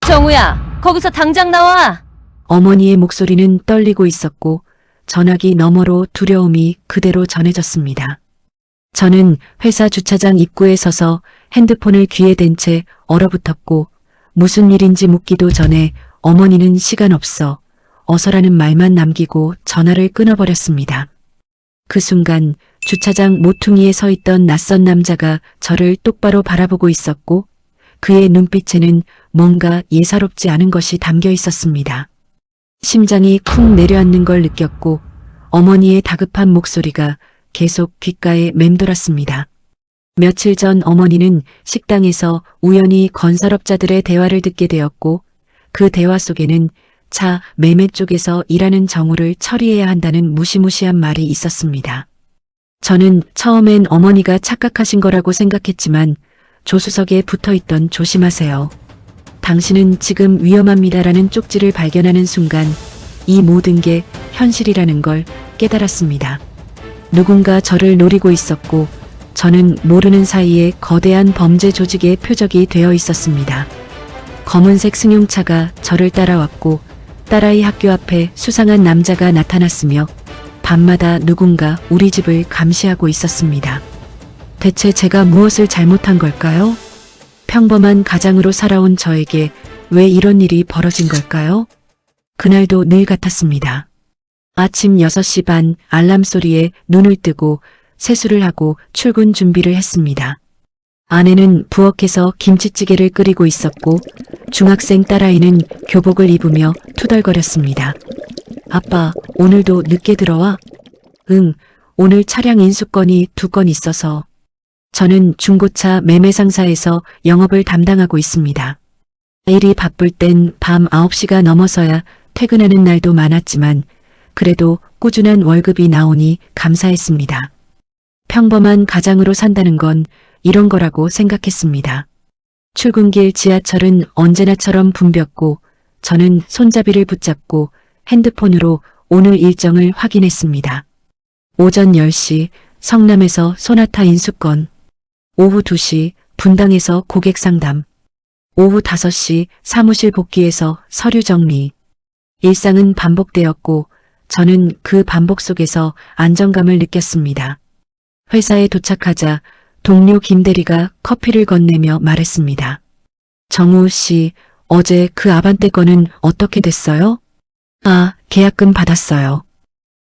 정우야, 거기서 당장 나와! 어머니의 목소리는 떨리고 있었고 전화기 너머로 두려움이 그대로 전해졌습니다. 저는 회사 주차장 입구에 서서 핸드폰을 귀에 댄 채 얼어붙었고 무슨 일인지 묻기도 전에 어머니는 시간 없어 어서라는 말만 남기고 전화를 끊어버렸습니다. 그 순간 주차장 모퉁이에 서 있던 낯선 남자가 저를 똑바로 바라보고 있었고 그의 눈빛에는 뭔가 예사롭지 않은 것이 담겨 있었습니다. 심장이 쿵 내려앉는 걸 느꼈고 어머니의 다급한 목소리가 계속 귓가에 맴돌았습니다. 며칠 전 어머니는 식당에서 우연히 건설업자들의 대화를 듣게 되었고 그 대화 속에는 차 매매 쪽에서 일하는 정우를 처리해야 한다는 무시무시한 말이 있었습니다. 저는 처음엔 어머니가 착각하신 거라고 생각했지만 조수석에 붙어있던 조심하세요. 당신은 지금 위험합니다라는 쪽지를 발견하는 순간 이 모든 게 현실이라는 걸 깨달았습니다. 누군가 저를 노리고 있었고 저는 모르는 사이에 거대한 범죄 조직의 표적이 되어 있었습니다. 검은색 승용차가 저를 따라왔고 딸아이 학교 앞에 수상한 남자가 나타났으며 밤마다 누군가 우리 집을 감시하고 있었습니다. 대체 제가 무엇을 잘못한 걸까요? 평범한 가장으로 살아온 저에게 왜 이런 일이 벌어진 걸까요? 그날도 늘 같았습니다. 아침 6시 반 알람 소리에 눈을 뜨고 세수를 하고 출근 준비를 했습니다. 아내는 부엌에서 김치찌개를 끓이고 있었고 중학생 딸아이는 교복을 입으며 투덜거렸습니다. 아빠, 오늘도 늦게 들어와? 응, 오늘 차량 인수건이 2건 있어서. 저는 중고차 매매 상사에서 영업을 담당하고 있습니다. 일이 바쁠 땐 밤 9시가 넘어서야 퇴근하는 날도 많았지만 그래도 꾸준한 월급이 나오니 감사했습니다. 평범한 가장으로 산다는 건 이런 거라고 생각했습니다. 출근길 지하철은 언제나처럼 붐볐고 저는 손잡이를 붙잡고 핸드폰으로 오늘 일정을 확인했습니다. 오전 10시 성남에서 소나타 인수건, 오후 2시 분당에서 고객 상담, 오후 5시 사무실 복귀에서 서류 정리. 일상은 반복되었고 저는 그 반복 속에서 안정감을 느꼈습니다. 회사에 도착하자 동료 김대리가 커피를 건네며 말했습니다. 정우 씨, 어제 그 아반떼 건은 어떻게 됐어요? 아, 계약금 받았어요.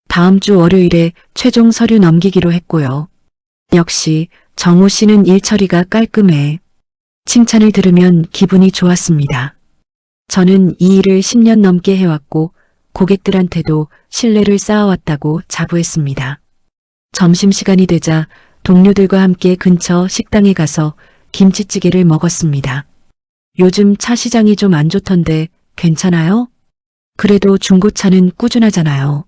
다음 주 월요일에 최종 서류 넘기기로 했고요. 역시 정우 씨는 일 처리가 깔끔해. 칭찬을 들으면 기분이 좋았습니다. 저는 이 일을 10년 넘게 해왔고 고객들한테도 신뢰를 쌓아왔다고 자부했습니다. 점심시간이 되자 동료들과 함께 근처 식당에 가서 김치찌개를 먹었습니다. 요즘 차 시장이 좀 안 좋던데 괜찮아요? 그래도 중고차는 꾸준하잖아요.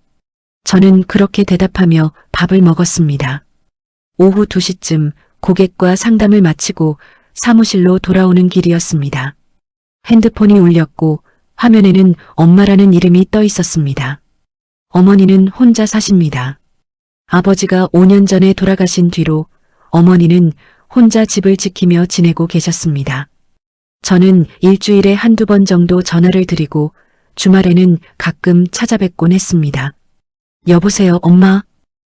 저는 그렇게 대답하며 밥을 먹었습니다. 오후 2시쯤 고객과 상담을 마치고 사무실로 돌아오는 길이었습니다. 핸드폰이 울렸고 화면에는 엄마라는 이름이 떠 있었습니다. 어머니는 혼자 사십니다. 아버지가 5년 전에 돌아가신 뒤로 어머니는 혼자 집을 지키며 지내고 계셨습니다. 저는 일주일에 한두 번 정도 전화를 드리고 주말에는 가끔 찾아뵙곤 했습니다. 여보세요, 엄마?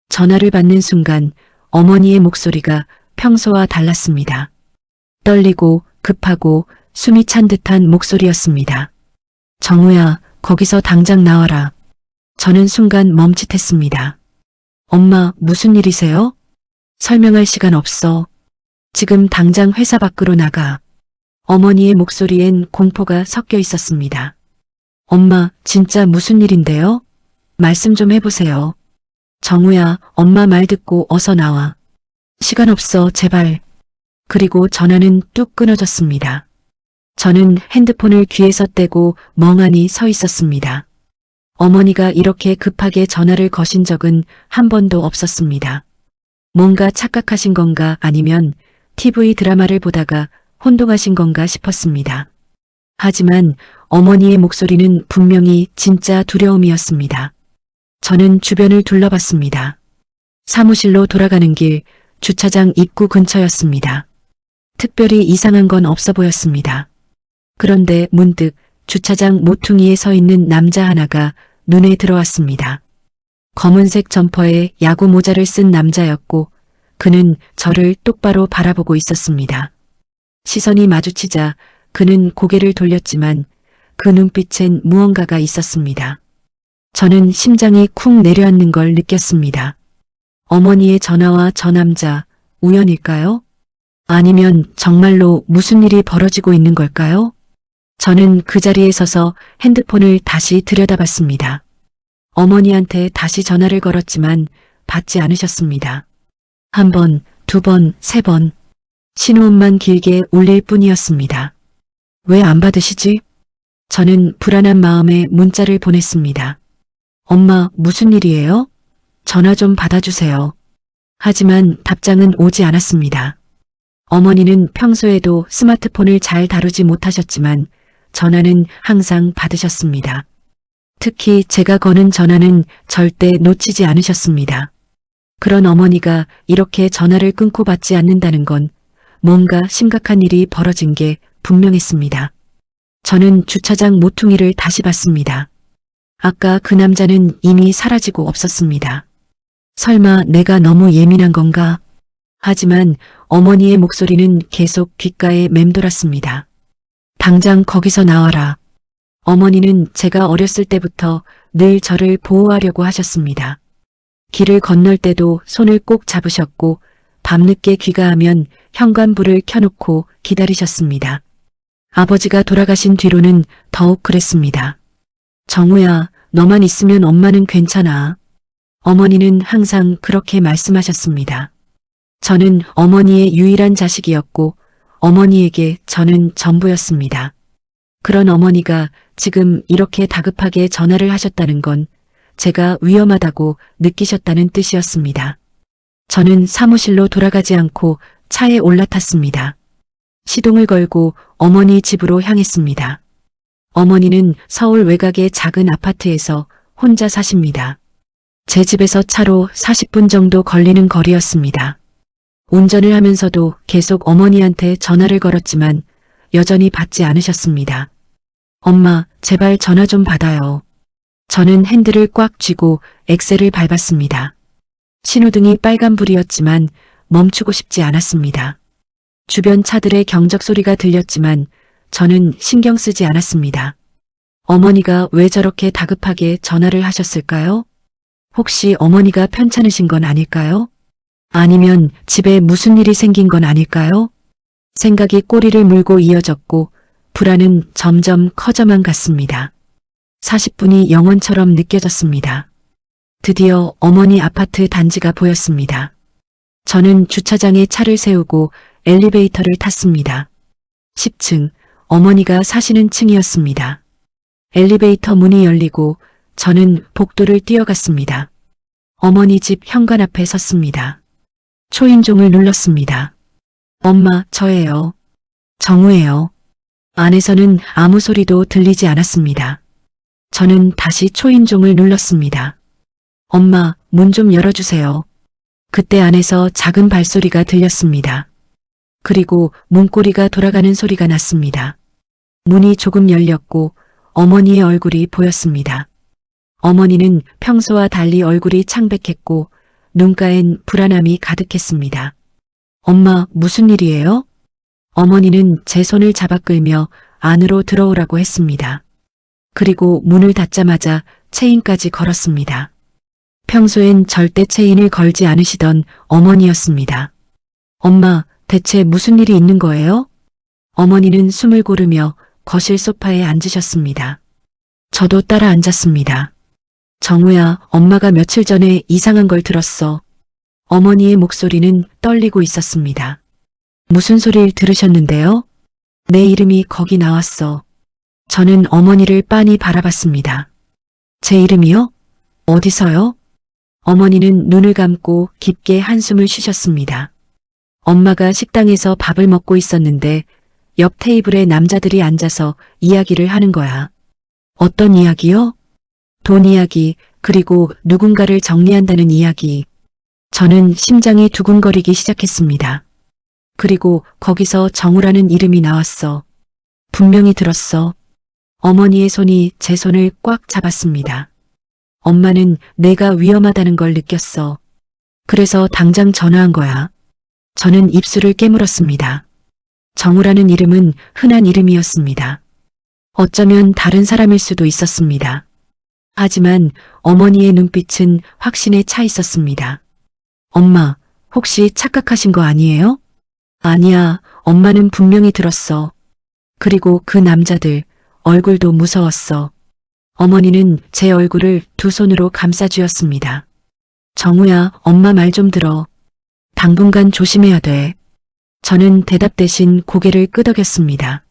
전화를 받는 순간 어머니의 목소리가 평소와 달랐습니다. 떨리고 급하고 숨이 찬 듯한 목소리였습니다. 정우야, 거기서 당장 나와라. 저는 순간 멈칫했습니다. 엄마, 무슨 일이세요? 설명할 시간 없어. 지금 당장 회사 밖으로 나가. 어머니의 목소리엔 공포가 섞여 있었습니다. 엄마, 진짜 무슨 일인데요? 말씀 좀 해보세요. 정우야, 엄마 말 듣고 어서 나와. 시간 없어, 제발. 그리고 전화는 뚝 끊어졌습니다. 저는 핸드폰을 귀에서 떼고 멍하니 서 있었습니다. 어머니가 이렇게 급하게 전화를 거신 적은 한 번도 없었습니다. 뭔가 착각하신 건가 아니면 TV 드라마를 보다가 혼동하신 건가 싶었습니다. 하지만 어머니의 목소리는 분명히 진짜 두려움이었습니다. 저는 주변을 둘러봤습니다. 사무실로 돌아가는 길, 주차장 입구 근처였습니다. 특별히 이상한 건 없어 보였습니다. 그런데 문득 주차장 모퉁이에 서 있는 남자 하나가 눈에 들어왔습니다. 검은색 점퍼에 야구 모자를 쓴 남자였고 그는 저를 똑바로 바라보고 있었습니다. 시선이 마주치자 그는 고개를 돌렸지만 그 눈빛엔 무언가가 있었습니다. 저는 심장이 쿵 내려앉는 걸 느꼈습니다. 어머니의 전화와 저 남자, 우연일까요? 아니면 정말로 무슨 일이 벌어지고 있는 걸까요? 저는 그 자리에 서서 핸드폰을 다시 들여다봤습니다. 어머니한테 다시 전화를 걸었지만 받지 않으셨습니다. 한 번, 두 번, 세 번. 신호음만 길게 울릴 뿐이었습니다. 왜 안 받으시지? 저는 불안한 마음에 문자를 보냈습니다. 엄마, 무슨 일이에요? 전화 좀 받아주세요. 하지만 답장은 오지 않았습니다. 어머니는 평소에도 스마트폰을 잘 다루지 못하셨지만 전화는 항상 받으셨습니다. 특히 제가 거는 전화는 절대 놓치지 않으셨습니다. 그런 어머니가 이렇게 전화를 끊고 받지 않는다는 건 뭔가 심각한 일이 벌어진 게 분명했습니다. 저는 주차장 모퉁이를 다시 봤습니다. 아까 그 남자는 이미 사라지고 없었습니다. 설마 내가 너무 예민한 건가? 하지만 어머니의 목소리는 계속 귓가에 맴돌았습니다. 당장 거기서 나와라. 어머니는 제가 어렸을 때부터 늘 저를 보호하려고 하셨습니다. 길을 건널 때도 손을 꼭 잡으셨고 밤늦게 귀가하면 현관불을 켜놓고 기다리셨습니다. 아버지가 돌아가신 뒤로는 더욱 그랬습니다. 정우야, 너만 있으면 엄마는 괜찮아. 어머니는 항상 그렇게 말씀하셨습니다. 저는 어머니의 유일한 자식이었고 어머니에게 저는 전부였습니다. 그런 어머니가 지금 이렇게 다급하게 전화를 하셨다는 건 제가 위험하다고 느끼셨다는 뜻이었습니다. 저는 사무실로 돌아가지 않고 차에 올라탔습니다. 시동을 걸고 어머니 집으로 향했습니다. 어머니는 서울 외곽의 작은 아파트에서 혼자 사십니다. 제 집에서 차로 40분 정도 걸리는 거리였습니다. 운전을 하면서도 계속 어머니한테 전화를 걸었지만 여전히 받지 않으셨습니다. 엄마, 제발 전화 좀 받아요. 저는 핸들을 꽉 쥐고 엑셀을 밟았습니다. 신호등이 빨간불이었지만 멈추고 싶지 않았습니다. 주변 차들의 경적 소리가 들렸지만 저는 신경 쓰지 않았습니다. 어머니가 왜 저렇게 다급하게 전화를 하셨을까요? 혹시 어머니가 편찮으신 건 아닐까요? 아니면 집에 무슨 일이 생긴 건 아닐까요? 생각이 꼬리를 물고 이어졌고 불안은 점점 커져만 갔습니다. 40분이 영원처럼 느껴졌습니다. 드디어 어머니 아파트 단지가 보였습니다. 저는 주차장에 차를 세우고 엘리베이터를 탔습니다. 10층, 어머니가 사시는 층이었습니다. 엘리베이터 문이 열리고 저는 복도를 뛰어갔습니다. 어머니 집 현관 앞에 섰습니다. 초인종을 눌렀습니다. 엄마, 저예요. 정우예요. 안에서는 아무 소리도 들리지 않았습니다. 저는 다시 초인종을 눌렀습니다. 엄마, 문 좀 열어주세요. 그때 안에서 작은 발소리가 들렸습니다. 그리고 문고리가 돌아가는 소리가 났습니다. 문이 조금 열렸고 어머니의 얼굴이 보였습니다. 어머니는 평소와 달리 얼굴이 창백했고 눈가엔 불안함이 가득했습니다. 엄마, 무슨 일이에요? 어머니는 제 손을 잡아 끌며 안으로 들어오라고 했습니다. 그리고 문을 닫자마자 체인까지 걸었습니다. 평소엔 절대 체인을 걸지 않으시던 어머니였습니다. 엄마, 대체 무슨 일이 있는 거예요? 어머니는 숨을 고르며 거실 소파에 앉으셨습니다. 저도 따라 앉았습니다. 정우야, 엄마가 며칠 전에 이상한 걸 들었어. 어머니의 목소리는 떨리고 있었습니다. 무슨 소리를 들으셨는데요? 내 이름이 거기 나왔어. 저는 어머니를 빤히 바라봤습니다. 제 이름이요? 어디서요? 어머니는 눈을 감고 깊게 한숨을 쉬셨습니다. 엄마가 식당에서 밥을 먹고 있었는데 옆 테이블에 남자들이 앉아서 이야기를 하는 거야. 어떤 이야기요? 돈 이야기, 그리고 누군가를 정리한다는 이야기. 저는 심장이 두근거리기 시작했습니다. 그리고 거기서 정우라는 이름이 나왔어. 분명히 들었어. 어머니의 손이 제 손을 꽉 잡았습니다. 엄마는 내가 위험하다는 걸 느꼈어. 그래서 당장 전화한 거야. 저는 입술을 깨물었습니다. 정우라는 이름은 흔한 이름이었습니다. 어쩌면 다른 사람일 수도 있었습니다. 하지만 어머니의 눈빛은 확신에 차 있었습니다. 엄마, 혹시 착각하신 거 아니에요? 아니야, 엄마는 분명히 들었어. 그리고 그 남자들, 얼굴도 무서웠어. 어머니는 제 얼굴을 두 손으로 감싸쥐었습니다. 정우야, 엄마 말 좀 들어. 당분간 조심해야 돼. 저는 대답 대신 고개를 끄덕였습니다.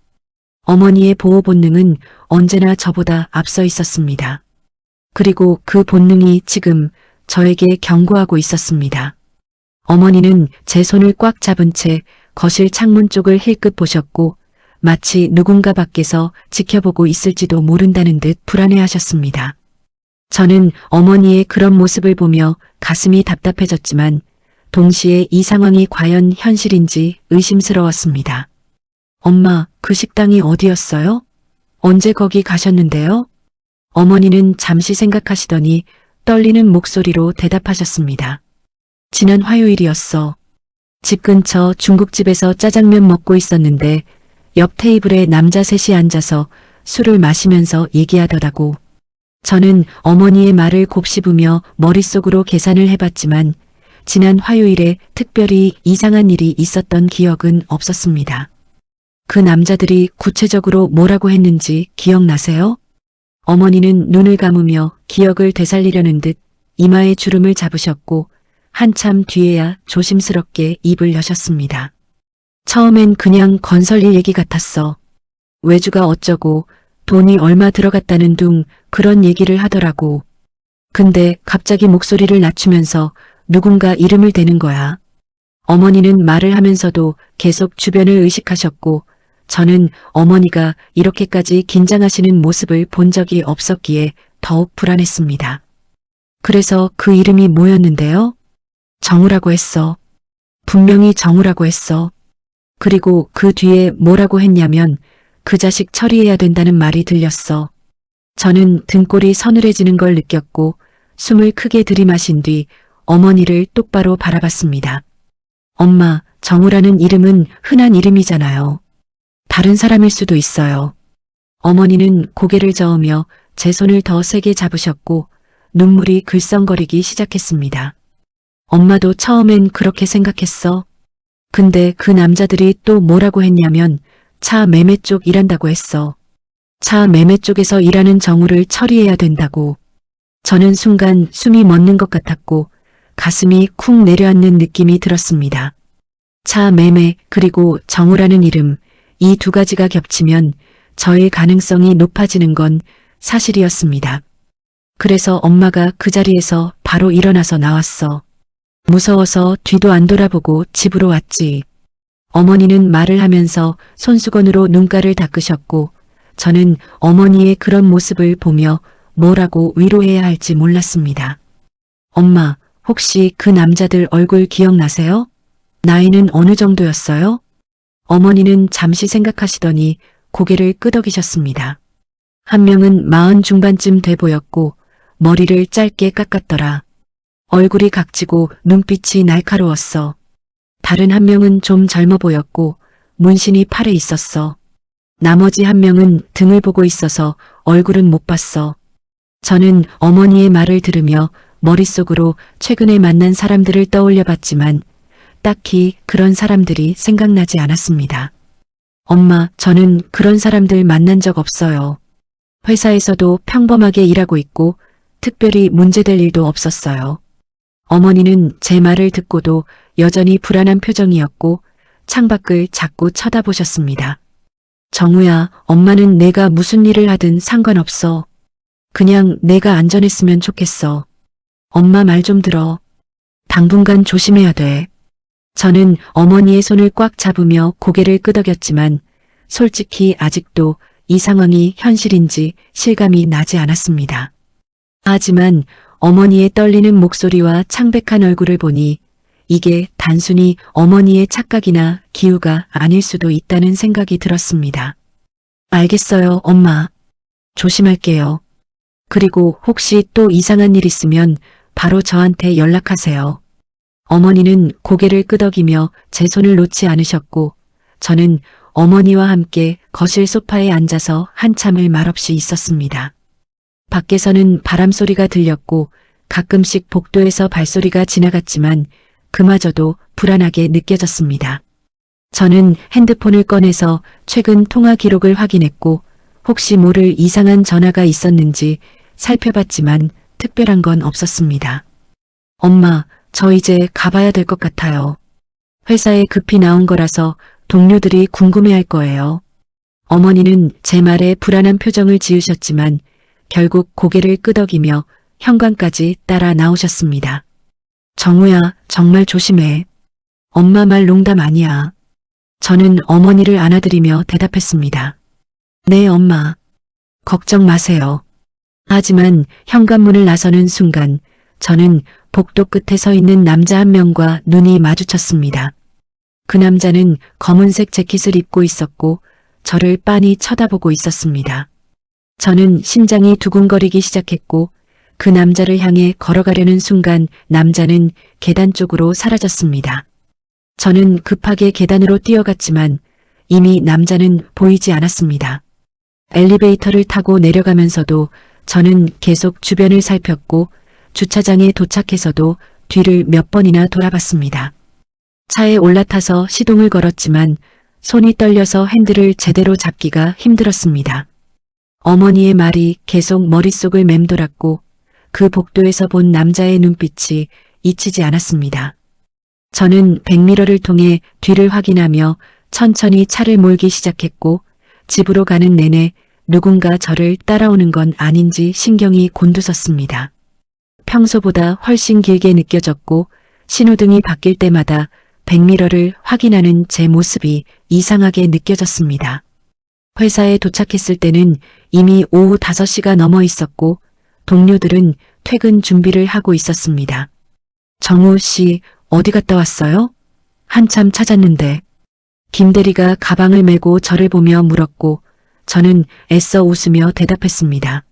어머니의 보호 본능은 언제나 저보다 앞서 있었습니다. 그리고 그 본능이 지금 저에게 경고하고 있었습니다. 어머니는 제 손을 꽉 잡은 채 거실 창문 쪽을 힐끗 보셨고 마치 누군가 밖에서 지켜보고 있을지도 모른다는 듯 불안해하셨습니다. 저는 어머니의 그런 모습을 보며 가슴이 답답해졌지만 동시에 이 상황이 과연 현실인지 의심스러웠습니다. 엄마, 그 식당이 어디였어요? 언제 거기 가셨는데요? 어머니는 잠시 생각하시더니 떨리는 목소리로 대답하셨습니다. 지난 화요일이었어. 집 근처 중국집에서 짜장면 먹고 있었는데 옆 테이블에 남자 셋이 앉아서 술을 마시면서 얘기하더라고. 저는 어머니의 말을 곱씹으며 머릿속으로 계산을 해봤지만 지난 화요일에 특별히 이상한 일이 있었던 기억은 없었습니다. 그 남자들이 구체적으로 뭐라고 했는지 기억나세요? 어머니는 눈을 감으며 기억을 되살리려는 듯 이마에 주름을 잡으셨고 한참 뒤에야 조심스럽게 입을 여셨습니다. 처음엔 그냥 건설일 얘기 같았어. 외주가 어쩌고 돈이 얼마 들어갔다는 둥 그런 얘기를 하더라고. 근데 갑자기 목소리를 낮추면서 누군가 이름을 대는 거야. 어머니는 말을 하면서도 계속 주변을 의식하셨고 저는 어머니가 이렇게까지 긴장하시는 모습을 본 적이 없었기에 더욱 불안했습니다. 그래서 그 이름이 뭐였는데요? 정우라고 했어. 분명히 정우라고 했어. 그리고 그 뒤에 뭐라고 했냐면 그 자식 처리해야 된다는 말이 들렸어. 저는 등골이 서늘해지는 걸 느꼈고 숨을 크게 들이마신 뒤 어머니를 똑바로 바라봤습니다. 엄마, 정우라는 이름은 흔한 이름이잖아요. 다른 사람일 수도 있어요. 어머니는 고개를 저으며 제 손을 더 세게 잡으셨고 눈물이 글썽거리기 시작했습니다. 엄마도 처음엔 그렇게 생각했어. 근데 그 남자들이 또 뭐라고 했냐면 차 매매 쪽 일한다고 했어. 차 매매 쪽에서 일하는 정우를 처리해야 된다고. 저는 순간 숨이 멎는 것 같았고 가슴이 쿵 내려앉는 느낌이 들었습니다. 차 매매 그리고 정우라는 이름, 이 두 가지가 겹치면 저의 가능성이 높아지는 건 사실이었습니다. 그래서 엄마가 그 자리에서 바로 일어나서 나왔어. 무서워서 뒤도 안 돌아보고 집으로 왔지. 어머니는 말을 하면서 손수건으로 눈가를 닦으셨고 저는 어머니의 그런 모습을 보며 뭐라고 위로해야 할지 몰랐습니다. 엄마, 혹시 그 남자들 얼굴 기억나세요? 나이는 어느 정도였어요? 어머니는 잠시 생각하시더니 고개를 끄덕이셨습니다. 한 명은 40 중반쯤 돼 보였고 머리를 짧게 깎았더라. 얼굴이 각지고 눈빛이 날카로웠어. 다른 한 명은 좀 젊어 보였고 문신이 팔에 있었어. 나머지 한 명은 등을 보고 있어서 얼굴은 못 봤어. 저는 어머니의 말을 들으며 머릿속으로 최근에 만난 사람들을 떠올려 봤지만 딱히 그런 사람들이 생각나지 않았습니다. 엄마, 저는 그런 사람들 만난 적 없어요. 회사에서도 평범하게 일하고 있고 특별히 문제될 일도 없었어요. 어머니는 제 말을 듣고도 여전히 불안한 표정이었고 창밖을 자꾸 쳐다보셨습니다. 정우야, 엄마는 내가 무슨 일을 하든 상관없어. 그냥 내가 안전했으면 좋겠어. 엄마 말 좀 들어. 당분간 조심해야 돼. 저는 어머니의 손을 꽉 잡으며 고개를 끄덕였지만 솔직히 아직도 이 상황이 현실인지 실감이 나지 않았습니다. 하지만 어머니의 떨리는 목소리와 창백한 얼굴을 보니 이게 단순히 어머니의 착각이나 기우가 아닐 수도 있다는 생각이 들었습니다. 알겠어요, 엄마. 조심할게요. 그리고 혹시 또 이상한 일 있으면 바로 저한테 연락하세요. 어머니는 고개를 끄덕이며 제 손을 놓지 않으셨고, 저는 어머니와 함께 거실 소파에 앉아서 한참을 말없이 있었습니다. 밖에서는 바람소리가 들렸고 가끔씩 복도에서 발소리가 지나갔지만 그마저도 불안하게 느껴졌습니다. 저는 핸드폰을 꺼내서 최근 통화 기록을 확인했고 혹시 모를 이상한 전화가 있었는지 살펴봤지만 특별한 건 없었습니다. 엄마, 저 이제 가봐야 될 것 같아요. 회사에 급히 나온 거라서 동료들이 궁금해할 거예요. 어머니는 제 말에 불안한 표정을 지으셨지만 결국 고개를 끄덕이며 현관까지 따라 나오셨습니다. 정우야, 정말 조심해. 엄마 말 농담 아니야. 저는 어머니를 안아드리며 대답했습니다. 네, 엄마. 걱정 마세요. 하지만 현관문을 나서는 순간 저는 복도 끝에 서 있는 남자 한 명과 눈이 마주쳤습니다. 그 남자는 검은색 재킷을 입고 있었고 저를 빤히 쳐다보고 있었습니다. 저는 심장이 두근거리기 시작했고 그 남자를 향해 걸어가려는 순간 남자는 계단 쪽으로 사라졌습니다. 저는 급하게 계단으로 뛰어갔지만 이미 남자는 보이지 않았습니다. 엘리베이터를 타고 내려가면서도 저는 계속 주변을 살폈고 주차장에 도착해서도 뒤를 몇 번이나 돌아봤습니다. 차에 올라타서 시동을 걸었지만 손이 떨려서 핸들을 제대로 잡기가 힘들었습니다. 어머니의 말이 계속 머릿속을 맴돌았고 그 복도에서 본 남자의 눈빛이 잊히지 않았습니다. 저는 백미러를 통해 뒤를 확인하며 천천히 차를 몰기 시작했고 집으로 가는 내내 누군가 저를 따라오는 건 아닌지 신경이 곤두섰습니다. 평소보다 훨씬 길게 느껴졌고 신호등이 바뀔 때마다 백미러를 확인하는 제 모습이 이상하게 느껴졌습니다. 회사에 도착했을 때는 이미 오후 5시가 넘어 있었고 동료들은 퇴근 준비를 하고 있었습니다. 정우 씨, 어디 갔다 왔어요? 한참 찾았는데. 김 대리가 가방을 메고 저를 보며 물었고 저는 애써 웃으며 대답했습니다.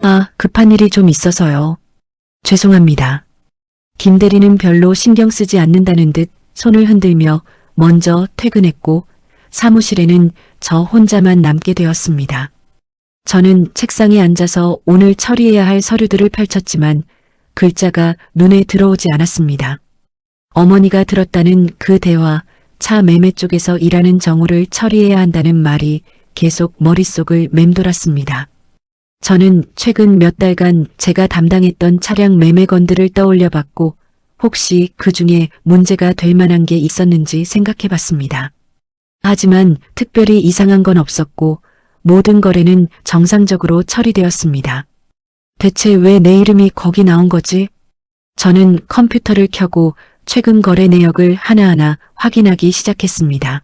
아, 급한 일이 좀 있어서요. 죄송합니다. 김 대리는 별로 신경 쓰지 않는다는 듯 손을 흔들며 먼저 퇴근했고 사무실에는 저 혼자만 남게 되었습니다. 저는 책상에 앉아서 오늘 처리해야 할 서류들을 펼쳤지만 글자가 눈에 들어오지 않았습니다. 어머니가 들었다는 그 대화, 차 매매 쪽에서 일하는 정우를 처리해야 한다는 말이 계속 머릿속을 맴돌았습니다. 저는 최근 몇 달간 제가 담당했던 차량 매매건들을 떠올려 봤고 혹시 그 중에 문제가 될 만한 게 있었는지 생각해 봤습니다. 하지만 특별히 이상한 건 없었고 모든 거래는 정상적으로 처리되었습니다. 대체 왜 내 이름이 거기 나온 거지? 저는 컴퓨터를 켜고 최근 거래 내역을 하나하나 확인하기 시작했습니다.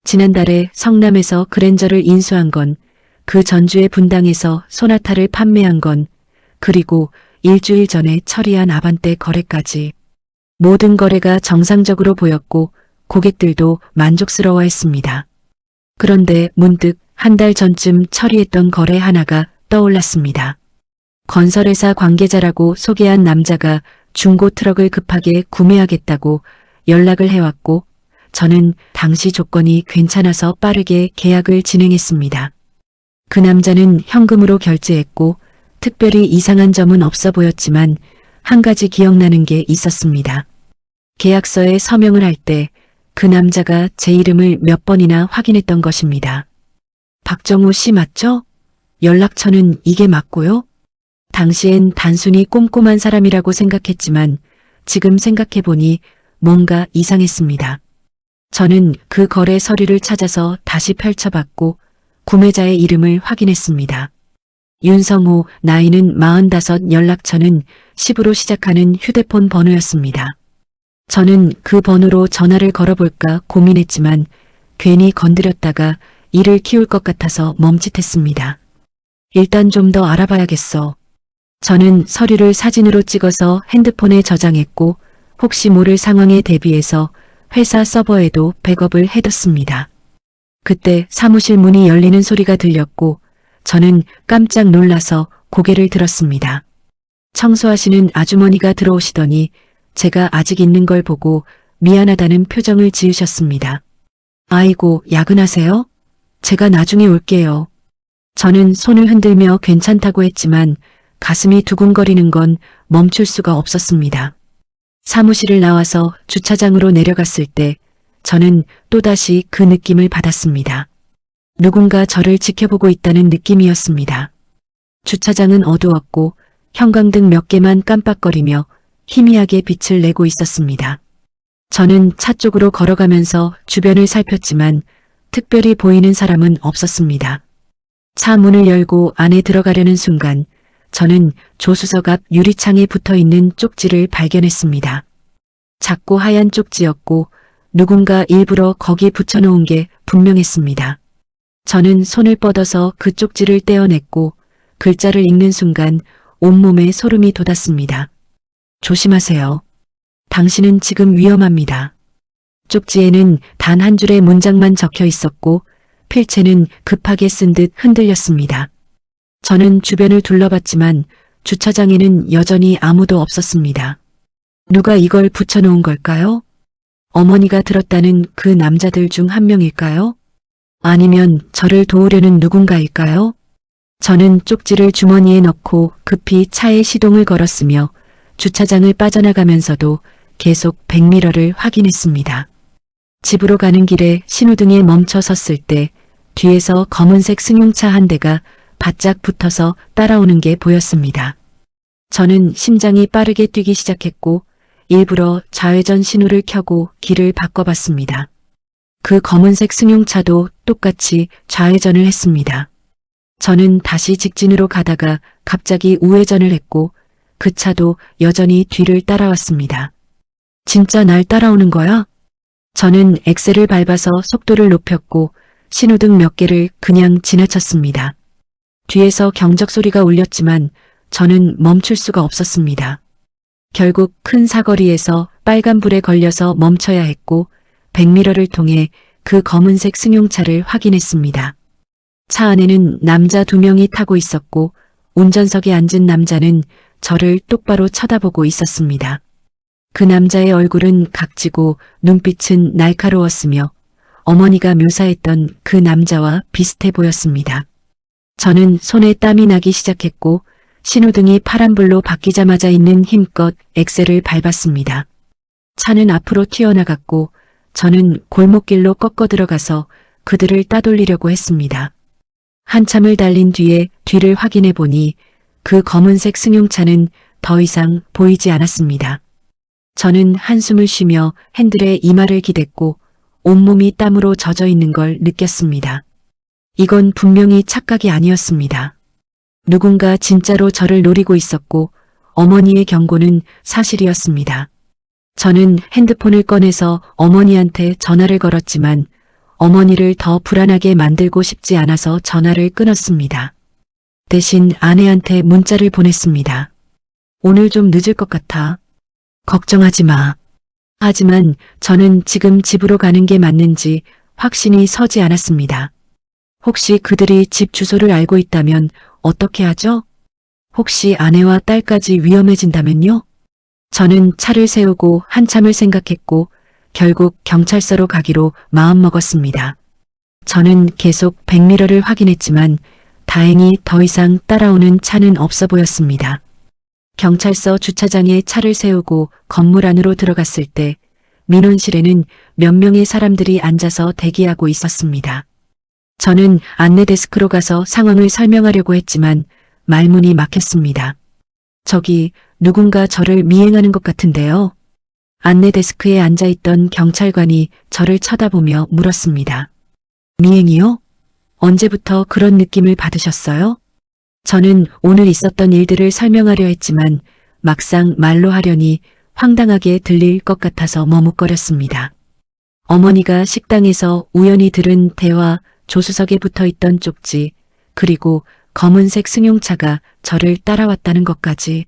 지난달에 성남에서 그랜저를 인수한 건, 그 전주의 분당에서 소나타를 판매한 건, 그리고 일주일 전에 처리한 아반떼 거래까지. 모든 거래가 정상적으로 보였고 고객들도 만족스러워했습니다. 그런데 문득 한 달 전쯤 처리했던 거래 하나가 떠올랐습니다. 건설회사 관계자라고 소개한 남자가 중고 트럭을 급하게 구매하겠다고 연락을 해왔고 저는 당시 조건이 괜찮아서 빠르게 계약을 진행했습니다. 그 남자는 현금으로 결제했고 특별히 이상한 점은 없어 보였지만 한 가지 기억나는 게 있었습니다. 계약서에 서명을 할 때 그 남자가 제 이름을 몇 번이나 확인했던 것입니다. 박정우 씨 맞죠? 연락처는 이게 맞고요? 당시엔 단순히 꼼꼼한 사람이라고 생각했지만 지금 생각해보니 뭔가 이상했습니다. 저는 그 거래 서류를 찾아서 다시 펼쳐봤고 구매자의 이름을 확인했습니다. 윤성호, 나이는 45, 연락처는 10으로 시작하는 휴대폰 번호였습니다. 저는 그 번호로 전화를 걸어볼까 고민했지만 괜히 건드렸다가 일을 키울 것 같아서 멈칫했습니다. 일단 좀 더 알아봐야겠어. 저는 서류를 사진으로 찍어서 핸드폰에 저장했고 혹시 모를 상황에 대비해서 회사 서버에도 백업을 해뒀습니다. 그때 사무실 문이 열리는 소리가 들렸고 저는 깜짝 놀라서 고개를 들었습니다. 청소하시는 아주머니가 들어오시더니 제가 아직 있는 걸 보고 미안하다는 표정을 지으셨습니다. 아이고, 야근하세요? 제가 나중에 올게요. 저는 손을 흔들며 괜찮다고 했지만 가슴이 두근거리는 건 멈출 수가 없었습니다. 사무실을 나와서 주차장으로 내려갔을 때 저는 또다시 그 느낌을 받았습니다. 누군가 저를 지켜보고 있다는 느낌이었습니다. 주차장은 어두웠고 형광등 몇 개만 깜빡거리며 희미하게 빛을 내고 있었습니다. 저는 차 쪽으로 걸어가면서 주변을 살폈지만 특별히 보이는 사람은 없었습니다. 차 문을 열고 안에 들어가려는 순간 저는 조수석 앞 유리창에 붙어있는 쪽지를 발견했습니다. 작고 하얀 쪽지였고 누군가 일부러 거기 붙여놓은 게 분명했습니다. 저는 손을 뻗어서 그 쪽지를 떼어냈고 글자를 읽는 순간 온몸에 소름이 돋았습니다. 조심하세요. 당신은 지금 위험합니다. 쪽지에는 단 한 줄의 문장만 적혀 있었고 필체는 급하게 쓴 듯 흔들렸습니다. 저는 주변을 둘러봤지만 주차장에는 여전히 아무도 없었습니다. 누가 이걸 붙여놓은 걸까요? 어머니가 들었다는 그 남자들 중 한 명일까요? 아니면 저를 도우려는 누군가일까요? 저는 쪽지를 주머니에 넣고 급히 차에 시동을 걸었으며 주차장을 빠져나가면서도 계속 백미러를 확인했습니다. 집으로 가는 길에 신호등에 멈춰 섰을 때 뒤에서 검은색 승용차 한 대가 바짝 붙어서 따라오는 게 보였습니다. 저는 심장이 빠르게 뛰기 시작했고 일부러 좌회전 신호를 켜고 길을 바꿔봤습니다. 그 검은색 승용차도 똑같이 좌회전을 했습니다. 저는 다시 직진으로 가다가 갑자기 우회전을 했고 그 차도 여전히 뒤를 따라왔습니다. 진짜 날 따라오는 거야? 저는 엑셀을 밟아서 속도를 높였고 신호등 몇 개를 그냥 지나쳤습니다. 뒤에서 경적 소리가 울렸지만 저는 멈출 수가 없었습니다. 결국 큰 사거리에서 빨간불에 걸려서 멈춰야 했고 백미러를 통해 그 검은색 승용차를 확인했습니다. 차 안에는 남자 2명이 타고 있었고 운전석에 앉은 남자는 저를 똑바로 쳐다보고 있었습니다. 그 남자의 얼굴은 각지고 눈빛은 날카로웠으며 어머니가 묘사했던 그 남자와 비슷해 보였습니다. 저는 손에 땀이 나기 시작했고 신호등이 파란불로 바뀌자마자 있는 힘껏 엑셀을 밟았습니다. 차는 앞으로 튀어나갔고 저는 골목길로 꺾어 들어가서 그들을 따돌리려고 했습니다. 한참을 달린 뒤에 뒤를 확인해 보니 그 검은색 승용차는 더 이상 보이지 않았습니다. 저는 한숨을 쉬며 핸들에 이마를 기댔고 온몸이 땀으로 젖어 있는 걸 느꼈습니다. 이건 분명히 착각이 아니었습니다. 누군가 진짜로 저를 노리고 있었고 어머니의 경고는 사실이었습니다. 저는 핸드폰을 꺼내서 어머니한테 전화를 걸었지만 어머니를 더 불안하게 만들고 싶지 않아서 전화를 끊었습니다. 대신 아내한테 문자를 보냈습니다. 오늘 좀 늦을 것 같아. 걱정하지 마. 하지만 저는 지금 집으로 가는 게 맞는지 확신이 서지 않았습니다. 혹시 그들이 집 주소를 알고 있다면 어떻게 하죠? 혹시 아내와 딸까지 위험해진다면요? 저는 차를 세우고 한참을 생각했고 결국 경찰서로 가기로 마음먹었습니다. 저는 계속 백미러를 확인했지만 다행히 더 이상 따라오는 차는 없어 보였습니다. 경찰서 주차장에 차를 세우고 건물 안으로 들어갔을 때 민원실에는 몇 명의 사람들이 앉아서 대기하고 있었습니다. 저는 안내 데스크로 가서 상황을 설명하려고 했지만 말문이 막혔습니다. 저기 누군가 저를 미행하는 것 같은데요. 안내 데스크에 앉아있던 경찰관이 저를 쳐다보며 물었습니다. 미행이요? 언제부터 그런 느낌을 받으셨어요? 저는 오늘 있었던 일들을 설명하려 했지만 막상 말로 하려니 황당하게 들릴 것 같아서 머뭇거렸습니다. 어머니가 식당에서 우연히 들은 대화, 조수석에 붙어있던 쪽지, 그리고 검은색 승용차가 저를 따라왔다는 것까지.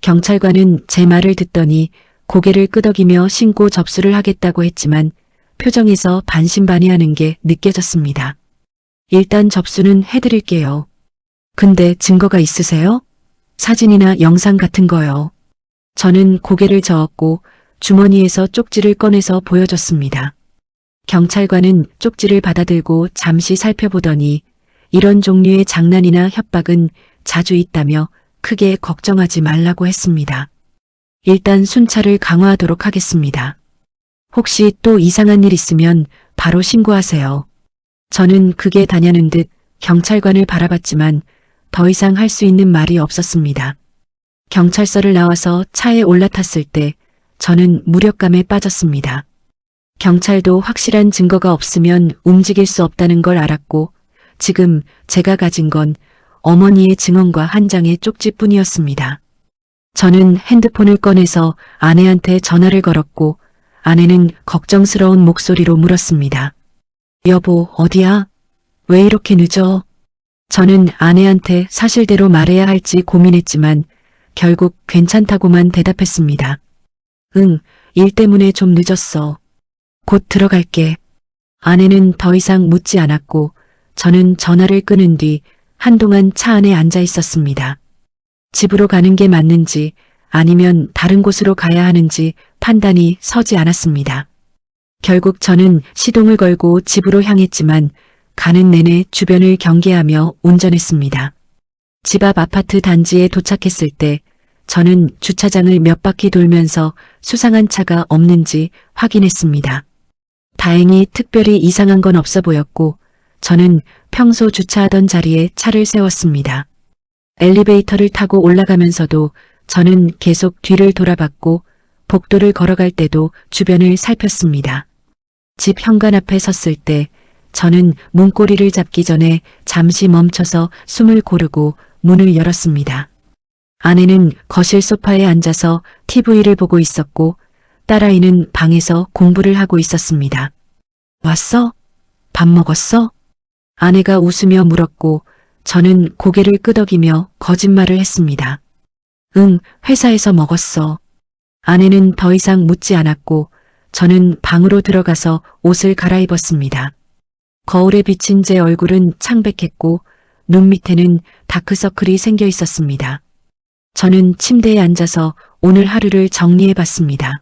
경찰관은 제 말을 듣더니 고개를 끄덕이며 신고 접수를 하겠다고 했지만 표정에서 반신반의하는 게 느껴졌습니다. 일단 접수는 해드릴게요. 근데 증거가 있으세요? 사진이나 영상 같은 거요. 저는 고개를 저었고 주머니에서 쪽지를 꺼내서 보여줬습니다. 경찰관은 쪽지를 받아들고 잠시 살펴보더니 이런 종류의 장난이나 협박은 자주 있다며 크게 걱정하지 말라고 했습니다. 일단 순찰을 강화하도록 하겠습니다. 혹시 또 이상한 일 있으면 바로 신고하세요. 저는 극에 다냐는 듯 경찰관을 바라봤지만 더 이상 할 수 있는 말이 없었습니다. 경찰서를 나와서 차에 올라탔을 때 저는 무력감에 빠졌습니다. 경찰도 확실한 증거가 없으면 움직일 수 없다는 걸 알았고 지금 제가 가진 건 어머니의 증언과 한 장의 쪽지뿐이었습니다. 저는 핸드폰을 꺼내서 아내한테 전화를 걸었고 아내는 걱정스러운 목소리로 물었습니다. 여보, 어디야? 왜 이렇게 늦어? 저는 아내한테 사실대로 말해야 할지 고민했지만 결국 괜찮다고만 대답했습니다. 응, 일 때문에 좀 늦었어. 곧 들어갈게. 아내는 더 이상 묻지 않았고 저는 전화를 끊은 뒤 한동안 차 안에 앉아 있었습니다. 집으로 가는 게 맞는지 아니면 다른 곳으로 가야 하는지 판단이 서지 않았습니다. 결국 저는 시동을 걸고 집으로 향했지만 가는 내내 주변을 경계하며 운전했습니다. 집 앞 아파트 단지에 도착했을 때 저는 주차장을 몇 바퀴 돌면서 수상한 차가 없는지 확인했습니다. 다행히 특별히 이상한 건 없어 보였고 저는 평소 주차하던 자리에 차를 세웠습니다. 엘리베이터를 타고 올라가면서도 저는 계속 뒤를 돌아봤고 복도를 걸어갈 때도 주변을 살폈습니다. 집 현관 앞에 섰을 때 저는 문고리를 잡기 전에 잠시 멈춰서 숨을 고르고 문을 열었습니다. 아내는 거실 소파에 앉아서 TV를 보고 있었고 딸아이는 방에서 공부를 하고 있었습니다. 왔어? 밥 먹었어? 아내가 웃으며 물었고 저는 고개를 끄덕이며 거짓말을 했습니다. 응, 회사에서 먹었어. 아내는 더 이상 묻지 않았고 저는 방으로 들어가서 옷을 갈아입었습니다. 거울에 비친 제 얼굴은 창백했고 눈 밑에는 다크서클이 생겨 있었습니다. 저는 침대에 앉아서 오늘 하루를 정리해 봤습니다.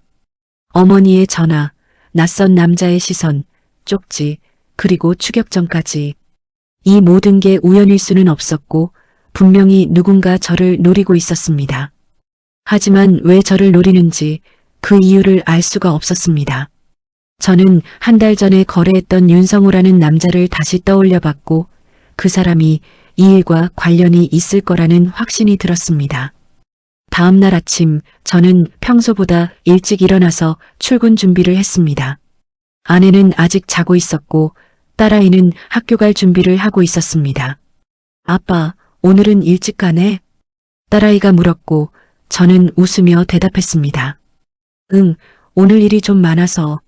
어머니의 전화, 낯선 남자의 시선, 쪽지, 그리고 추격전까지. 이 모든 게 우연일 수는 없었고 분명히 누군가 저를 노리고 있었습니다. 하지만 왜 저를 노리는지 그 이유를 알 수가 없었습니다. 저는 한 달 전에 거래했던 윤성우라는 남자를 다시 떠올려 봤고 그 사람이 이 일과 관련이 있을 거라는 확신이 들었습니다. 다음 날 아침 저는 평소보다 일찍 일어나서 출근 준비를 했습니다. 아내는 아직 자고 있었고 딸아이는 학교 갈 준비를 하고 있었습니다. 아빠, 오늘은 일찍 가네? 딸아이가 물었고 저는 웃으며 대답했습니다. 응, 오늘 일이 좀 많아서.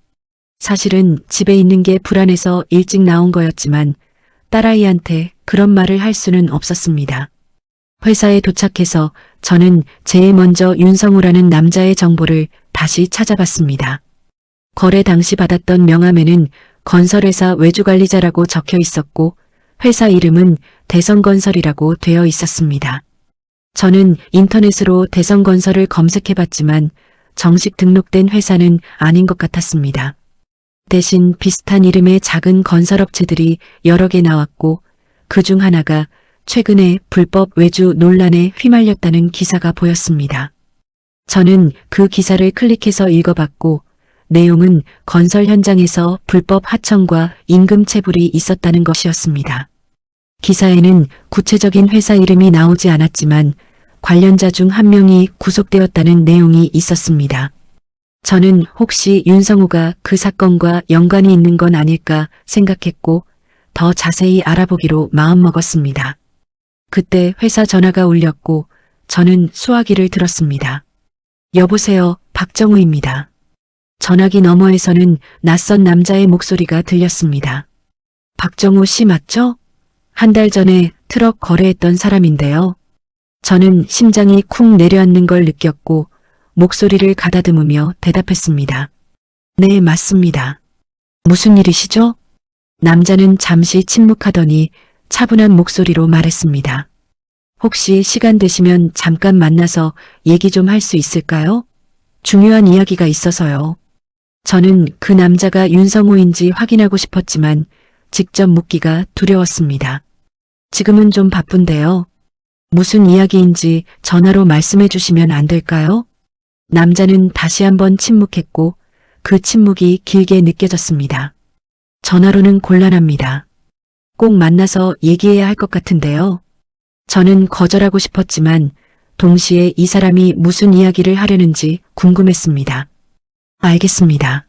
사실은 집에 있는 게 불안해서 일찍 나온 거였지만 딸아이한테 그런 말을 할 수는 없었습니다. 회사에 도착해서 저는 제일 먼저 윤성우라는 남자의 정보를 다시 찾아봤습니다. 거래 당시 받았던 명함에는 건설회사 외주관리자라고 적혀 있었고 회사 이름은 대성건설이라고 되어 있었습니다. 저는 인터넷으로 대성건설을 검색해봤지만 정식 등록된 회사는 아닌 것 같았습니다. 대신 비슷한 이름의 작은 건설업체들이 여러 개 나왔고 그중 하나가 최근에 불법 외주 논란에 휘말렸다는 기사가 보였습니다. 저는 그 기사를 클릭해서 읽어봤고 내용은 건설 현장에서 불법 하청과 임금 체불이 있었다는 것이었습니다. 기사에는 구체적인 회사 이름이 나오지 않았지만 관련자 중 한 명이 구속되었다는 내용이 있었습니다. 저는 혹시 윤성우가 그 사건과 연관이 있는 건 아닐까 생각했고 더 자세히 알아보기로 마음먹었습니다. 그때 회사 전화가 울렸고 저는 수화기를 들었습니다. 여보세요, 박정우입니다. 전화기 너머에서는 낯선 남자의 목소리가 들렸습니다. 박정우 씨 맞죠? 한 달 전에 트럭 거래했던 사람인데요. 저는 심장이 쿵 내려앉는 걸 느꼈고 목소리를 가다듬으며 대답했습니다. 네, 맞습니다. 무슨 일이시죠? 남자는 잠시 침묵하더니 차분한 목소리로 말했습니다. 혹시 시간 되시면 잠깐 만나서 얘기 좀 할 수 있을까요? 중요한 이야기가 있어서요. 저는 그 남자가 윤성호인지 확인하고 싶었지만 직접 묻기가 두려웠습니다. 지금은 좀 바쁜데요. 무슨 이야기인지 전화로 말씀해 주시면 안 될까요? 남자는 다시 한번 침묵했고 그 침묵이 길게 느껴졌습니다. 전화로는 곤란합니다. 꼭 만나서 얘기해야 할 것 같은데요. 저는 거절하고 싶었지만 동시에 이 사람이 무슨 이야기를 하려는지 궁금했습니다. 알겠습니다.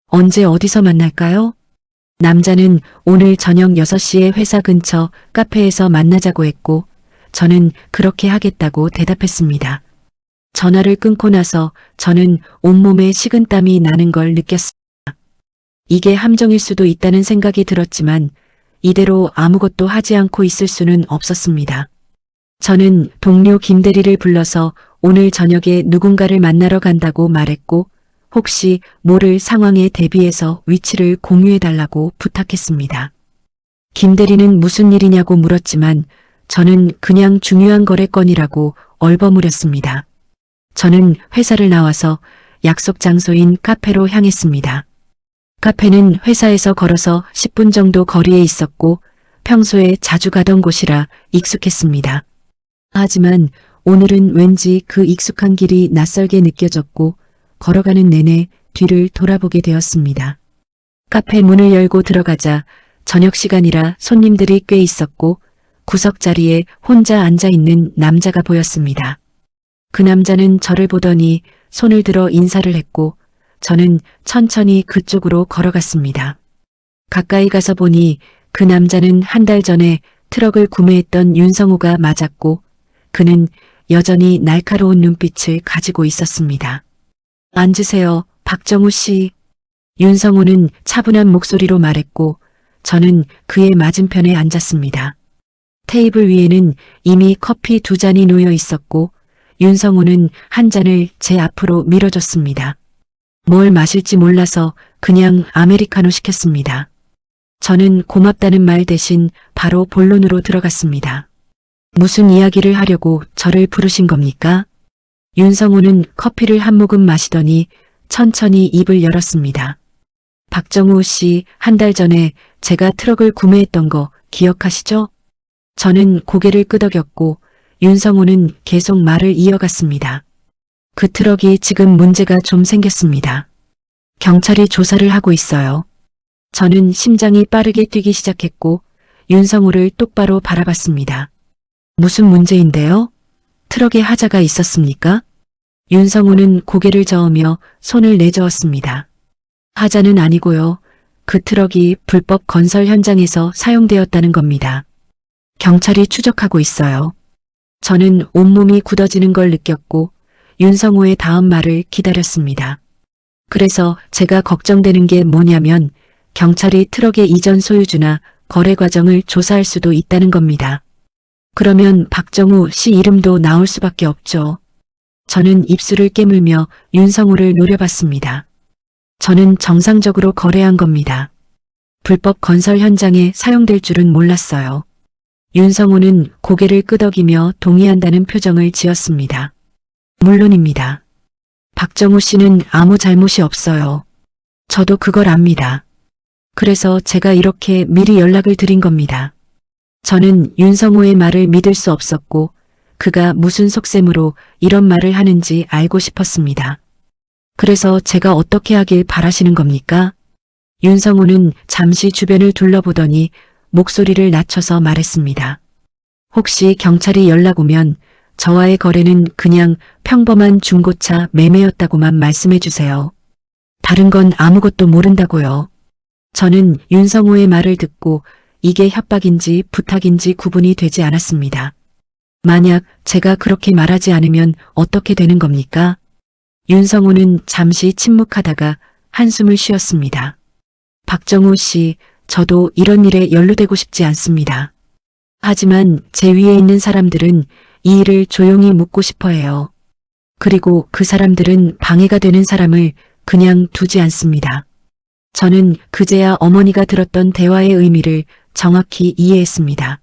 언제 어디서 만날까요? 남자는 오늘 저녁 6시에 회사 근처 카페에서 만나자고 했고 저는 그렇게 하겠다고 대답했습니다. 전화를 끊고 나서 저는 온몸에 식은땀이 나는 걸 느꼈습니다. 이게 함정일 수도 있다는 생각이 들었지만 이대로 아무것도 하지 않고 있을 수는 없었습니다. 저는 동료 김대리를 불러서 오늘 저녁에 누군가를 만나러 간다고 말했고 혹시 모를 상황에 대비해서 위치를 공유해달라고 부탁했습니다. 김대리는 무슨 일이냐고 물었지만 저는 그냥 중요한 거래건이라고 얼버무렸습니다. 저는 회사를 나와서 약속 장소인 카페로 향했습니다. 카페는 회사에서 걸어서 10분 정도 거리에 있었고 평소에 자주 가던 곳이라 익숙했습니다. 하지만 오늘은 왠지 그 익숙한 길이 낯설게 느껴졌고 걸어가는 내내 뒤를 돌아보게 되었습니다. 카페 문을 열고 들어가자 저녁 시간이라 손님들이 꽤 있었고 구석 자리에 혼자 앉아 있는 남자가 보였습니다. 그 남자는 저를 보더니 손을 들어 인사를 했고 저는 천천히 그쪽으로 걸어갔습니다. 가까이 가서 보니 그 남자는 한 달 전에 트럭을 구매했던 윤성호가 맞았고 그는 여전히 날카로운 눈빛을 가지고 있었습니다. 앉으세요, 박정우 씨. 윤성호는 차분한 목소리로 말했고 저는 그의 맞은편에 앉았습니다. 테이블 위에는 이미 커피 2잔이 놓여 있었고 윤성호는 한 잔을 제 앞으로 밀어줬습니다. 뭘 마실지 몰라서 그냥 아메리카노 시켰습니다. 저는 고맙다는 말 대신 바로 본론으로 들어갔습니다. 무슨 이야기를 하려고 저를 부르신 겁니까? 윤성호는 커피를 한 모금 마시더니 천천히 입을 열었습니다. 박정우 씨, 한 달 전에 제가 트럭을 구매했던 거 기억하시죠? 저는 고개를 끄덕였고 윤성호는 계속 말을 이어갔습니다. 그 트럭이 지금 문제가 좀 생겼습니다. 경찰이 조사를 하고 있어요. 저는 심장이 빠르게 뛰기 시작했고 윤성호를 똑바로 바라봤습니다. 무슨 문제인데요? 트럭에 하자가 있었습니까? 윤성호는 고개를 저으며 손을 내저었습니다. 하자는 아니고요. 그 트럭이 불법 건설 현장에서 사용되었다는 겁니다. 경찰이 추적하고 있어요. 저는 온몸이 굳어지는 걸 느꼈고 윤성호의 다음 말을 기다렸습니다. 그래서 제가 걱정되는 게 뭐냐면 경찰이 트럭의 이전 소유주나 거래 과정을 조사할 수도 있다는 겁니다. 그러면 박정우 씨 이름도 나올 수밖에 없죠. 저는 입술을 깨물며 윤성호를 노려봤습니다. 저는 정상적으로 거래한 겁니다. 불법 건설 현장에 사용될 줄은 몰랐어요. 윤성호는 고개를 끄덕이며 동의한다는 표정을 지었습니다. 물론입니다. 박정우 씨는 아무 잘못이 없어요. 저도 그걸 압니다. 그래서 제가 이렇게 미리 연락을 드린 겁니다. 저는 윤성호의 말을 믿을 수 없었고 그가 무슨 속셈으로 이런 말을 하는지 알고 싶었습니다. 그래서 제가 어떻게 하길 바라시는 겁니까? 윤성호는 잠시 주변을 둘러보더니 목소리를 낮춰서 말했습니다. 혹시 경찰이 연락 오면 저와의 거래는 그냥 평범한 중고차 매매였다고만 말씀해 주세요. 다른 건 아무것도 모른다고요. 저는 윤성호의 말을 듣고 이게 협박인지 부탁인지 구분이 되지 않았습니다. 만약 제가 그렇게 말하지 않으면 어떻게 되는 겁니까? 윤성호는 잠시 침묵하다가 한숨을 쉬었습니다. 박정우 씨, 저도 이런 일에 연루되고 싶지 않습니다. 하지만 제 위에 있는 사람들은 이 일을 조용히 묻고 싶어 해요. 그리고 그 사람들은 방해가 되는 사람을 그냥 두지 않습니다. 저는 그제야 어머니가 들었던 대화의 의미를 정확히 이해했습니다.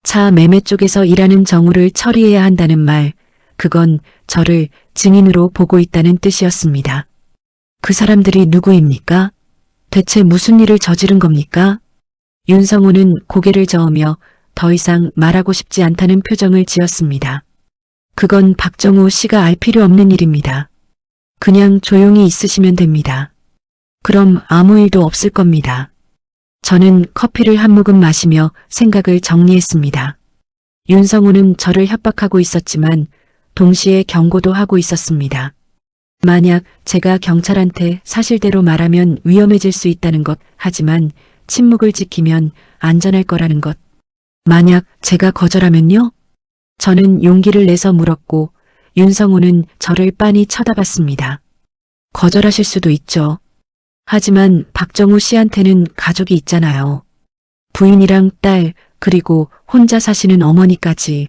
차 매매 쪽에서 일하는 정우를 처리해야 한다는 말, 그건 저를 증인으로 보고 있다는 뜻이었습니다. 그 사람들이 누구입니까? 대체 무슨 일을 저지른 겁니까? 윤성호는 고개를 저으며 더 이상 말하고 싶지 않다는 표정을 지었습니다. 그건 박정우 씨가 알 필요 없는 일입니다. 그냥 조용히 있으시면 됩니다. 그럼 아무 일도 없을 겁니다. 저는 커피를 한 모금 마시며 생각을 정리했습니다. 윤성호는 저를 협박하고 있었지만 동시에 경고도 하고 있었습니다. 만약 제가 경찰한테 사실대로 말하면 위험해질 수 있다는 것, 하지만 침묵을 지키면 안전할 거라는 것. 만약 제가 거절하면요? 저는 용기를 내서 물었고 윤성호는 저를 빤히 쳐다봤습니다. 거절하실 수도 있죠. 하지만 박정우 씨한테는 가족이 있잖아요. 부인이랑 딸, 그리고 혼자 사시는 어머니까지.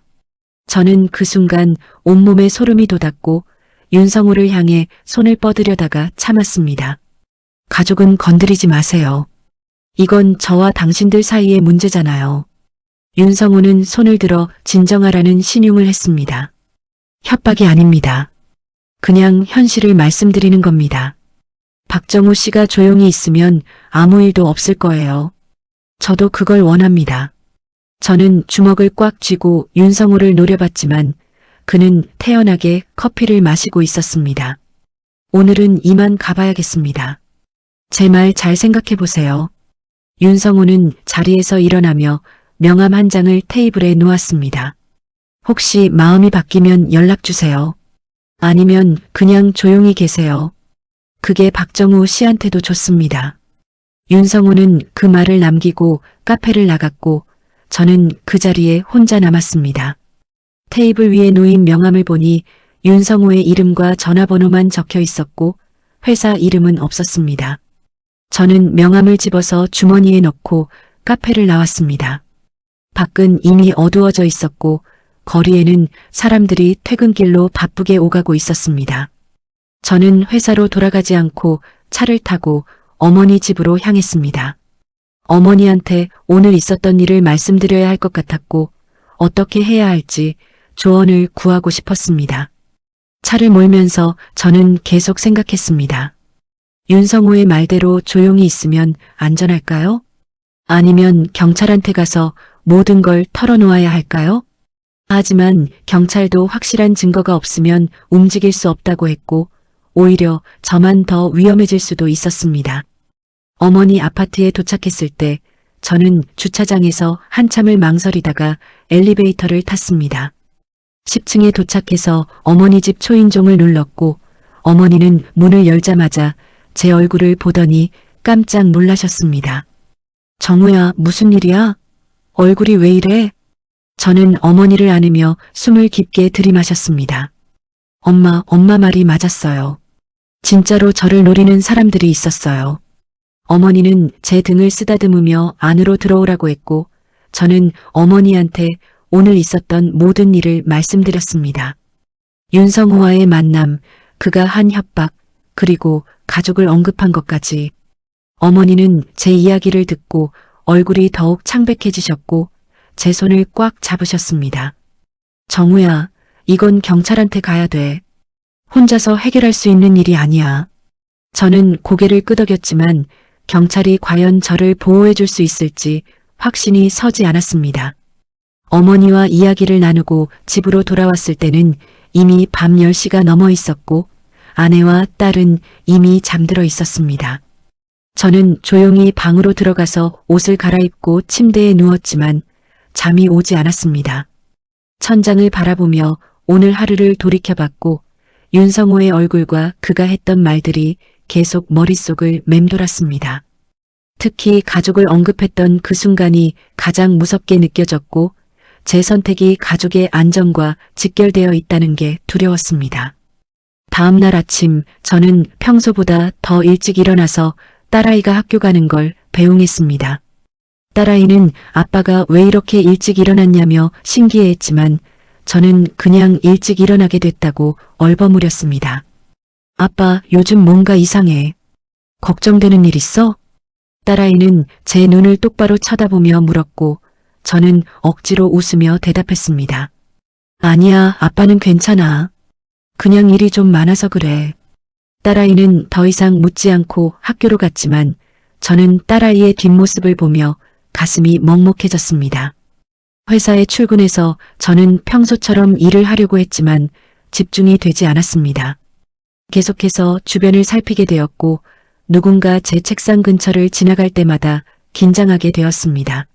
저는 그 순간 온몸에 소름이 돋았고 윤성호를 향해 손을 뻗으려다가 참았습니다. 가족은 건드리지 마세요. 이건 저와 당신들 사이의 문제잖아요. 윤성호는 손을 들어 진정하라는 신용을 했습니다. 협박이 아닙니다. 그냥 현실을 말씀드리는 겁니다. 박정우 씨가 조용히 있으면 아무 일도 없을 거예요. 저도 그걸 원합니다. 저는 주먹을 꽉 쥐고 윤성호를 노려봤지만 그는 태연하게 커피를 마시고 있었습니다. 오늘은 이만 가봐야겠습니다. 제 말 잘 생각해 보세요. 윤성호는 자리에서 일어나며 명함 한 장을 테이블에 놓았습니다. 혹시 마음이 바뀌면 연락 주세요. 아니면 그냥 조용히 계세요. 그게 박정우 씨한테도 좋습니다. 윤성호는 그 말을 남기고 카페를 나갔고 저는 그 자리에 혼자 남았습니다. 테이블 위에 놓인 명함을 보니 윤성호의 이름과 전화번호만 적혀 있었고 회사 이름은 없었습니다. 저는 명함을 집어서 주머니에 넣고 카페를 나왔습니다. 밖은 이미 어두워져 있었고 거리에는 사람들이 퇴근길로 바쁘게 오가고 있었습니다. 저는 회사로 돌아가지 않고 차를 타고 어머니 집으로 향했습니다. 어머니한테 오늘 있었던 일을 말씀드려야 할 것 같았고 어떻게 해야 할지 조언을 구하고 싶었습니다. 차를 몰면서 저는 계속 생각했습니다. 윤성호의 말대로 조용히 있으면 안전할까요? 아니면 경찰한테 가서 모든 걸 털어놓아야 할까요? 하지만 경찰도 확실한 증거가 없으면 움직일 수 없다고 했고 오히려 저만 더 위험해질 수도 있었습니다. 어머니 아파트에 도착했을 때 저는 주차장에서 한참을 망설이다가 엘리베이터를 탔습니다. 10층에 도착해서 어머니 집 초인종을 눌렀고 어머니는 문을 열자마자 제 얼굴을 보더니 깜짝 놀라셨습니다. 정우야, 무슨 일이야? 얼굴이 왜 이래? 저는 어머니를 안으며 숨을 깊게 들이마셨습니다. 엄마 말이 맞았어요. 진짜로 저를 노리는 사람들이 있었어요. 어머니는 제 등을 쓰다듬으며 안으로 들어오라고 했고 저는 어머니한테 오늘 있었던 모든 일을 말씀드렸습니다. 윤성호와의 만남, 그가 한 협박, 그리고 가족을 언급한 것까지. 어머니는 제 이야기를 듣고 얼굴이 더욱 창백해지셨고 제 손을 꽉 잡으셨습니다. 정우야, 이건 경찰한테 가야 돼. 혼자서 해결할 수 있는 일이 아니야. 저는 고개를 끄덕였지만 경찰이 과연 저를 보호해 줄 수 있을지 확신이 서지 않았습니다. 어머니와 이야기를 나누고 집으로 돌아왔을 때는 이미 밤 10시가 넘어 있었고 아내와 딸은 이미 잠들어 있었습니다. 저는 조용히 방으로 들어가서 옷을 갈아입고 침대에 누웠지만 잠이 오지 않았습니다. 천장을 바라보며 오늘 하루를 돌이켜봤고 윤성호의 얼굴과 그가 했던 말들이 계속 머릿속을 맴돌았습니다. 특히 가족을 언급했던 그 순간이 가장 무섭게 느껴졌고 제 선택이 가족의 안전과 직결되어 있다는 게 두려웠습니다. 다음 날 아침 저는 평소보다 더 일찍 일어나서 딸아이가 학교 가는 걸 배웅했습니다. 딸아이는 아빠가 왜 이렇게 일찍 일어났냐며 신기해했지만 저는 그냥 일찍 일어나게 됐다고 얼버무렸습니다. 아빠, 요즘 뭔가 이상해. 걱정되는 일 있어? 딸아이는 제 눈을 똑바로 쳐다보며 물었고 저는 억지로 웃으며 대답했습니다. 아니야, 아빠는 괜찮아. 그냥 일이 좀 많아서 그래. 딸아이는 더 이상 묻지 않고 학교로 갔지만 저는 딸아이의 뒷모습을 보며 가슴이 먹먹해졌습니다. 회사에 출근해서 저는 평소처럼 일을 하려고 했지만 집중이 되지 않았습니다. 계속해서 주변을 살피게 되었고 누군가 제 책상 근처를 지나갈 때마다 긴장하게 되었습니다.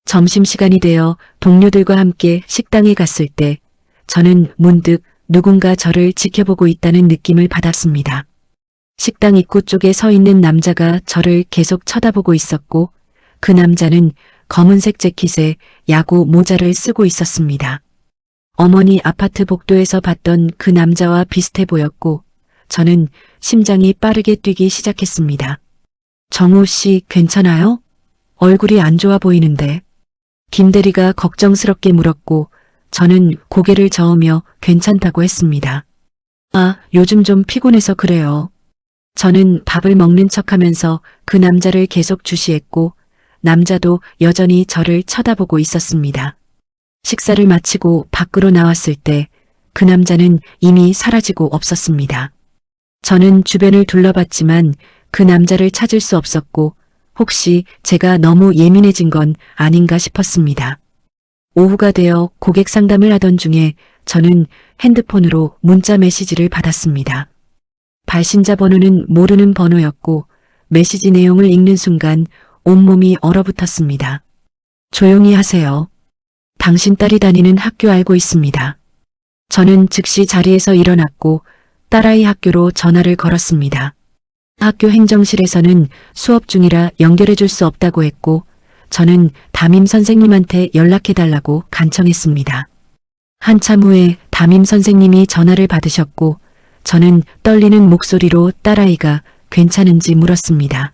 점심시간이 되어 동료들과 함께 식당에 갔을 때 저는 문득 누군가 저를 지켜보고 있다는 느낌을 받았습니다. 식당 입구 쪽에 서 있는 남자가 저를 계속 쳐다보고 있었고 그 남자는 검은색 재킷에 야구 모자를 쓰고 있었습니다. 어머니 아파트 복도에서 봤던 그 남자와 비슷해 보였고 저는 심장이 빠르게 뛰기 시작했습니다. 정우 씨 괜찮아요? 얼굴이 안 좋아 보이는데. 김대리가 걱정스럽게 물었고 저는 고개를 저으며 괜찮다고 했습니다. 아, 요즘 좀 피곤해서 그래요. 저는 밥을 먹는 척하면서 그 남자를 계속 주시했고 남자도 여전히 저를 쳐다보고 있었습니다. 식사를 마치고 밖으로 나왔을 때 그 남자는 이미 사라지고 없었습니다. 저는 주변을 둘러봤지만 그 남자를 찾을 수 없었고 혹시 제가 너무 예민해진 건 아닌가 싶었습니다. 오후가 되어 고객 상담을 하던 중에 저는 핸드폰으로 문자 메시지를 받았습니다. 발신자 번호는 모르는 번호였고 메시지 내용을 읽는 순간 온몸이 얼어붙었습니다. 조용히 하세요. 당신 딸이 다니는 학교 알고 있습니다. 저는 즉시 자리에서 일어났고 딸아이 학교로 전화를 걸었습니다. 학교 행정실에서는 수업 중이라 연결해 줄 수 없다고 했고 저는 담임 선생님한테 연락해달라고 간청했습니다. 한참 후에 담임 선생님이 전화를 받으셨고 저는 떨리는 목소리로 딸아이가 괜찮은지 물었습니다.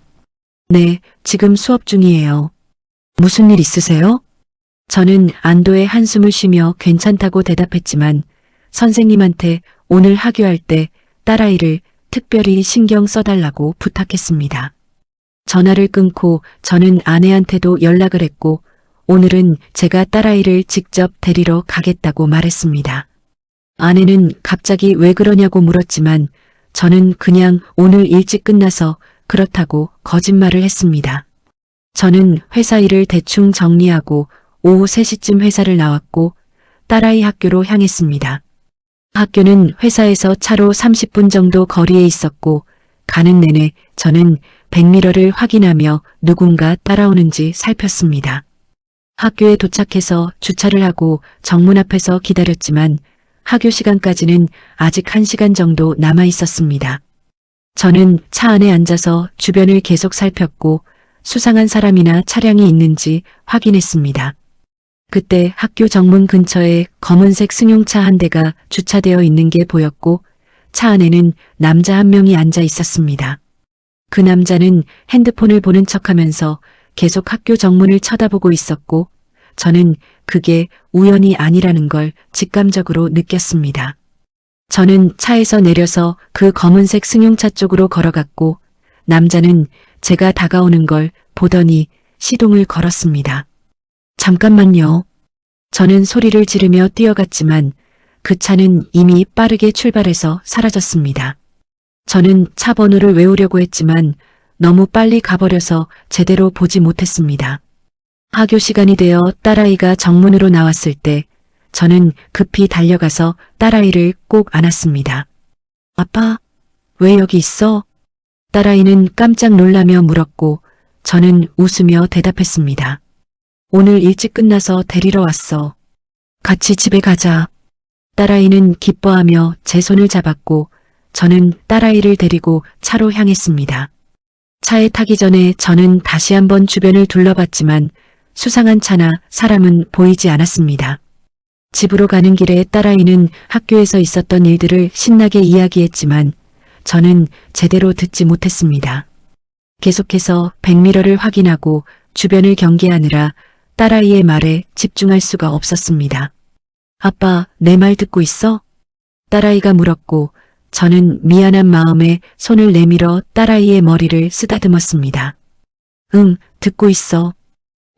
네, 지금 수업 중이에요. 무슨 일 있으세요? 저는 안도의 한숨을 쉬며 괜찮다고 대답했지만 선생님한테 오늘 하교할 때 딸아이를 특별히 신경 써달라고 부탁했습니다. 전화를 끊고 저는 아내한테도 연락을 했고 오늘은 제가 딸아이를 직접 데리러 가겠다고 말했습니다. 아내는 갑자기 왜 그러냐고 물었지만 저는 그냥 오늘 일찍 끝나서 그렇다고 거짓말을 했습니다. 저는 회사 일을 대충 정리하고 오후 3시쯤 회사를 나왔고 딸아이 학교로 향했습니다. 학교는 회사에서 차로 30분 정도 거리에 있었고 가는 내내 저는 백미러를 확인하며 누군가 따라오는지 살폈습니다. 학교에 도착해서 주차를 하고 정문 앞에서 기다렸지만 학교 시간까지는 아직 1시간 정도 남아 있었습니다. 저는 차 안에 앉아서 주변을 계속 살폈고 수상한 사람이나 차량이 있는지 확인했습니다. 그때 학교 정문 근처에 검은색 승용차 한 대가 주차되어 있는 게 보였고 차 안에는 남자 한 명이 앉아 있었습니다. 그 남자는 핸드폰을 보는 척하면서 계속 학교 정문을 쳐다보고 있었고 저는 그게 우연이 아니라는 걸 직감적으로 느꼈습니다. 저는 차에서 내려서 그 검은색 승용차 쪽으로 걸어갔고 남자는 제가 다가오는 걸 보더니 시동을 걸었습니다. 잠깐만요. 저는 소리를 지르며 뛰어갔지만 그 차는 이미 빠르게 출발해서 사라졌습니다. 저는 차 번호를 외우려고 했지만 너무 빨리 가버려서 제대로 보지 못했습니다. 학교 시간이 되어 딸아이가 정문으로 나왔을 때 저는 급히 달려가서 딸아이를 꼭 안았습니다. 아빠, 왜 여기 있어? 딸아이는 깜짝 놀라며 물었고 저는 웃으며 대답했습니다. 오늘 일찍 끝나서 데리러 왔어. 같이 집에 가자. 딸아이는 기뻐하며 제 손을 잡았고 저는 딸아이를 데리고 차로 향했습니다. 차에 타기 전에 저는 다시 한번 주변을 둘러봤지만 수상한 차나 사람은 보이지 않았습니다. 집으로 가는 길에 딸아이는 학교에서 있었던 일들을 신나게 이야기했지만 저는 제대로 듣지 못했습니다. 계속해서 백미러를 확인하고 주변을 경계하느라 딸아이의 말에 집중할 수가 없었습니다. 아빠, 내 말 듣고 있어? 딸아이가 물었고 저는 미안한 마음에 손을 내밀어 딸아이의 머리를 쓰다듬었습니다. 응, 듣고 있어.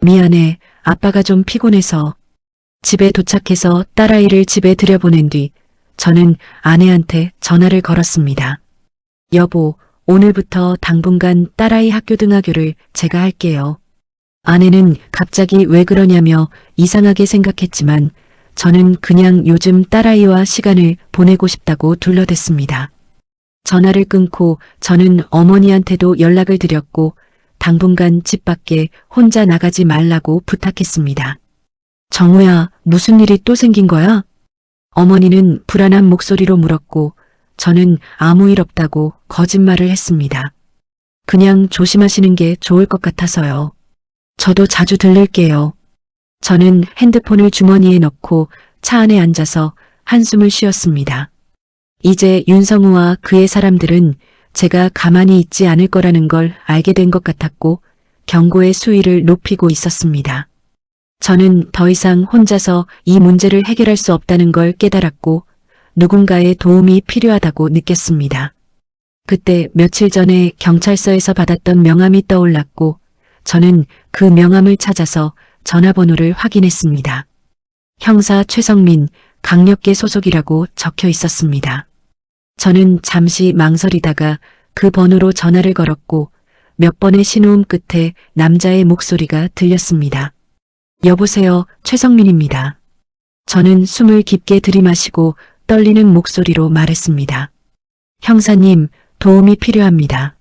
미안해. 아빠가 좀 피곤해서. 집에 도착해서 딸아이를 집에 들여보낸 뒤 저는 아내한테 전화를 걸었습니다. 여보, 오늘부터 당분간 딸아이 학교 등하교를 제가 할게요. 아내는 갑자기 왜 그러냐며 이상하게 생각했지만 저는 그냥 요즘 딸아이와 시간을 보내고 싶다고 둘러댔습니다. 전화를 끊고 저는 어머니한테도 연락을 드렸고 당분간 집 밖에 혼자 나가지 말라고 부탁했습니다. 정우야, 무슨 일이 또 생긴 거야? 어머니는 불안한 목소리로 물었고 저는 아무 일 없다고 거짓말을 했습니다. 그냥 조심하시는 게 좋을 것 같아서요. 저도 자주 들를게요. 저는 핸드폰을 주머니에 넣고 차 안에 앉아서 한숨을 쉬었습니다. 이제 윤성우와 그의 사람들은 제가 가만히 있지 않을 거라는 걸 알게 된 것 같았고 경고의 수위를 높이고 있었습니다. 저는 더 이상 혼자서 이 문제를 해결할 수 없다는 걸 깨달았고 누군가의 도움이 필요하다고 느꼈습니다. 그때 며칠 전에 경찰서에서 받았던 명함이 떠올랐고 저는 그 명함을 찾아서 전화번호를 확인했습니다. 형사 최성민, 강력계 소속이라고 적혀 있었습니다. 저는 잠시 망설이다가 그 번호로 전화를 걸었고 몇 번의 신호음 끝에 남자의 목소리가 들렸습니다. 여보세요, 최성민입니다. 저는 숨을 깊게 들이마시고 떨리는 목소리로 말했습니다. 형사님, 도움이 필요합니다.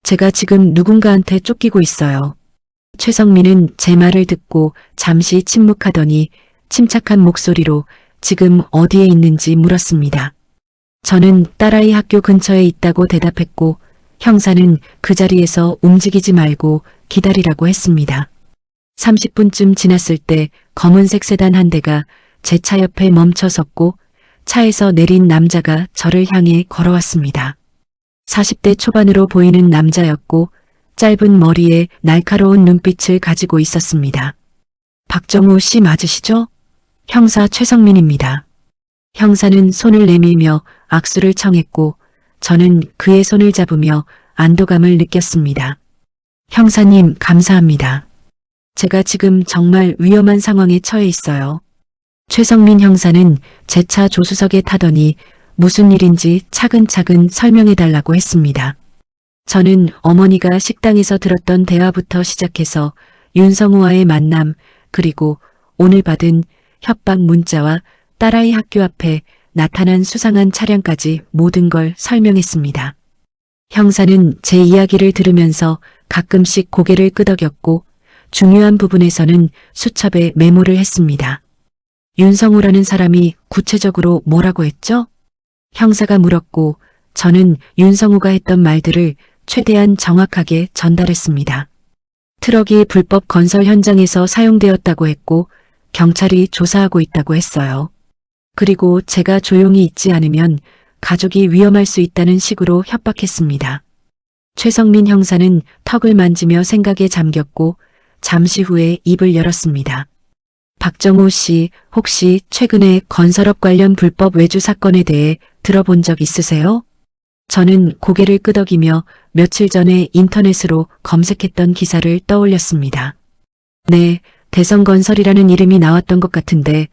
제가 지금 누군가한테 쫓기고 있어요. 최성민은 제 말을 듣고 잠시 침묵하더니 침착한 목소리로 지금 어디에 있는지 물었습니다. 저는 딸아이 학교 근처에 있다고 대답했고 형사는 그 자리에서 움직이지 말고 기다리라고 했습니다. 30분쯤 지났을 때 검은색 세단 한 대가 제 차 옆에 멈춰 섰고 차에서 내린 남자가 저를 향해 걸어왔습니다. 40대 초반으로 보이는 남자였고 짧은 머리에 날카로운 눈빛을 가지고 있었습니다. 박정우 씨 맞으시죠? 형사 최성민입니다. 형사는 손을 내밀며 악수를 청했고 저는 그의 손을 잡으며 안도감을 느꼈습니다. 형사님 감사합니다. 제가 지금 정말 위험한 상황에 처해 있어요. 최성민 형사는 제 차 조수석에 타더니 무슨 일인지 차근차근 설명해달라고 했습니다. 저는 어머니가 식당에서 들었던 대화부터 시작해서 윤성우와의 만남 그리고 오늘 받은 협박 문자와 딸아이 학교 앞에 나타난 수상한 차량까지 모든 걸 설명했습니다. 형사는 제 이야기를 들으면서 가끔씩 고개를 끄덕였고 중요한 부분에서는 수첩에 메모를 했습니다. 윤성우라는 사람이 구체적으로 뭐라고 했죠? 형사가 물었고 저는 윤성우가 했던 말들을 최대한 정확하게 전달했습니다. 트럭이 불법 건설 현장에서 사용되었다고 했고 경찰이 조사하고 있다고 했어요. 그리고 제가 조용히 있지 않으면 가족이 위험할 수 있다는 식으로 협박했습니다. 최성민 형사는 턱을 만지며 생각에 잠겼고 잠시 후에 입을 열었습니다. 박정우 씨, 혹시 최근에 건설업 관련 불법 외주 사건에 대해 들어본 적 있으세요? 저는 고개를 끄덕이며 며칠 전에 인터넷으로 검색했던 기사를 떠올렸습니다. 네, 대성건설이라는 이름이 나왔던 것 같은데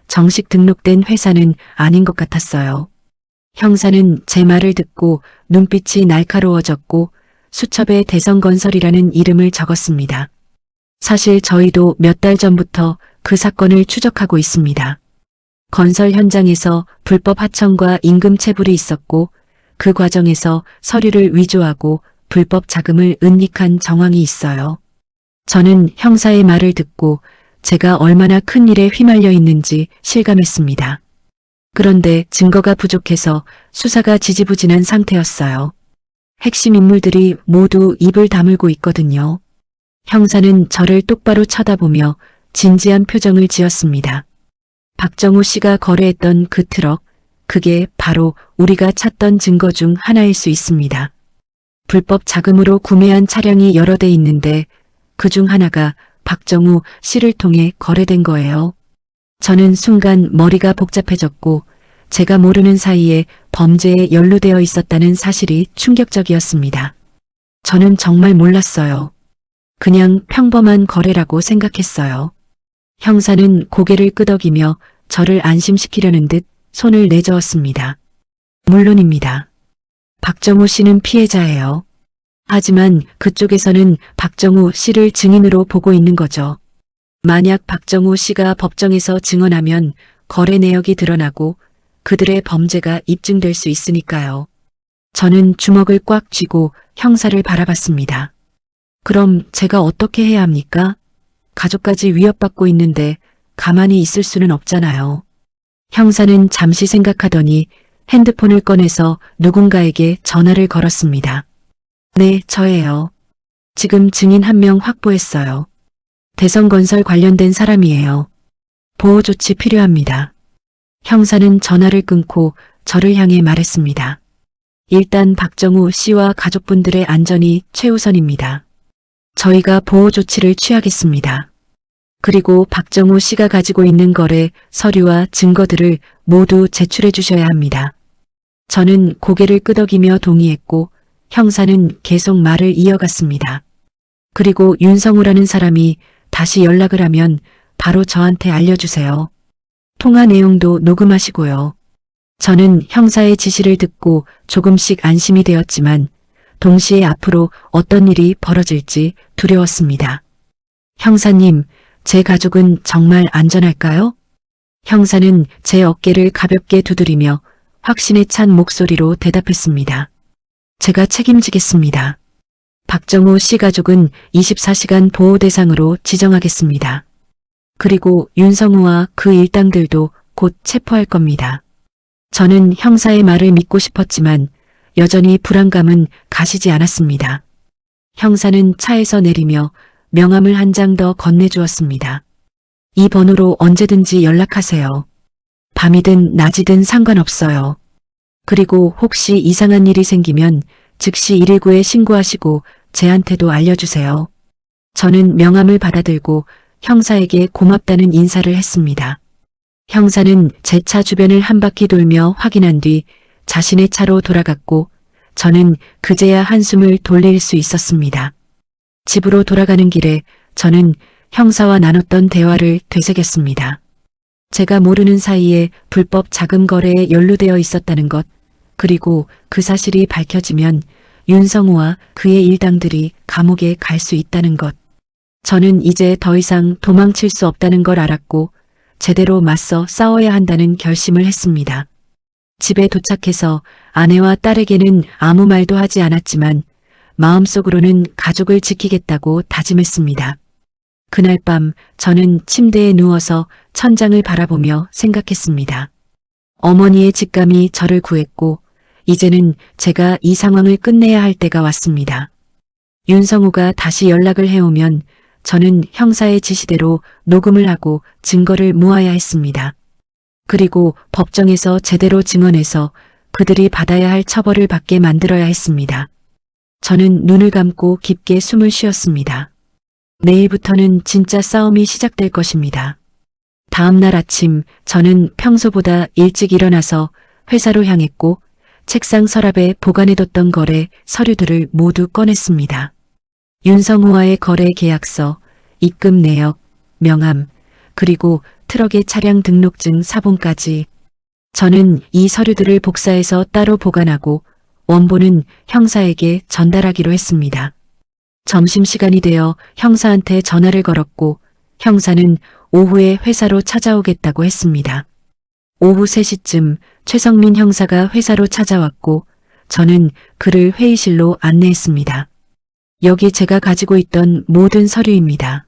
정식 등록된 회사는 아닌 것 같았어요. 형사는 제 말을 듣고 눈빛이 날카로워졌고 수첩에 대성건설이라는 이름을 적었습니다. 사실 저희도 몇 달 전부터 그 사건을 추적하고 있습니다. 건설 현장에서 불법 하청과 임금 체불이 있었고 그 과정에서 서류를 위조하고 불법 자금을 은닉한 정황이 있어요. 저는 형사의 말을 듣고 제가 얼마나 큰 일에 휘말려 있는지 실감했습니다. 그런데 증거가 부족해서 수사가 지지부진한 상태였어요. 핵심 인물들이 모두 입을 다물고 있거든요. 형사는 저를 똑바로 쳐다보며 진지한 표정을 지었습니다. 박정우 씨가 거래했던 그 트럭, 그게 바로 우리가 찾던 증거 중 하나일 수 있습니다. 불법 자금으로 구매한 차량이 여러 대 있는데 그 중 하나가 박정우 씨를 통해 거래된 거예요. 저는 순간 머리가 복잡해졌고 제가 모르는 사이에 범죄에 연루되어 있었다는 사실이 충격적이었습니다. 저는 정말 몰랐어요. 그냥 평범한 거래라고 생각했어요. 형사는 고개를 끄덕이며 저를 안심시키려는 듯 손을 내저었습니다. 물론입니다. 박정우 씨는 피해자예요. 하지만 그쪽에서는 박정우 씨를 증인으로 보고 있는 거죠. 만약 박정우 씨가 법정에서 증언하면 거래 내역이 드러나고 그들의 범죄가 입증될 수 있으니까요. 저는 주먹을 꽉 쥐고 형사를 바라봤습니다. 그럼 제가 어떻게 해야 합니까? 가족까지 위협받고 있는데 가만히 있을 수는 없잖아요. 형사는 잠시 생각하더니 핸드폰을 꺼내서 누군가에게 전화를 걸었습니다. 네, 저예요. 지금 증인 한 명 확보했어요. 대성건설 관련된 사람이에요. 보호 조치 필요합니다. 형사는 전화를 끊고 저를 향해 말했습니다. 일단 박정우 씨와 가족분들의 안전이 최우선입니다. 저희가 보호 조치를 취하겠습니다. 그리고 박정우 씨가 가지고 있는 거래 서류와 증거들을 모두 제출해 주셔야 합니다. 저는 고개를 끄덕이며 동의했고 형사는 계속 말을 이어갔습니다. 그리고 윤성우라는 사람이 다시 연락을 하면 바로 저한테 알려주세요. 통화 내용도 녹음하시고요. 저는 형사의 지시를 듣고 조금씩 안심이 되었지만 동시에 앞으로 어떤 일이 벌어질지 두려웠습니다. 형사님, 제 가족은 정말 안전할까요? 형사는 제 어깨를 가볍게 두드리며 확신에 찬 목소리로 대답했습니다. 제가 책임지겠습니다. 박정우 씨 가족은 24시간 보호 대상으로 지정하겠습니다. 그리고 윤성우와 그 일당들도 곧 체포할 겁니다. 저는 형사의 말을 믿고 싶었지만 여전히 불안감은 가시지 않았습니다. 형사는 차에서 내리며 명함을 한 장 더 건네주었습니다. 이 번호로 언제든지 연락하세요. 밤이든 낮이든 상관없어요. 그리고 혹시 이상한 일이 생기면 즉시 119에 신고하시고 제한테도 알려주세요. 저는 명함을 받아들고 형사에게 고맙다는 인사를 했습니다. 형사는 제 차 주변을 한 바퀴 돌며 확인한 뒤 자신의 차로 돌아갔고 저는 그제야 한숨을 돌릴 수 있었습니다. 집으로 돌아가는 길에 저는 형사와 나눴던 대화를 되새겼습니다. 제가 모르는 사이에 불법 자금 거래에 연루되어 있었다는 것, 그리고 그 사실이 밝혀지면 윤성우와 그의 일당들이 감옥에 갈 수 있다는 것. 저는 이제 더 이상 도망칠 수 없다는 걸 알았고 제대로 맞서 싸워야 한다는 결심을 했습니다. 집에 도착해서 아내와 딸에게는 아무 말도 하지 않았지만 마음속으로는 가족을 지키겠다고 다짐했습니다. 그날 밤 저는 침대에 누워서 천장을 바라보며 생각했습니다. 어머니의 직감이 저를 구했고 이제는 제가 이 상황을 끝내야 할 때가 왔습니다. 윤성우가 다시 연락을 해오면 저는 형사의 지시대로 녹음을 하고 증거를 모아야 했습니다. 그리고 법정에서 제대로 증언해서 그들이 받아야 할 처벌을 받게 만들어야 했습니다. 저는 눈을 감고 깊게 숨을 쉬었습니다. 내일부터는 진짜 싸움이 시작될 것입니다. 다음 날 아침 저는 평소보다 일찍 일어나서 회사로 향했고 책상 서랍에 보관해뒀던 거래 서류들을 모두 꺼냈습니다. 윤성우와의 거래 계약서, 입금 내역, 명함, 그리고 트럭의 차량 등록증 사본까지. 저는 이 서류들을 복사해서 따로 보관하고 원본은 형사에게 전달하기로 했습니다. 점심시간이 되어 형사한테 전화를 걸었고 형사는 오후에 회사로 찾아오겠다고 했습니다. 오후 3시쯤 최성민 형사가 회사로 찾아왔고 저는 그를 회의실로 안내했습니다. 여기 제가 가지고 있던 모든 서류입니다.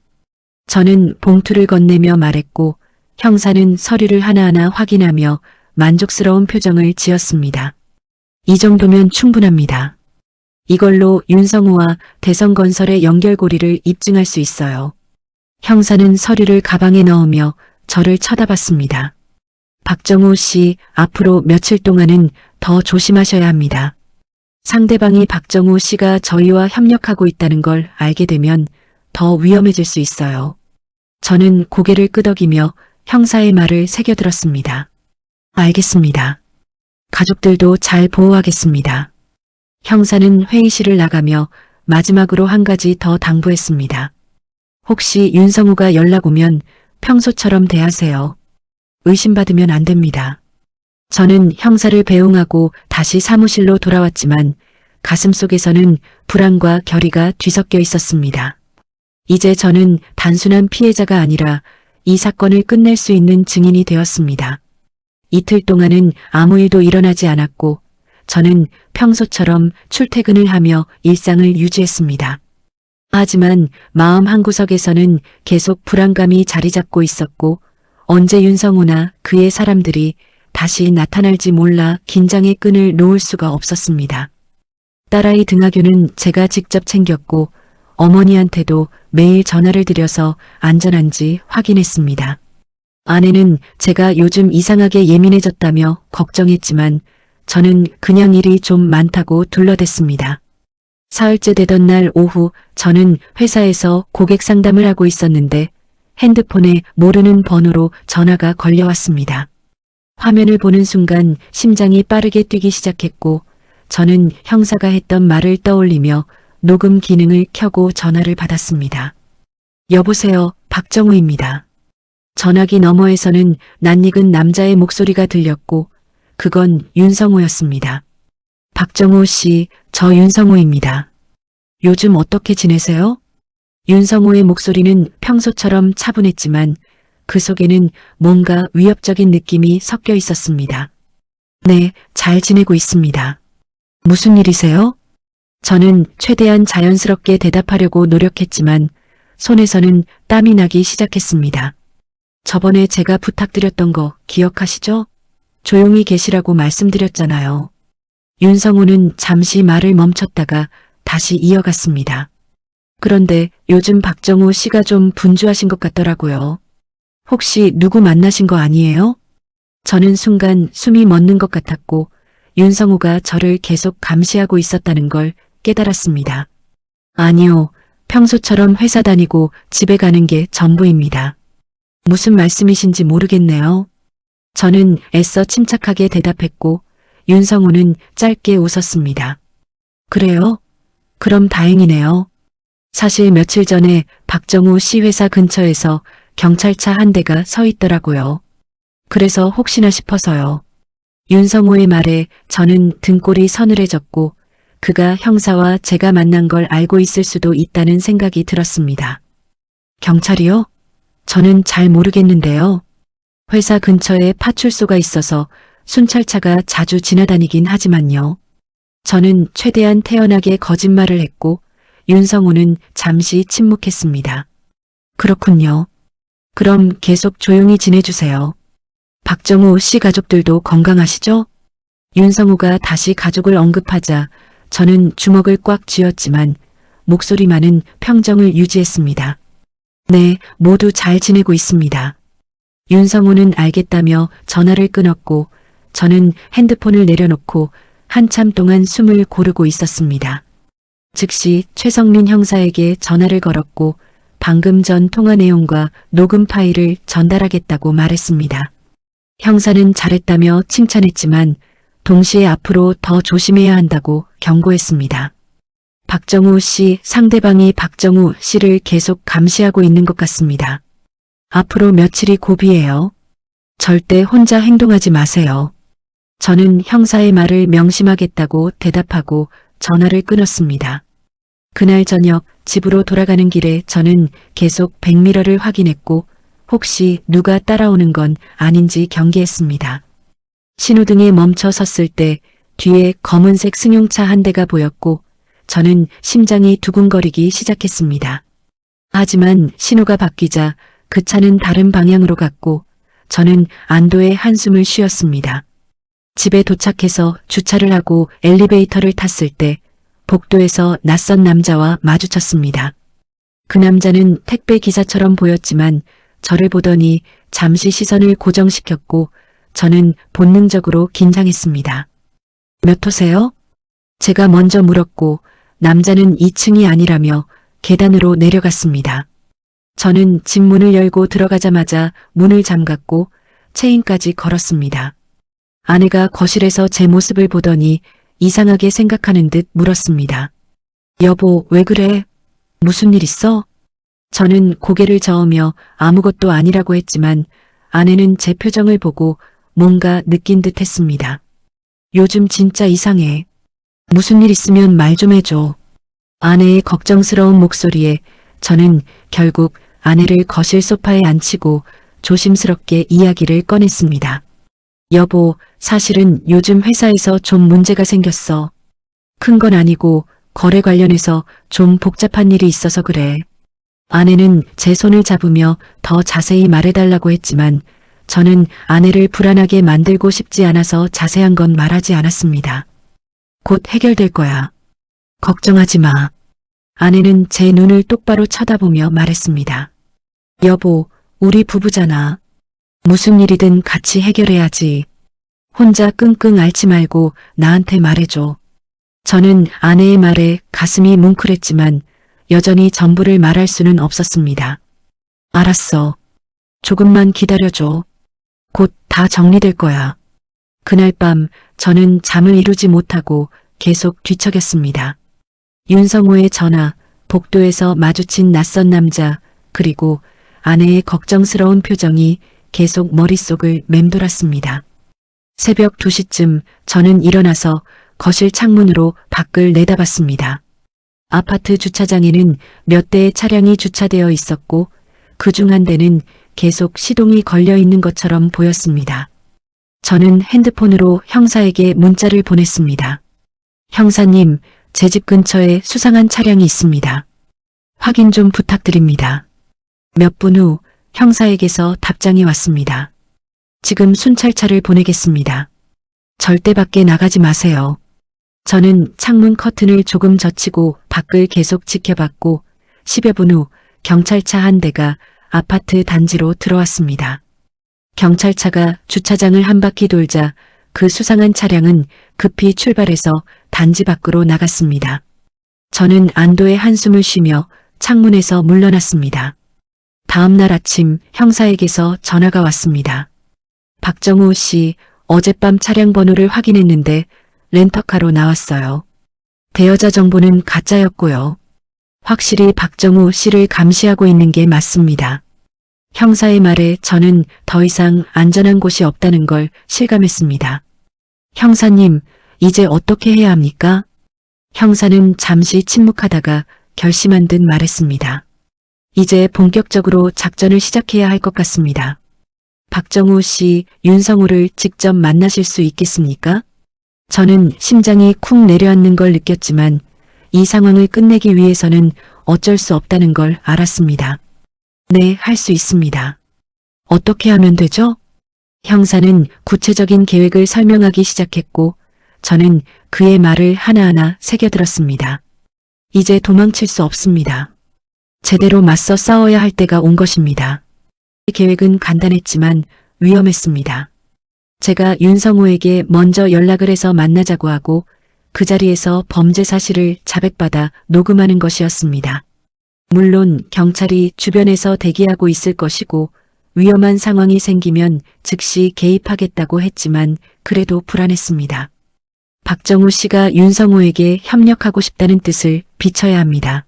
저는 봉투를 건네며 말했고 형사는 서류를 하나하나 확인하며 만족스러운 표정을 지었습니다. 이 정도면 충분합니다. 이걸로 윤성우와 대성건설의 연결고리를 입증할 수 있어요. 형사는 서류를 가방에 넣으며 저를 쳐다봤습니다. 박정우 씨, 앞으로 며칠 동안은 더 조심하셔야 합니다. 상대방이 박정우 씨가 저희와 협력하고 있다는 걸 알게 되면 더 위험해질 수 있어요. 저는 고개를 끄덕이며 형사의 말을 새겨들었습니다. 알겠습니다. 가족들도 잘 보호하겠습니다. 형사는 회의실을 나가며 마지막으로 한 가지 더 당부했습니다. 혹시 윤성우가 연락 오면 평소처럼 대하세요. 의심받으면 안 됩니다. 저는 형사를 배웅하고 다시 사무실로 돌아왔지만 가슴속에서는 불안과 결의가 뒤섞여 있었습니다. 이제 저는 단순한 피해자가 아니라 이 사건을 끝낼 수 있는 증인이 되었습니다. 이틀 동안은 아무 일도 일어나지 않았고 저는 평소처럼 출퇴근을 하며 일상을 유지했습니다. 하지만 마음 한구석에서는 계속 불안감이 자리 잡고 있었고 언제 윤성우나 그의 사람들이 다시 나타날지 몰라 긴장의 끈을 놓을 수가 없었습니다. 딸아이 등하교는 제가 직접 챙겼고 어머니한테도 매일 전화를 드려서 안전한지 확인했습니다. 아내는 제가 요즘 이상하게 예민해졌다며 걱정했지만 저는 그냥 일이 좀 많다고 둘러댔습니다. 사흘째 되던 날 오후 저는 회사에서 고객 상담을 하고 있었는데 핸드폰에 모르는 번호로 전화가 걸려왔습니다. 화면을 보는 순간 심장이 빠르게 뛰기 시작했고 저는 형사가 했던 말을 떠올리며 녹음 기능을 켜고 전화를 받았습니다. 여보세요, 박정우입니다. 전화기 너머에서는 낯익은 남자의 목소리가 들렸고 그건 윤성우였습니다. 박정우 씨, 저 윤성우입니다. 요즘 어떻게 지내세요? 윤성우의 목소리는 평소처럼 차분했지만 그 속에는 뭔가 위협적인 느낌이 섞여 있었습니다. 네, 잘 지내고 있습니다. 무슨 일이세요? 저는 최대한 자연스럽게 대답하려고 노력했지만 손에서는 땀이 나기 시작했습니다. 저번에 제가 부탁드렸던 거 기억하시죠? 조용히 계시라고 말씀드렸잖아요. 윤성우는 잠시 말을 멈췄다가 다시 이어갔습니다. 그런데 요즘 박정우 씨가 좀 분주하신 것 같더라고요. 혹시 누구 만나신 거 아니에요? 저는 순간 숨이 멎는 것 같았고 윤성우가 저를 계속 감시하고 있었다는 걸 깨달았습니다. 아니요, 평소처럼 회사 다니고 집에 가는 게 전부입니다. 무슨 말씀이신지 모르겠네요. 저는 애써 침착하게 대답했고 윤성우는 짧게 웃었습니다. 그래요? 그럼 다행이네요. 사실 며칠 전에 박정우 씨 회사 근처에서 경찰차 한 대가 서 있더라고요. 그래서 혹시나 싶어서요. 윤성우의 말에 저는 등골이 서늘해졌고 그가 형사와 제가 만난 걸 알고 있을 수도 있다는 생각이 들었습니다. 경찰이요? 저는 잘 모르겠는데요. 회사 근처에 파출소가 있어서 순찰차가 자주 지나다니긴 하지만요. 저는 최대한 태연하게 거짓말을 했고 윤성우는 잠시 침묵했습니다. 그렇군요. 그럼 계속 조용히 지내주세요. 박정우 씨 가족들도 건강하시죠? 윤성우가 다시 가족을 언급하자 저는 주먹을 꽉 쥐었지만 목소리만은 평정을 유지했습니다. 네, 모두 잘 지내고 있습니다. 윤성우는 알겠다며 전화를 끊었고 저는 핸드폰을 내려놓고 한참 동안 숨을 고르고 있었습니다. 즉시 최성민 형사에게 전화를 걸었고 방금 전 통화 내용과 녹음 파일을 전달하겠다고 말했습니다. 형사는 잘했다며 칭찬했지만 동시에 앞으로 더 조심해야 한다고 경고했습니다. 박정우 씨, 상대방이 박정우 씨를 계속 감시하고 있는 것 같습니다. 앞으로 며칠이 고비예요. 절대 혼자 행동하지 마세요. 저는 형사의 말을 명심하겠다고 대답하고 전화를 끊었습니다. 그날 저녁 집으로 돌아가는 길에 저는 계속 백미러를 확인했고 혹시 누가 따라오는 건 아닌지 경계했습니다. 신호등에 멈춰 섰을 때 뒤에 검은색 승용차 한 대가 보였고 저는 심장이 두근거리기 시작했습니다. 하지만 신호가 바뀌자 그 차는 다른 방향으로 갔고 저는 안도의 한숨을 쉬었습니다. 집에 도착해서 주차를 하고 엘리베이터를 탔을 때 복도에서 낯선 남자와 마주쳤습니다. 그 남자는 택배 기사처럼 보였지만 저를 보더니 잠시 시선을 고정시켰고 저는 본능적으로 긴장했습니다. 몇 호세요? 제가 먼저 물었고 남자는 2층이 아니라며 계단으로 내려갔습니다. 저는 집 문을 열고 들어가자마자 문을 잠갔고 체인까지 걸었습니다. 아내가 거실에서 제 모습을 보더니 이상하게 생각하는 듯 물었습니다. 여보, 왜 그래? 무슨 일 있어? 저는 고개를 저으며 아무것도 아니라고 했지만 아내는 제 표정을 보고 뭔가 느낀 듯 했습니다. 요즘 진짜 이상해. 무슨 일 있으면 말 좀 해줘. 아내의 걱정스러운 목소리에 저는 결국 아내를 거실 소파에 앉히고 조심스럽게 이야기를 꺼냈습니다. 여보, 사실은 요즘 회사에서 좀 문제가 생겼어. 큰 건 아니고 거래 관련해서 좀 복잡한 일이 있어서 그래. 아내는 제 손을 잡으며 더 자세히 말해달라고 했지만 저는 아내를 불안하게 만들고 싶지 않아서 자세한 건 말하지 않았습니다. 곧 해결될 거야. 걱정하지 마. 아내는 제 눈을 똑바로 쳐다보며 말했습니다. 여보, 우리 부부잖아. 무슨 일이든 같이 해결해야지. 혼자 끙끙 앓지 말고 나한테 말해줘. 저는 아내의 말에 가슴이 뭉클했지만 여전히 전부를 말할 수는 없었습니다. 알았어. 조금만 기다려줘. 곧 다 정리될 거야. 그날 밤 저는 잠을 이루지 못하고 계속 뒤척였습니다. 윤성호의 전화, 복도에서 마주친 낯선 남자, 그리고 아내의 걱정스러운 표정이 계속 머릿속을 맴돌았습니다. 새벽 2시쯤 저는 일어나서 거실 창문으로 밖을 내다봤습니다. 아파트 주차장에는 몇 대의 차량이 주차되어 있었고 그 중 한 대는 계속 시동이 걸려 있는 것처럼 보였습니다. 저는 핸드폰으로 형사에게 문자를 보냈습니다. 형사님, 제 집 근처에 수상한 차량이 있습니다. 확인 좀 부탁드립니다. 몇 분 후 형사에게서 답장이 왔습니다. 지금 순찰차를 보내겠습니다. 절대 밖에 나가지 마세요. 저는 창문 커튼을 조금 젖히고 밖을 계속 지켜봤고 10여 분 후 경찰차 한 대가 아파트 단지로 들어왔습니다. 경찰차가 주차장을 한 바퀴 돌자 그 수상한 차량은 급히 출발해서 단지 밖으로 나갔습니다. 저는 안도의 한숨을 쉬며 창문에서 물러났습니다. 다음 날 아침 형사에게서 전화가 왔습니다. 박정우 씨, 어젯밤 차량 번호를 확인했는데 렌터카로 나왔어요. 대여자 정보는 가짜였고요. 확실히 박정우 씨를 감시하고 있는 게 맞습니다. 형사의 말에 저는 더 이상 안전한 곳이 없다는 걸 실감했습니다. 형사님, 이제 어떻게 해야 합니까? 형사는 잠시 침묵하다가 결심한 듯 말했습니다. 이제 본격적으로 작전을 시작해야 할 것 같습니다. 박정우 씨, 윤성호를 직접 만나실 수 있겠습니까? 저는 심장이 쿵 내려앉는 걸 느꼈지만 이 상황을 끝내기 위해서는 어쩔 수 없다는 걸 알았습니다. 네, 할 수 있습니다. 어떻게 하면 되죠? 형사는 구체적인 계획을 설명하기 시작했고 저는 그의 말을 하나하나 새겨들었습니다. 이제 도망칠 수 없습니다. 제대로 맞서 싸워야 할 때가 온 것입니다. 계획은 간단했지만 위험했습니다. 제가 윤성호에게 먼저 연락을 해서 만나자고 하고 그 자리에서 범죄 사실을 자백받아 녹음하는 것이었습니다. 물론 경찰이 주변에서 대기하고 있을 것이고 위험한 상황이 생기면 즉시 개입하겠다고 했지만 그래도 불안했습니다. 박정우 씨가 윤성호에게 협력하고 싶다는 뜻을 비춰야 합니다.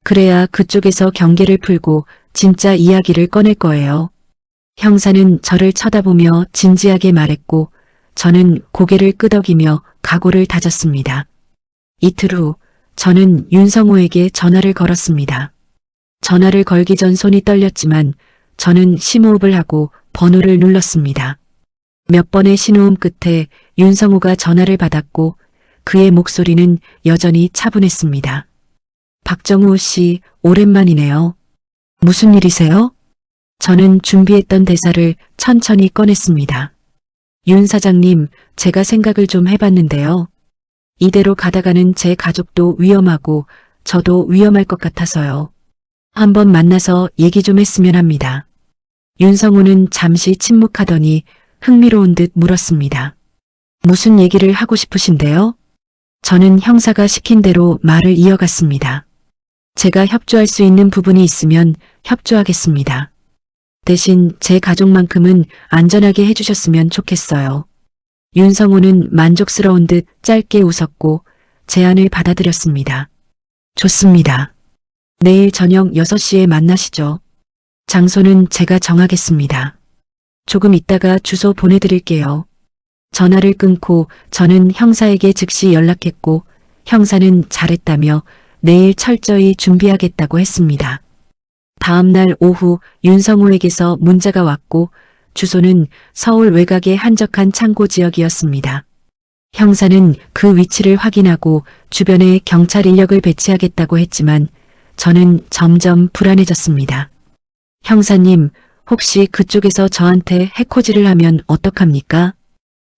그래야 그쪽에서 경계를 풀고 진짜 이야기를 꺼낼 거예요. 형사는 저를 쳐다보며 진지하게 말했고 저는 고개를 끄덕이며 각오를 다졌습니다. 이틀 후 저는 윤성호에게 전화를 걸었습니다. 전화를 걸기 전 손이 떨렸지만 저는 심호흡을 하고 번호를 눌렀습니다. 몇 번의 신호음 끝에 윤성호가 전화를 받았고 그의 목소리는 여전히 차분했습니다. 박정우 씨, 오랜만이네요. 무슨 일이세요? 저는 준비했던 대사를 천천히 꺼냈습니다. 윤 사장님, 제가 생각을 좀 해봤는데요. 이대로 가다가는 제 가족도 위험하고 저도 위험할 것 같아서요. 한번 만나서 얘기 좀 했으면 합니다. 윤성호는 잠시 침묵하더니 흥미로운 듯 물었습니다. 무슨 얘기를 하고 싶으신데요? 저는 형사가 시킨 대로 말을 이어갔습니다. 제가 협조할 수 있는 부분이 있으면 협조하겠습니다. 대신 제 가족만큼은 안전하게 해주셨으면 좋겠어요. 윤성호는 만족스러운 듯 짧게 웃었고 제안을 받아들였습니다. 좋습니다. 내일 저녁 6시에 만나시죠. 장소는 제가 정하겠습니다. 조금 있다가 주소 보내드릴게요. 전화를 끊고 저는 형사에게 즉시 연락했고 형사는 잘했다며 내일 철저히 준비하겠다고 했습니다. 다음 날 오후 윤성호에게서 문자가 왔고 주소는 서울 외곽의 한적한 창고 지역이었습니다. 형사는 그 위치를 확인하고 주변에 경찰 인력을 배치하겠다고 했지만 저는 점점 불안해졌습니다. 형사님, 혹시 그쪽에서 저한테 해코지를 하면 어떡합니까?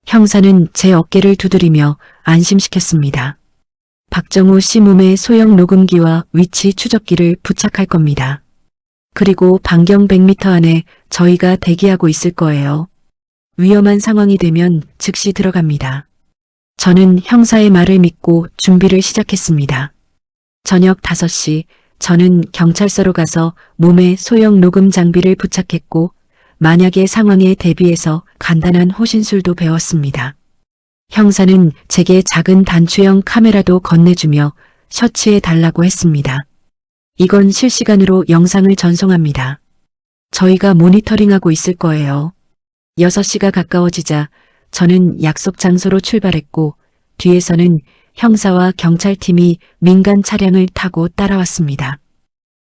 형사는 제 어깨를 두드리며 안심시켰습니다. 박정우 씨 몸에 소형 녹음기와 위치 추적기를 부착할 겁니다. 그리고 반경 100m 안에 저희가 대기하고 있을 거예요. 위험한 상황이 되면 즉시 들어갑니다. 저는 형사의 말을 믿고 준비를 시작했습니다. 저녁 5시 저는 경찰서로 가서 몸에 소형 녹음 장비를 부착했고 만약의 상황에 대비해서 간단한 호신술도 배웠습니다. 형사는 제게 작은 단추형 카메라도 건네주며 셔츠해 달라고 했습니다. 이건 실시간으로 영상을 전송합니다. 저희가 모니터링하고 있을 거예요. 6시가 가까워지자 저는 약속 장소로 출발했고 뒤에서는 형사와 경찰팀이 민간 차량을 타고 따라왔습니다.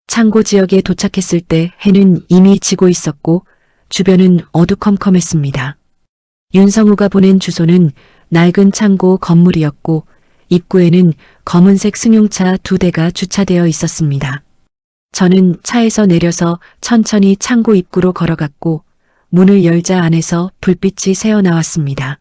창고 지역에 도착했을 때 해는 이미 지고 있었고 주변은 어두컴컴했습니다. 윤성우가 보낸 주소는 낡은 창고 건물이었고 입구에는 검은색 승용차 2대가 주차되어 있었습니다. 저는 차에서 내려서 천천히 창고 입구로 걸어갔고 문을 열자 안에서 불빛이 새어나왔습니다.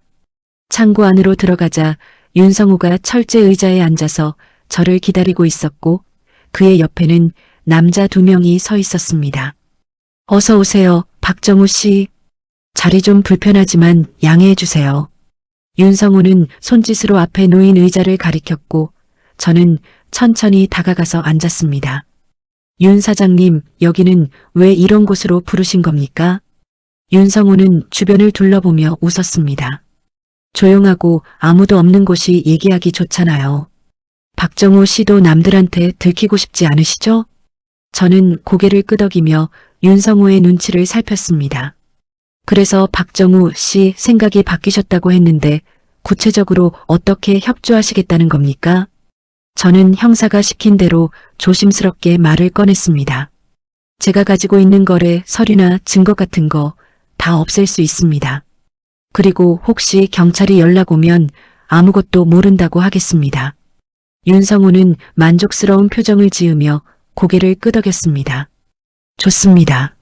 창고 안으로 들어가자 윤성우가 철제 의자에 앉아서 저를 기다리고 있었고 그의 옆에는 남자 2명이 서 있었습니다. 어서 오세요, 박정우 씨. 자리 좀 불편하지만 양해해 주세요. 윤성우는 손짓으로 앞에 놓인 의자를 가리켰고 저는 천천히 다가가서 앉았습니다. 윤 사장님, 여기는 왜 이런 곳으로 부르신 겁니까? 윤성우는 주변을 둘러보며 웃었습니다. 조용하고 아무도 없는 곳이 얘기하기 좋잖아요. 박정우 씨도 남들한테 들키고 싶지 않으시죠? 저는 고개를 끄덕이며 윤성우의 눈치를 살폈습니다. 그래서 박정우 씨 생각이 바뀌셨다고 했는데 구체적으로 어떻게 협조하시겠다는 겁니까? 저는 형사가 시킨 대로 조심스럽게 말을 꺼냈습니다. 제가 가지고 있는 거래 서류나 증거 같은 거 다 없앨 수 있습니다. 그리고 혹시 경찰이 연락 오면 아무것도 모른다고 하겠습니다. 윤성우는 만족스러운 표정을 지으며 고개를 끄덕였습니다. 좋습니다.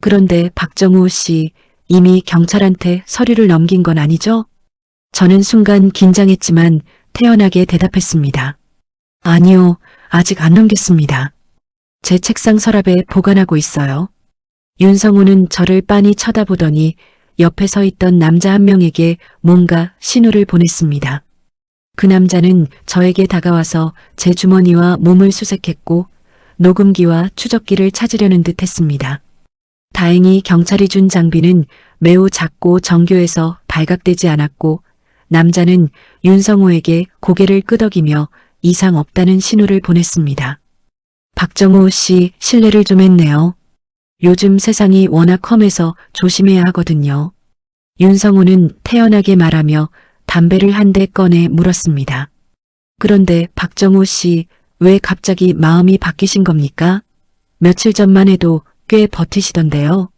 그런데 박정우 씨 이미 경찰한테 서류를 넘긴 건 아니죠? 저는 순간 긴장했지만 태연하게 대답했습니다. 아니요, 아직 안 넘겼습니다. 제 책상 서랍에 보관하고 있어요. 윤성우는 저를 빤히 쳐다보더니 옆에 서 있던 남자 한 명에게 뭔가 신호를 보냈습니다. 그 남자는 저에게 다가와서 제 주머니와 몸을 수색했고 녹음기와 추적기를 찾으려는 듯 했습니다. 다행히 경찰이 준 장비는 매우 작고 정교해서 발각되지 않았고 남자는 윤성우에게 고개를 끄덕이며 이상 없다는 신호를 보냈습니다. 박정우 씨, 실례를 좀 했네요. 요즘 세상이 워낙 험해서 조심해야 하거든요. 윤성우는 태연하게 말하며 담배를 한 대 꺼내 물었습니다. 그런데 박정우 씨, 왜 갑자기 마음이 바뀌신 겁니까? 며칠 전만 해도 꽤 버티시던데요.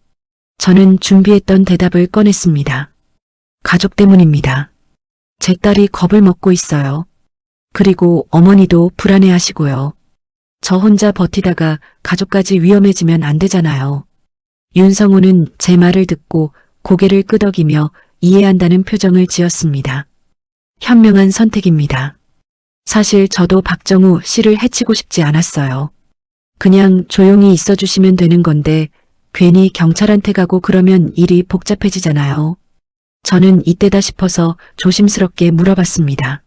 저는 준비했던 대답을 꺼냈습니다. 가족 때문입니다. 제 딸이 겁을 먹고 있어요. 그리고 어머니도 불안해하시고요. 저 혼자 버티다가 가족까지 위험해지면 안 되잖아요. 윤성우는 제 말을 듣고 고개를 끄덕이며 이해한다는 표정을 지었습니다. 현명한 선택입니다. 사실 저도 박정우 씨를 해치고 싶지 않았어요. 그냥 조용히 있어주시면 되는 건데 괜히 경찰한테 가고 그러면 일이 복잡해지잖아요. 저는 이때다 싶어서 조심스럽게 물어봤습니다.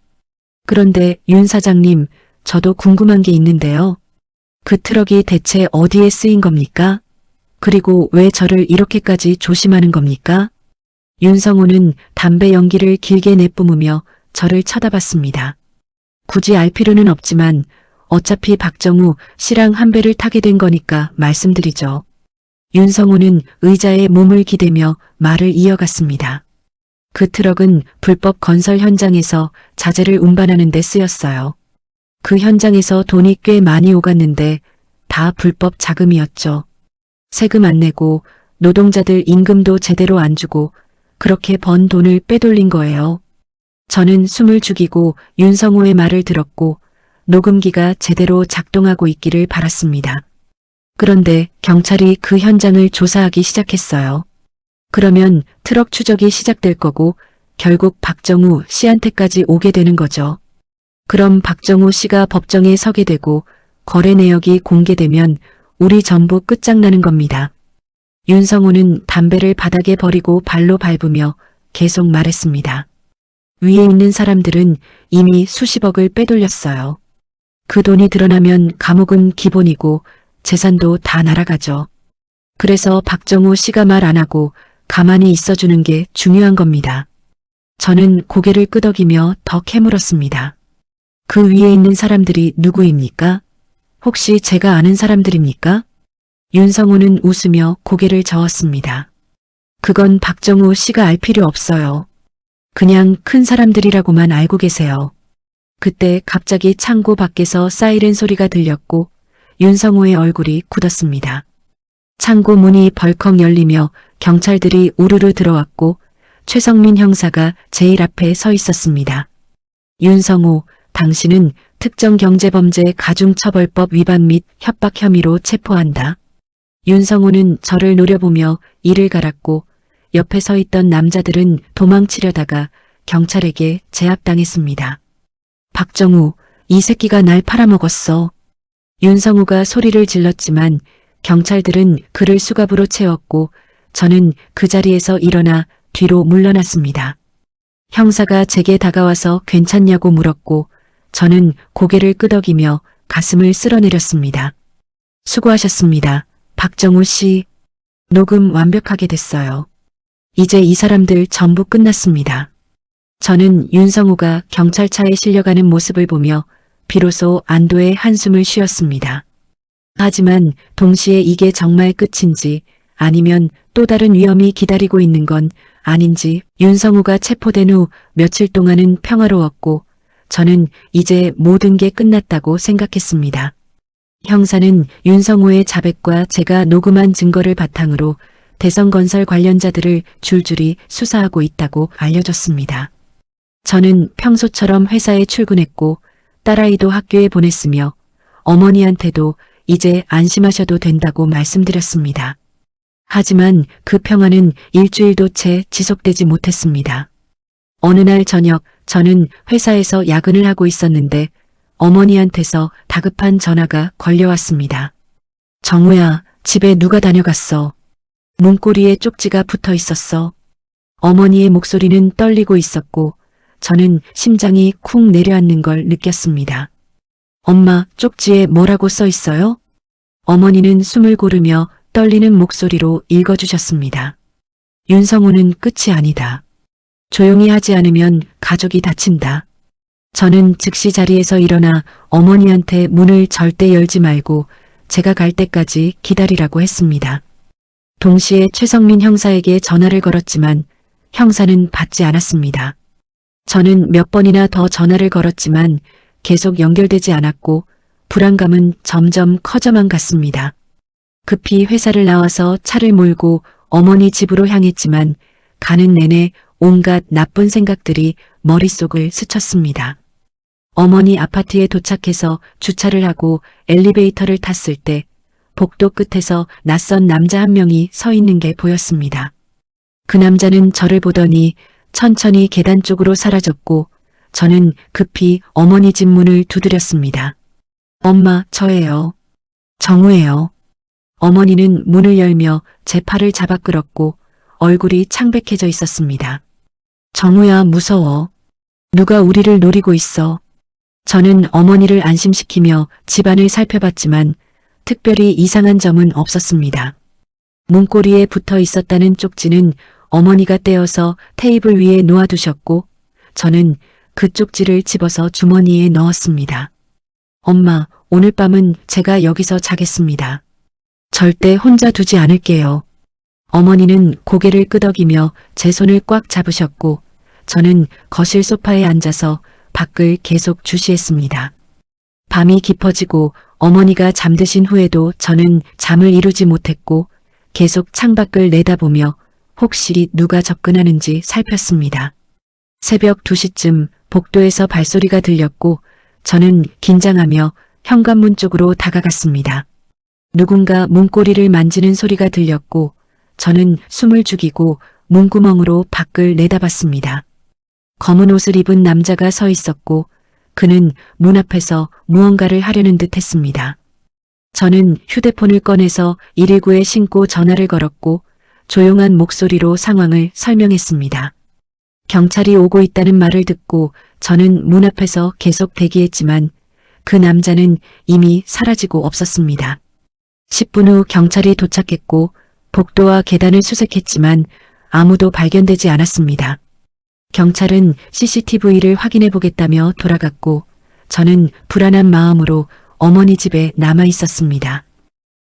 그런데 윤 사장님, 저도 궁금한 게 있는데요. 그 트럭이 대체 어디에 쓰인 겁니까? 그리고 왜 저를 이렇게까지 조심하는 겁니까? 윤성호는 담배 연기를 길게 내뿜으며 저를 쳐다봤습니다. 굳이 알 필요는 없지만 어차피 박정우 씨랑 한 배를 타게 된 거니까 말씀드리죠. 윤성호는 의자에 몸을 기대며 말을 이어갔습니다. 그 트럭은 불법 건설 현장에서 자재를 운반하는 데 쓰였어요. 그 현장에서 돈이 꽤 많이 오갔는데 다 불법 자금이었죠. 세금 안 내고 노동자들 임금도 제대로 안 주고 그렇게 번 돈을 빼돌린 거예요. 저는 숨을 죽이고 윤성호의 말을 들었고 녹음기가 제대로 작동하고 있기를 바랐습니다. 그런데 경찰이 그 현장을 조사하기 시작했어요. 그러면 트럭 추적이 시작될 거고 결국 박정우 씨한테까지 오게 되는 거죠. 그럼 박정우 씨가 법정에 서게 되고 거래 내역이 공개되면 우리 전부 끝장나는 겁니다. 윤성호는 담배를 바닥에 버리고 발로 밟으며 계속 말했습니다. 위에 있는 사람들은 이미 수십억을 빼돌렸어요. 그 돈이 드러나면 감옥은 기본이고 재산도 다 날아가죠. 그래서 박정우 씨가 말 안 하고 가만히 있어주는 게 중요한 겁니다. 저는 고개를 끄덕이며 더 캐물었습니다. 그 위에 있는 사람들이 누구입니까? 혹시 제가 아는 사람들입니까? 윤성호는 웃으며 고개를 저었습니다. 그건 박정우 씨가 알 필요 없어요. 그냥 큰 사람들이라고만 알고 계세요. 그때 갑자기 창고 밖에서 사이렌 소리가 들렸고 윤성호의 얼굴이 굳었습니다. 창고 문이 벌컥 열리며 경찰들이 우르르 들어왔고 최성민 형사가 제일 앞에 서 있었습니다. 윤성호, 당신은 특정경제범죄 가중처벌법 위반 및 협박 혐의로 체포한다. 윤성호는 저를 노려보며 이를 갈았고 옆에 서 있던 남자들은 도망치려다가 경찰에게 제압당했습니다. 박정우, 이 새끼가 날 팔아먹었어. 윤성호가 소리를 질렀지만 경찰들은 그를 수갑으로 채웠고 저는 그 자리에서 일어나 뒤로 물러났습니다. 형사가 제게 다가와서 괜찮냐고 물었고 저는 고개를 끄덕이며 가슴을 쓸어내렸습니다. 수고하셨습니다. 박정우 씨. 녹음 완벽하게 됐어요. 이제 이 사람들 전부 끝났습니다. 저는 윤성호가 경찰차에 실려가는 모습을 보며 비로소 안도의 한숨을 쉬었습니다. 하지만 동시에 이게 정말 끝인지 아니면 또 다른 위험이 기다리고 있는 건 아닌지 윤성호가 체포된 후 며칠 동안은 평화로웠고 저는 이제 모든 게 끝났다고 생각했습니다. 형사는 윤성호의 자백과 제가 녹음한 증거를 바탕으로 대성건설 관련자들을 줄줄이 수사하고 있다고 알려줬습니다. 저는 평소처럼 회사에 출근했고 딸아이도 학교에 보냈으며 어머니한테도 이제 안심하셔도 된다고 말씀드렸습니다. 하지만 그 평화는 일주일도 채 지속되지 못했습니다. 어느 날 저녁 저는 회사에서 야근을 하고 있었는데 어머니한테서 다급한 전화가 걸려왔습니다. 정우야, 집에 누가 다녀갔어? 문고리에 쪽지가 붙어 있었어. 어머니의 목소리는 떨리고 있었고 저는 심장이 쿵 내려앉는 걸 느꼈습니다. 엄마, 쪽지에 뭐라고 써 있어요? 어머니는 숨을 고르며 떨리는 목소리로 읽어주셨습니다. 윤성호는 끝이 아니다. 조용히 하지 않으면 가족이 다친다. 저는 즉시 자리에서 일어나 어머니한테 문을 절대 열지 말고 제가 갈 때까지 기다리라고 했습니다. 동시에 최성민 형사에게 전화를 걸었지만 형사는 받지 않았습니다. 저는 몇 번이나 더 전화를 걸었지만 계속 연결되지 않았고 불안감은 점점 커져만 갔습니다. 급히 회사를 나와서 차를 몰고 어머니 집으로 향했지만 가는 내내 온갖 나쁜 생각들이 머릿속을 스쳤습니다. 어머니 아파트에 도착해서 주차를 하고 엘리베이터를 탔을 때 복도 끝에서 낯선 남자 한 명이 서 있는 게 보였습니다. 그 남자는 저를 보더니 천천히 계단 쪽으로 사라졌고 저는 급히 어머니 집 문을 두드렸습니다. 엄마, 저예요. 정우예요. 어머니는 문을 열며 제 팔을 잡아 끌었고 얼굴이 창백해져 있었습니다. 정우야, 무서워. 누가 우리를 노리고 있어. 저는 어머니를 안심시키며 집안을 살펴봤지만 특별히 이상한 점은 없었습니다. 문고리에 붙어 있었다는 쪽지는 어머니가 떼어서 테이블 위에 놓아두셨고 저는 그 쪽지를 집어서 주머니에 넣었습니다. 엄마, 오늘 밤은 제가 여기서 자겠습니다. 절대 혼자 두지 않을게요. 어머니는 고개를 끄덕이며 제 손을 꽉 잡으셨고 저는 거실 소파에 앉아서 밖을 계속 주시했습니다. 밤이 깊어지고 어머니가 잠드신 후에도 저는 잠을 이루지 못했고 계속 창밖을 내다보며 혹시 누가 접근하는지 살폈습니다. 새벽 2시쯤 복도에서 발소리가 들렸고 저는 긴장하며 현관문 쪽으로 다가갔습니다. 누군가 문고리를 만지는 소리가 들렸고 저는 숨을 죽이고 문구멍으로 밖을 내다봤습니다. 검은 옷을 입은 남자가 서 있었고 그는 문 앞에서 무언가를 하려는 듯 했습니다. 저는 휴대폰을 꺼내서 119에 신고 전화를 걸었고 조용한 목소리로 상황을 설명했습니다. 경찰이 오고 있다는 말을 듣고 저는 문 앞에서 계속 대기했지만 그 남자는 이미 사라지고 없었습니다. 10분 후 경찰이 도착했고 복도와 계단을 수색했지만 아무도 발견되지 않았습니다. 경찰은 CCTV를 확인해 보겠다며 돌아갔고 저는 불안한 마음으로 어머니 집에 남아 있었습니다.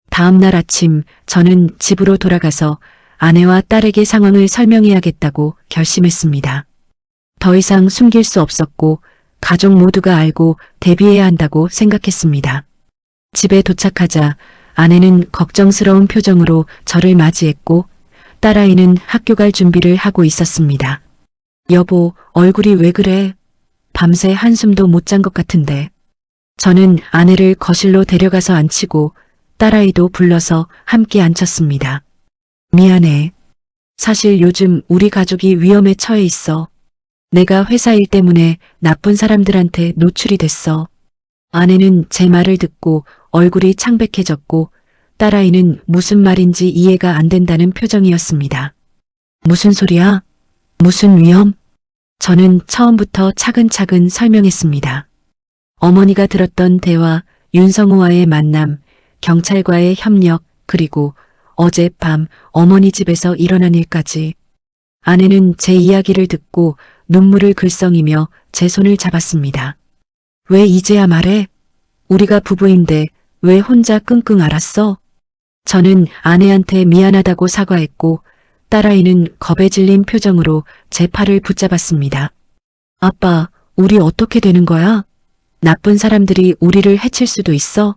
다음 날 아침 저는 집으로 돌아가서 아내와 딸에게 상황을 설명해야겠다고 결심했습니다. 더 이상 숨길 수 없었고 가족 모두가 알고 대비해야 한다고 생각했습니다. 집에 도착하자 아내는 걱정스러운 표정으로 저를 맞이했고 딸아이는 학교 갈 준비를 하고 있었습니다. 여보, 얼굴이 왜 그래? 밤새 한숨도 못 잔 것 같은데. 저는 아내를 거실로 데려가서 앉히고 딸아이도 불러서 함께 앉혔습니다. 미안해. 사실 요즘 우리 가족이 위험에 처해 있어. 내가 회사 일 때문에 나쁜 사람들한테 노출이 됐어. 아내는 제 말을 듣고 얼굴이 창백해졌고 딸아이는 무슨 말인지 이해가 안 된다는 표정이었습니다. 무슨 소리야? 무슨 위험? 저는 처음부터 차근차근 설명했습니다. 어머니가 들었던 대화, 윤성호와의 만남, 경찰과의 협력, 그리고 어젯밤 어머니 집에서 일어난 일까지. 아내는 제 이야기를 듣고 눈물을 글썽이며 제 손을 잡았습니다. 왜 이제야 말해? 우리가 부부인데 왜 혼자 끙끙 앓았어? 저는 아내한테 미안하다고 사과했고 딸아이는 겁에 질린 표정으로 제 팔을 붙잡았습니다. 아빠, 우리 어떻게 되는 거야? 나쁜 사람들이 우리를 해칠 수도 있어?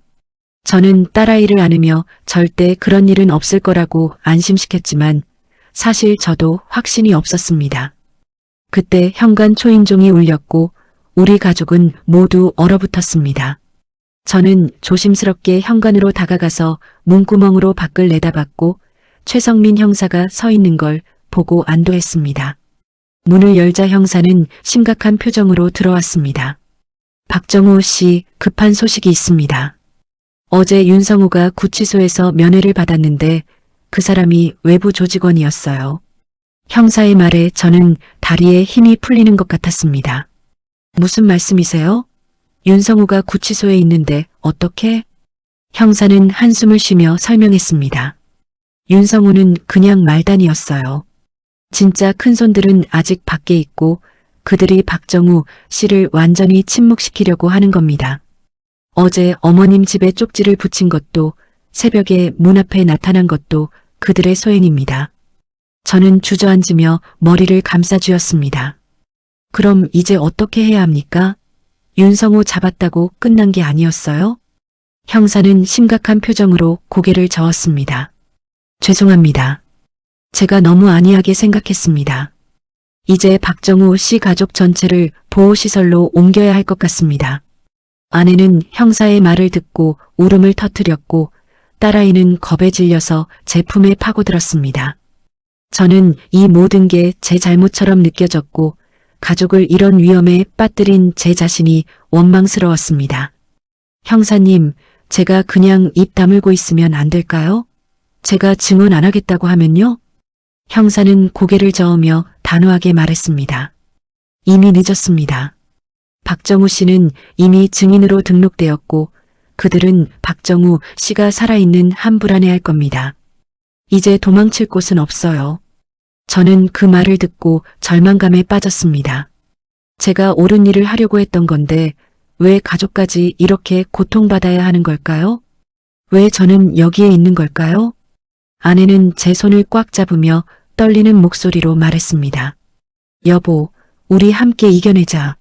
저는 딸아이를 안으며 절대 그런 일은 없을 거라고 안심시켰지만 사실 저도 확신이 없었습니다. 그때 현관 초인종이 울렸고 우리 가족은 모두 얼어붙었습니다. 저는 조심스럽게 현관으로 다가가서 문구멍으로 밖을 내다봤고 최성민 형사가 서 있는 걸 보고 안도했습니다. 문을 열자 형사는 심각한 표정으로 들어왔습니다. 박정우 씨, 급한 소식이 있습니다. 어제 윤성호가 구치소에서 면회를 받았는데 그 사람이 외부 조직원이었어요. 형사의 말에 저는 다리에 힘이 풀리는 것 같았습니다. 무슨 말씀이세요? 윤성호가 구치소에 있는데 어떻게? 형사는 한숨을 쉬며 설명했습니다. 윤성호는 그냥 말단이었어요. 진짜 큰손들은 아직 밖에 있고 그들이 박정우 씨를 완전히 침묵시키려고 하는 겁니다. 어제 어머님 집에 쪽지를 붙인 것도 새벽에 문 앞에 나타난 것도 그들의 소행입니다. 저는 주저앉으며 머리를 감싸쥐었습니다. 그럼 이제 어떻게 해야 합니까? 윤성호 잡았다고 끝난 게 아니었어요? 형사는 심각한 표정으로 고개를 저었습니다. 죄송합니다. 제가 너무 안이하게 생각했습니다. 이제 박정우 씨 가족 전체를 보호시설로 옮겨야 할 것 같습니다. 아내는 형사의 말을 듣고 울음을 터뜨렸고 딸아이는 겁에 질려서 제 품에 파고들었습니다. 저는 이 모든 게 제 잘못처럼 느껴졌고 가족을 이런 위험에 빠뜨린 제 자신이 원망스러웠습니다. 형사님, 제가 그냥 입 다물고 있으면 안 될까요? 제가 증언 안 하겠다고 하면요? 형사는 고개를 저으며 단호하게 말했습니다. 이미 늦었습니다. 박정우 씨는 이미 증인으로 등록되었고 그들은 박정우 씨가 살아있는 한 불안해할 겁니다. 이제 도망칠 곳은 없어요. 저는 그 말을 듣고 절망감에 빠졌습니다. 제가 옳은 일을 하려고 했던 건데 왜 가족까지 이렇게 고통받아야 하는 걸까요? 왜 저는 여기에 있는 걸까요? 아내는 제 손을 꽉 잡으며 떨리는 목소리로 말했습니다. 여보, 우리 함께 이겨내자.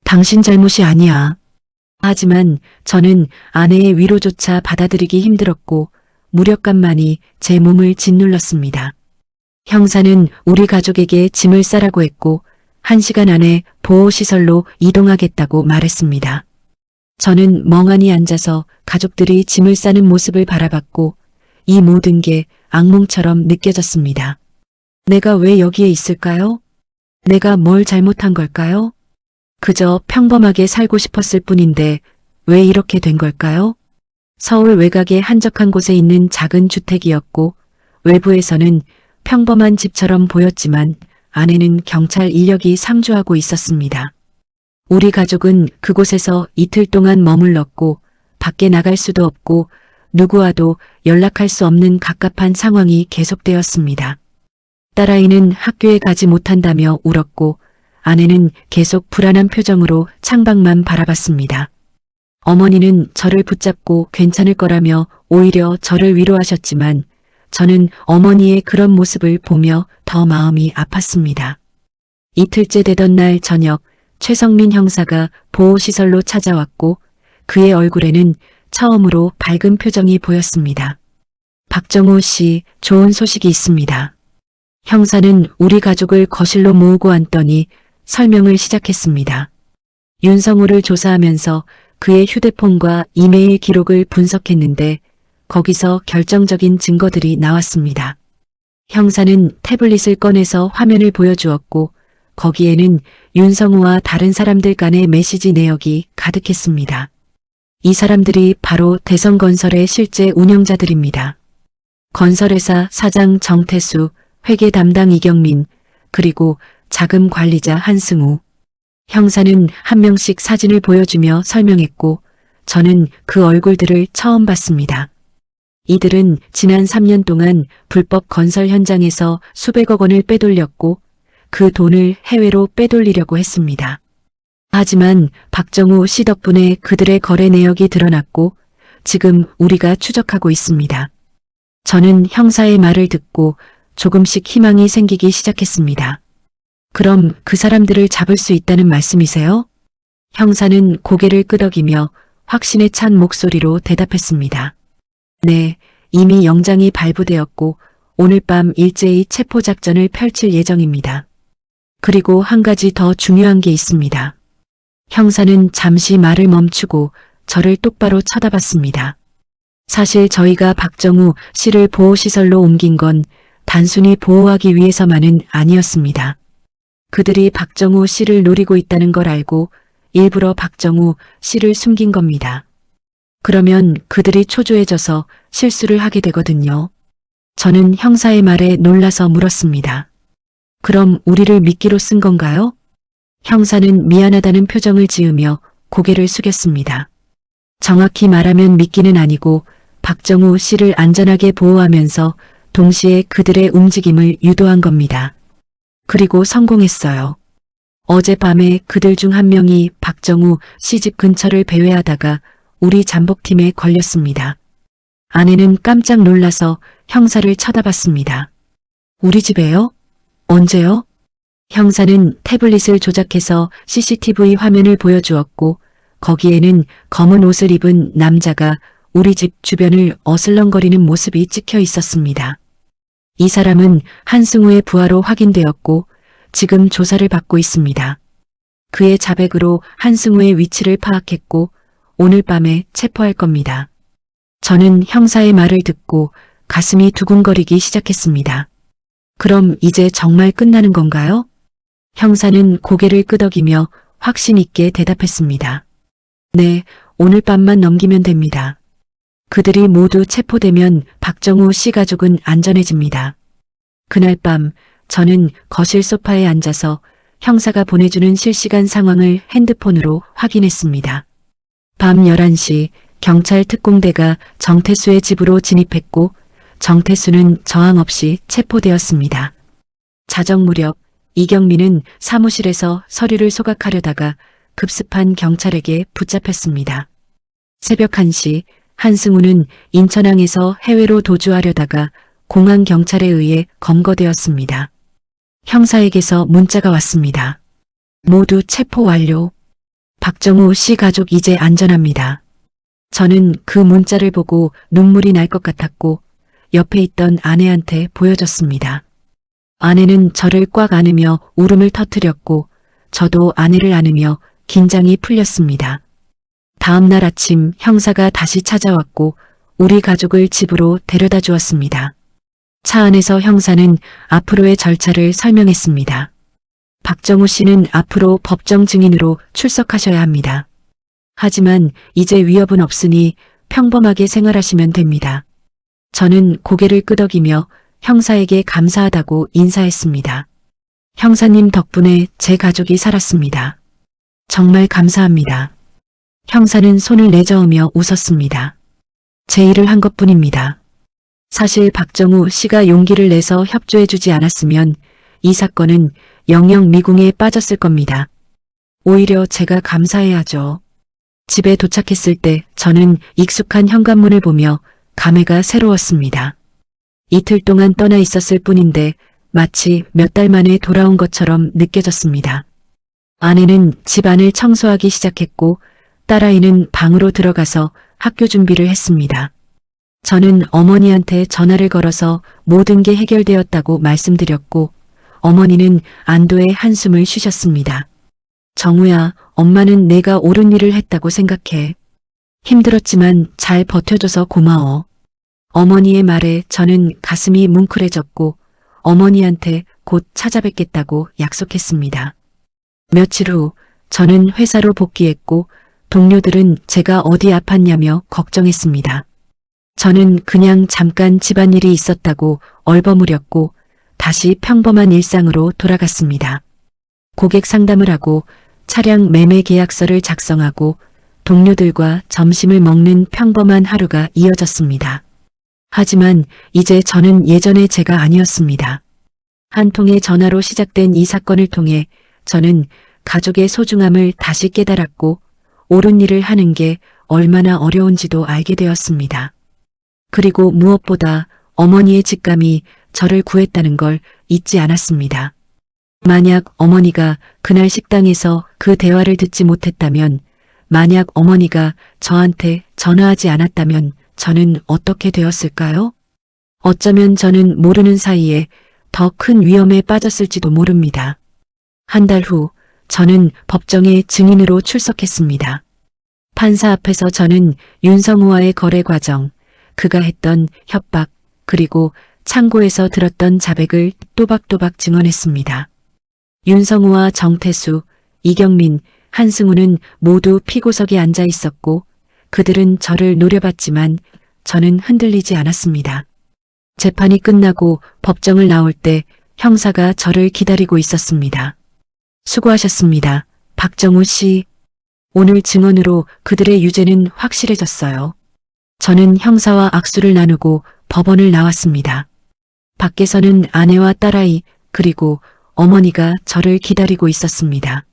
당신 잘못이 아니야. 하지만 저는 아내의 위로조차 받아들이기 힘들었고 무력감만이 제 몸을 짓눌렀습니다. 형사는 우리 가족에게 짐을 싸라고 했고 1시간 안에 보호시설로 이동하겠다고 말했습니다. 저는 멍하니 앉아서 가족들이 짐을 싸는 모습을 바라봤고 이 모든 게 악몽처럼 느껴졌습니다. 내가 왜 여기에 있을까요? 내가 뭘 잘못한 걸까요? 그저 평범하게 살고 싶었을 뿐인데 왜 이렇게 된 걸까요? 서울 외곽의 한적한 곳에 있는 작은 주택이었고 외부에서는 평범한 집처럼 보였지만 안에는 경찰 인력이 상주하고 있었습니다. 우리 가족은 그곳에서 이틀 동안 머물렀고 밖에 나갈 수도 없고 누구와도 연락할 수 없는 갑갑한 상황이 계속되었습니다. 딸아이는 학교에 가지 못한다며 울었고 아내는 계속 불안한 표정으로 창밖만 바라봤습니다. 어머니는 저를 붙잡고 괜찮을 거라며 오히려 저를 위로하셨지만 저는 어머니의 그런 모습을 보며 더 마음이 아팠습니다. 이틀째 되던 날 저녁 최성민 형사가 보호시설로 찾아왔고 그의 얼굴에는 처음으로 밝은 표정이 보였습니다. 박정호 씨, 좋은 소식이 있습니다. 형사는 우리 가족을 거실로 모으고 앉더니 설명을 시작했습니다. 윤성우를 조사하면서 그의 휴대폰과 이메일 기록을 분석했는데 거기서 결정적인 증거들이 나왔습니다. 형사는 태블릿을 꺼내서 화면을 보여주었고 거기에는 윤성우와 다른 사람들 간의 메시지 내역이 가득했습니다. 이 사람들이 바로 대성건설의 실제 운영자들입니다. 건설회사 사장 정태수, 회계 담당 이경민, 그리고 자금 관리자 한승우. 형사는 한 명씩 사진을 보여주며 설명했고 저는 그 얼굴들을 처음 봤습니다. 이들은 지난 3년 동안 불법 건설 현장에서 수백억 원을 빼돌렸고 그 돈을 해외로 빼돌리려고 했습니다. 하지만 박정우 씨 덕분에 그들의 거래 내역이 드러났고 지금 우리가 추적하고 있습니다. 저는 형사의 말을 듣고 조금씩 희망이 생기기 시작했습니다. 그럼 그 사람들을 잡을 수 있다는 말씀이세요? 형사는 고개를 끄덕이며 확신에 찬 목소리로 대답했습니다. 네, 이미 영장이 발부되었고 오늘 밤 일제히 체포작전을 펼칠 예정입니다. 그리고 한 가지 더 중요한 게 있습니다. 형사는 잠시 말을 멈추고 저를 똑바로 쳐다봤습니다. 사실 저희가 박정우 씨를 보호시설로 옮긴 건 단순히 보호하기 위해서만은 아니었습니다. 그들이 박정우 씨를 노리고 있다는 걸 알고 일부러 박정우 씨를 숨긴 겁니다. 그러면 그들이 초조해져서 실수를 하게 되거든요. 저는 형사의 말에 놀라서 물었습니다. 그럼 우리를 미끼로 쓴 건가요? 형사는 미안하다는 표정을 지으며 고개를 숙였습니다. 정확히 말하면 미끼는 아니고 박정우 씨를 안전하게 보호하면서 동시에 그들의 움직임을 유도한 겁니다. 그리고 성공했어요. 어젯밤에 그들 중 한 명이 박정우 씨 집 근처를 배회하다가 우리 잠복팀에 걸렸습니다. 아내는 깜짝 놀라서 형사를 쳐다봤습니다. 우리 집에요? 언제요? 형사는 태블릿을 조작해서 CCTV 화면을 보여주었고 거기에는 검은 옷을 입은 남자가 우리 집 주변을 어슬렁거리는 모습이 찍혀 있었습니다. 이 사람은 한승우의 부하로 확인되었고 지금 조사를 받고 있습니다. 그의 자백으로 한승우의 위치를 파악했고 오늘 밤에 체포할 겁니다. 저는 형사의 말을 듣고 가슴이 두근거리기 시작했습니다. 그럼 이제 정말 끝나는 건가요? 형사는 고개를 끄덕이며 확신 있게 대답했습니다. 네, 오늘 밤만 넘기면 됩니다. 그들이 모두 체포되면 박정우 씨 가족은 안전해집니다. 그날 밤 저는 거실 소파에 앉아서 형사가 보내주는 실시간 상황을 핸드폰으로 확인했습니다. 밤 11시 경찰 특공대가 정태수의 집으로 진입했고 정태수는 저항 없이 체포되었습니다. 자정 무렵 이경민은 사무실에서 서류를 소각하려다가 급습한 경찰에게 붙잡혔습니다. 새벽 1시 한승우는 인천항에서 해외로 도주하려다가 공항 경찰에 의해 검거되었습니다. 형사에게서 문자가 왔습니다. 모두 체포 완료. 박정우 씨 가족 이제 안전합니다. 저는 그 문자를 보고 눈물이 날 것 같았고 옆에 있던 아내한테 보여줬습니다. 아내는 저를 꽉 안으며 울음을 터뜨렸고 저도 아내를 안으며 긴장이 풀렸습니다. 다음 날 아침 형사가 다시 찾아왔고 우리 가족을 집으로 데려다 주었습니다. 차 안에서 형사는 앞으로의 절차를 설명했습니다. 박정우 씨는 앞으로 법정 증인으로 출석하셔야 합니다. 하지만 이제 위협은 없으니 평범하게 생활하시면 됩니다. 저는 고개를 끄덕이며 형사에게 감사하다고 인사했습니다. 형사님 덕분에 제 가족이 살았습니다. 정말 감사합니다. 형사는 손을 내저으며 웃었습니다. 제 일을 한 것뿐입니다. 사실 박정우 씨가 용기를 내서 협조해주지 않았으면 이 사건은 영영 미궁에 빠졌을 겁니다. 오히려 제가 감사해야죠. 집에 도착했을 때 저는 익숙한 현관문을 보며 감회가 새로웠습니다. 이틀 동안 떠나 있었을 뿐인데 마치 몇 달 만에 돌아온 것처럼 느껴졌습니다. 아내는 집안을 청소하기 시작했고 딸아이는 방으로 들어가서 학교 준비를 했습니다. 저는 어머니한테 전화를 걸어서 모든 게 해결되었다고 말씀드렸고 어머니는 안도의 한숨을 쉬셨습니다. 정우야, 엄마는 내가 옳은 일을 했다고 생각해. 힘들었지만 잘 버텨줘서 고마워. 어머니의 말에 저는 가슴이 뭉클해졌고 어머니한테 곧 찾아뵙겠다고 약속했습니다. 며칠 후 저는 회사로 복귀했고 동료들은 제가 어디 아팠냐며 걱정했습니다. 저는 그냥 잠깐 집안일이 있었다고 얼버무렸고 다시 평범한 일상으로 돌아갔습니다. 고객 상담을 하고 차량 매매 계약서를 작성하고 동료들과 점심을 먹는 평범한 하루가 이어졌습니다. 하지만 이제 저는 예전의 제가 아니었습니다. 한 통의 전화로 시작된 이 사건을 통해 저는 가족의 소중함을 다시 깨달았고 옳은 일을 하는 게 얼마나 어려운지도 알게 되었습니다. 그리고 무엇보다 어머니의 직감이 저를 구했다는 걸 잊지 않았습니다. 만약 어머니가 그날 식당에서 그 대화를 듣지 못했다면, 만약 어머니가 저한테 전화하지 않았다면 저는 어떻게 되었을까요? 어쩌면 저는 모르는 사이에 더 큰 위험에 빠졌을지도 모릅니다. 한 달 후 저는 법정에 증인으로 출석했습니다. 판사 앞에서 저는 윤성우와의 거래 과정, 그가 했던 협박, 그리고 창고에서 들었던 자백을 또박또박 증언했습니다. 윤성우와 정태수, 이경민, 한승우는 모두 피고석에 앉아 있었고 그들은 저를 노려봤지만 저는 흔들리지 않았습니다. 재판이 끝나고 법정을 나올 때 형사가 저를 기다리고 있었습니다. 수고하셨습니다. 박정우 씨. 오늘 증언으로 그들의 유죄는 확실해졌어요. 저는 형사와 악수를 나누고 법원을 나왔습니다. 밖에서는 아내와 딸아이 그리고 어머니가 저를 기다리고 있었습니다.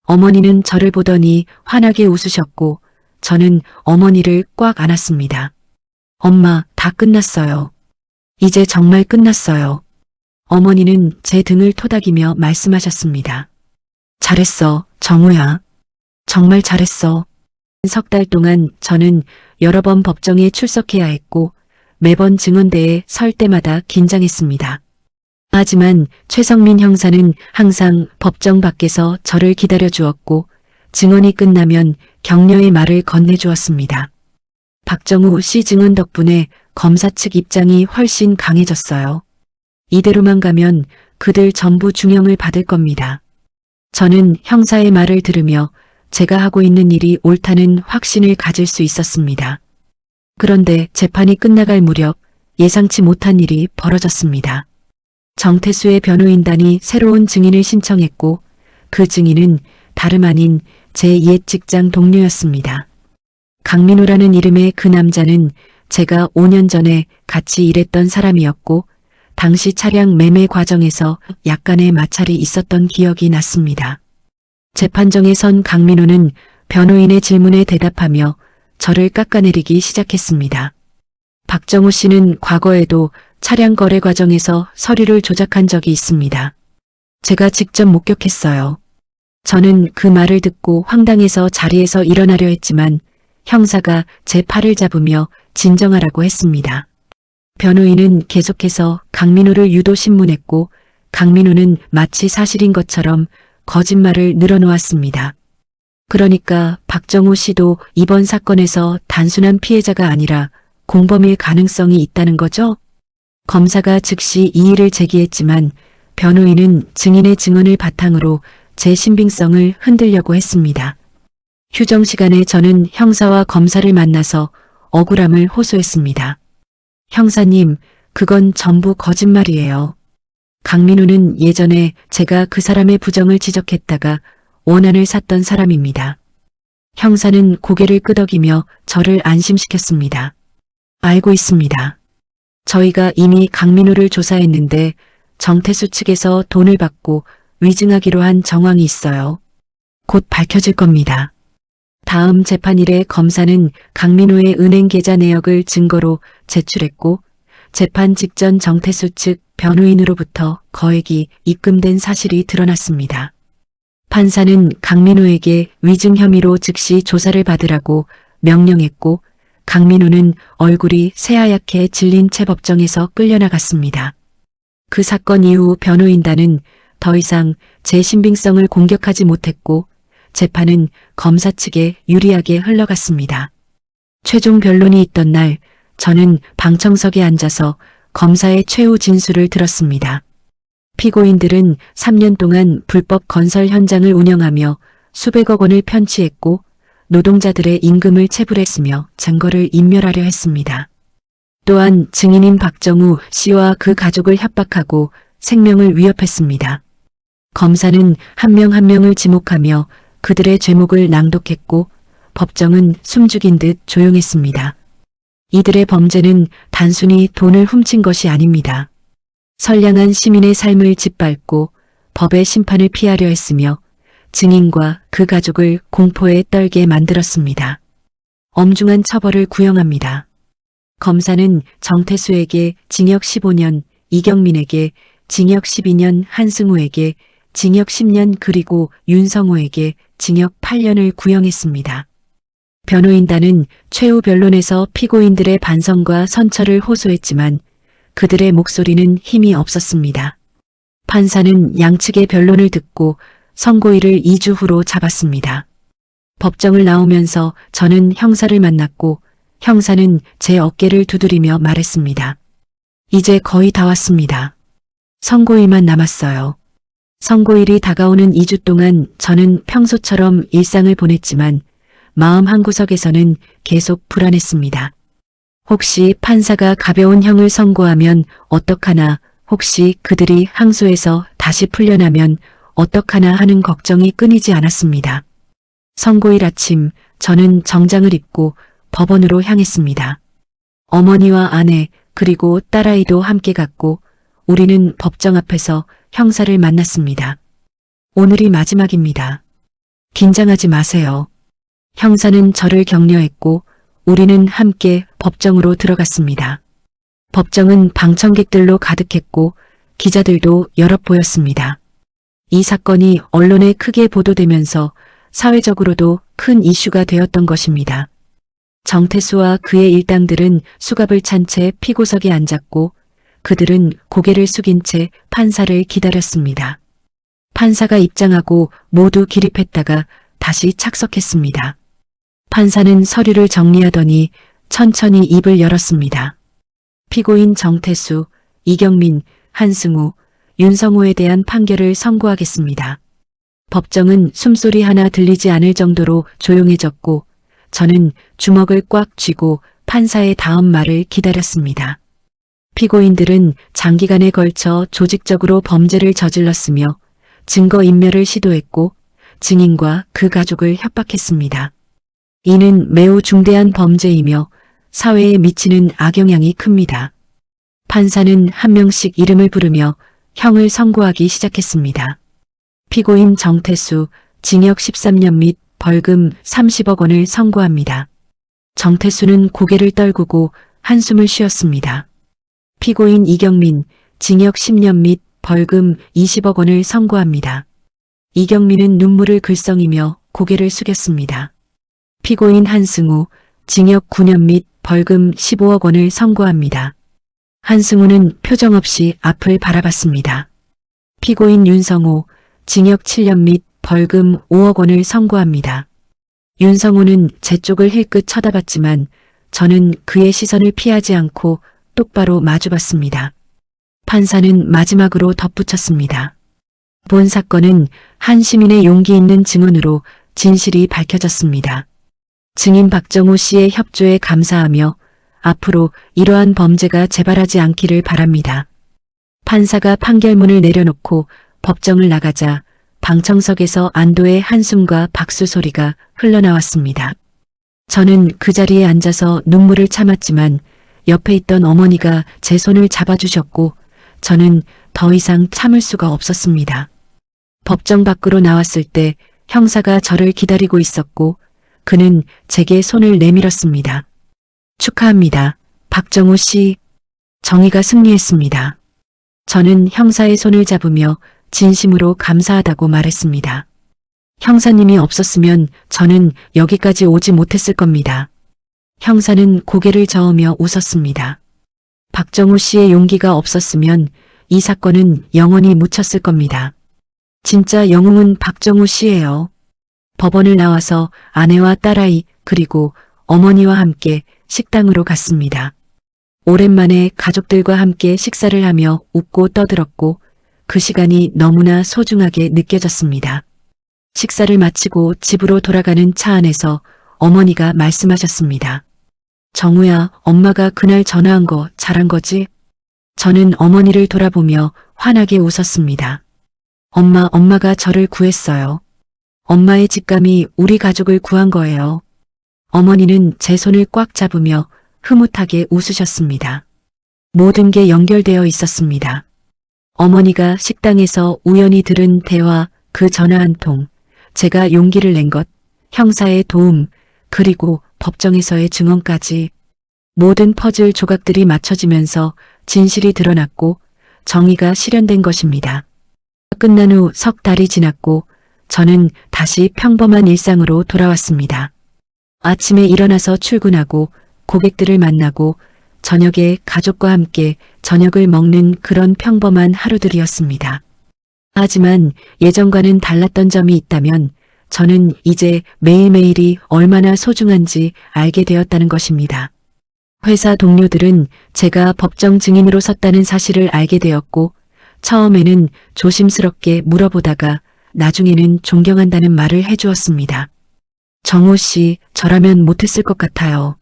어머니는 저를 보더니 환하게 웃으셨고 저는 어머니를 꽉 안았습니다. 엄마, 다 끝났어요. 이제 정말 끝났어요. 어머니는 제 등을 토닥이며 말씀하셨습니다. 잘했어, 정우야. 정말 잘했어. 석 달 동안 저는 여러 번 법정에 출석해야 했고 매번 증언대에 설 때마다 긴장했습니다. 하지만 최성민 형사는 항상 법정 밖에서 저를 기다려 주었고 증언이 끝나면 격려의 말을 건네주었습니다. 박정우 씨 증언 덕분에 검사 측 입장이 훨씬 강해졌어요. 이대로만 가면 그들 전부 중형을 받을 겁니다. 저는 형사의 말을 들으며 제가 하고 있는 일이 옳다는 확신을 가질 수 있었습니다. 그런데 재판이 끝나갈 무렵 예상치 못한 일이 벌어졌습니다. 정태수의 변호인단이 새로운 증인을 신청했고 그 증인은 다름 아닌 제 옛 직장 동료였습니다. 강민호라는 이름의 그 남자는 제가 5년 전에 같이 일했던 사람이었고 당시 차량 매매 과정에서 약간의 마찰이 있었던 기억이 났습니다. 재판정에 선 강민호는 변호인의 질문에 대답하며 저를 깎아내리기 시작했습니다. 박정우 씨는 과거에도 차량 거래 과정에서 서류를 조작한 적이 있습니다. 제가 직접 목격했어요. 저는 그 말을 듣고 황당해서 자리에서 일어나려 했지만 형사가 제 팔을 잡으며 진정하라고 했습니다. 변호인은 계속해서 강민호를 유도 신문했고 강민호는 마치 사실인 것처럼 거짓말을 늘어놓았습니다. 그러니까 박정우 씨도 이번 사건에서 단순한 피해자가 아니라 공범일 가능성이 있다는 거죠? 검사가 즉시 이의를 제기했지만 변호인은 증인의 증언을 바탕으로 제 신빙성을 흔들려고 했습니다. 휴정 시간에 저는 형사와 검사를 만나서 억울함을 호소했습니다. 형사님, 그건 전부 거짓말이에요. 강민호는 예전에 제가 그 사람의 부정을 지적했다가 원한을 샀던 사람입니다. 형사는 고개를 끄덕이며 저를 안심시켰습니다. 알고 있습니다. 저희가 이미 강민호를 조사했는데 정태수 측에서 돈을 받고 위증하기로 한 정황이 있어요. 곧 밝혀질 겁니다. 다음 재판일에 검사는 강민호의 은행 계좌 내역을 증거로 제출했고 재판 직전 정태수 측 변호인으로부터 거액이 입금된 사실이 드러났습니다. 판사는 강민호에게 위증 혐의로 즉시 조사를 받으라고 명령했고 강민호는 얼굴이 새하얗게 질린 채 법정에서 끌려나갔습니다. 그 사건 이후 변호인단은 더 이상 제 신빙성을 공격하지 못했고 재판은 검사 측에 유리하게 흘러갔습니다. 최종 변론이 있던 날 저는 방청석에 앉아서 검사의 최후 진술을 들었습니다. 피고인들은 3년 동안 불법 건설 현장을 운영하며 수백억 원을 편취했고 노동자들의 임금을 체불했으며 증거를 인멸하려 했습니다. 또한 증인인 박정우 씨와 그 가족을 협박하고 생명을 위협했습니다. 검사는 한 명 한 명을 지목하며 그들의 죄목을 낭독했고 법정은 숨죽인 듯 조용했습니다. 이들의 범죄는 단순히 돈을 훔친 것이 아닙니다. 선량한 시민의 삶을 짓밟고 법의 심판을 피하려 했으며 증인과 그 가족을 공포에 떨게 만들었습니다. 엄중한 처벌을 구형합니다. 검사는 정태수에게 징역 15년, 이경민에게 징역 12년, 한승우에게 징역 10년 그리고 윤성호에게 징역 8년을 구형했습니다. 변호인단은 최후 변론에서 피고인들의 반성과 선처를 호소했지만 그들의 목소리는 힘이 없었습니다. 판사는 양측의 변론을 듣고 선고일을 2주 후로 잡았습니다. 법정을 나오면서 저는 형사를 만났고 형사는 제 어깨를 두드리며 말했습니다. 이제 거의 다 왔습니다. 선고일만 남았어요. 선고일이 다가오는 2주 동안 저는 평소처럼 일상을 보냈지만 마음 한구석에서는 계속 불안했습니다. 혹시 판사가 가벼운 형을 선고하면 어떡하나, 혹시 그들이 항소해서 다시 풀려나면 어떡하나 하는 걱정이 끊이지 않았습니다. 선고일 아침 저는 정장을 입고 법원으로 향했습니다. 어머니와 아내 그리고 딸아이도 함께 갔고 우리는 법정 앞에서 형사를 만났습니다. 오늘이 마지막입니다. 긴장하지 마세요. 형사는 저를 격려했고 우리는 함께 법정으로 들어갔습니다. 법정은 방청객들로 가득했고 기자들도 여럿 보였습니다. 이 사건이 언론에 크게 보도되면서 사회적으로도 큰 이슈가 되었던 것입니다. 정태수와 그의 일당들은 수갑을 찬 채 피고석에 앉았고 그들은 고개를 숙인 채 판사를 기다렸습니다. 판사가 입장하고 모두 기립했다가 다시 착석했습니다. 판사는 서류를 정리하더니 천천히 입을 열었습니다. 피고인 정태수, 이경민, 한승우, 윤성호에 대한 판결을 선고하겠습니다. 법정은 숨소리 하나 들리지 않을 정도로 조용해졌고 저는 주먹을 꽉 쥐고 판사의 다음 말을 기다렸습니다. 피고인들은 장기간에 걸쳐 조직적으로 범죄를 저질렀으며 증거인멸을 시도했고 증인과 그 가족을 협박했습니다. 이는 매우 중대한 범죄이며 사회에 미치는 악영향이 큽니다. 판사는 한 명씩 이름을 부르며 형을 선고하기 시작했습니다. 피고인 정태수, 징역 13년 및 벌금 30억 원을 선고합니다. 정태수는 고개를 떨구고 한숨을 쉬었습니다. 피고인 이경민, 징역 10년 및 벌금 20억 원을 선고합니다. 이경민은 눈물을 글썽이며 고개를 숙였습니다. 피고인 한승우, 징역 9년 및 벌금 15억 원을 선고합니다. 한승우는 표정 없이 앞을 바라봤습니다. 피고인 윤성호, 징역 7년 및 벌금 5억 원을 선고합니다. 윤성호는 제 쪽을 힐끗 쳐다봤지만 저는 그의 시선을 피하지 않고 똑바로 마주봤습니다. 판사는 마지막으로 덧붙였습니다. 본 사건은 한 시민의 용기 있는 증언으로 진실이 밝혀졌습니다. 증인 박정우 씨의 협조에 감사하며 앞으로 이러한 범죄가 재발하지 않기를 바랍니다. 판사가 판결문을 내려놓고 법정을 나가자 방청석에서 안도의 한숨과 박수 소리가 흘러나왔습니다. 저는 그 자리에 앉아서 눈물을 참았지만 옆에 있던 어머니가 제 손을 잡아주셨고 저는 더 이상 참을 수가 없었습니다. 법정 밖으로 나왔을 때 형사가 저를 기다리고 있었고 그는 제게 손을 내밀었습니다. 축하합니다. 박정우 씨. 정의가 승리했습니다. 저는 형사의 손을 잡으며 진심으로 감사하다고 말했습니다. 형사님이 없었으면 저는 여기까지 오지 못했을 겁니다. 형사는 고개를 저으며 웃었습니다. 박정우 씨의 용기가 없었으면 이 사건은 영원히 묻혔을 겁니다. 진짜 영웅은 박정우 씨예요. 법원을 나와서 아내와 딸아이 그리고 어머니와 함께 식당으로 갔습니다. 오랜만에 가족들과 함께 식사를 하며 웃고 떠들었고 그 시간이 너무나 소중하게 느껴졌습니다. 식사를 마치고 집으로 돌아가는 차 안에서 어머니가 말씀하셨습니다. 정우야, 엄마가 그날 전화한 거 잘한 거지? 저는 어머니를 돌아보며 환하게 웃었습니다. 엄마가 저를 구했어요. 엄마의 직감이 우리 가족을 구한 거예요. 어머니는 제 손을 꽉 잡으며 흐뭇하게 웃으셨습니다. 모든 게 연결되어 있었습니다. 어머니가 식당에서 우연히 들은 대화, 그 전화 한 통, 제가 용기를 낸 것, 형사의 도움, 그리고 법정에서의 증언까지 모든 퍼즐 조각들이 맞춰지면서 진실이 드러났고 정의가 실현된 것입니다. 끝난 후 석 달이 지났고 저는 다시 평범한 일상으로 돌아왔습니다. 아침에 일어나서 출근하고 고객들을 만나고 저녁에 가족과 함께 저녁을 먹는 그런 평범한 하루들이었습니다. 하지만 예전과는 달랐던 점이 있다면 저는 이제 매일매일이 얼마나 소중한지 알게 되었다는 것입니다. 회사 동료들은 제가 법정 증인으로 섰다는 사실을 알게 되었고 처음에는 조심스럽게 물어보다가 나중에는 존경한다는 말을 해주었습니다. 정호 씨, 저라면 못했을 것 같아요.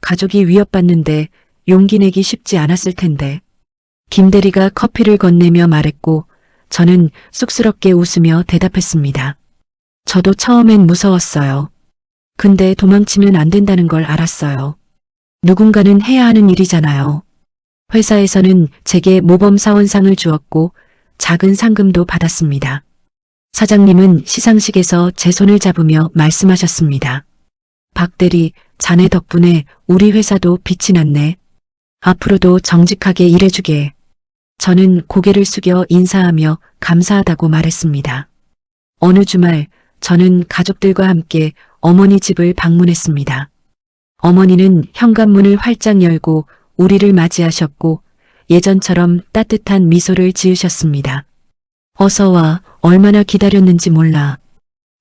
가족이 위협받는데 용기 내기 쉽지 않았을 텐데. 김 대리가 커피를 건네며 말했고 저는 쑥스럽게 웃으며 대답했습니다. 저도 처음엔 무서웠어요. 근데 도망치면 안 된다는 걸 알았어요. 누군가는 해야 하는 일이잖아요. 회사에서는 제게 모범사원상을 주었고 작은 상금도 받았습니다. 사장님은 시상식에서 제 손을 잡으며 말씀하셨습니다. 박 대리, 자네 덕분에 우리 회사도 빛이 났네. 앞으로도 정직하게 일해주게. 저는 고개를 숙여 인사하며 감사하다고 말했습니다. 어느 주말 저는 가족들과 함께 어머니 집을 방문했습니다. 어머니는 현관문을 활짝 열고 우리를 맞이하셨고 예전처럼 따뜻한 미소를 지으셨습니다. 어서 와, 얼마나 기다렸는지 몰라.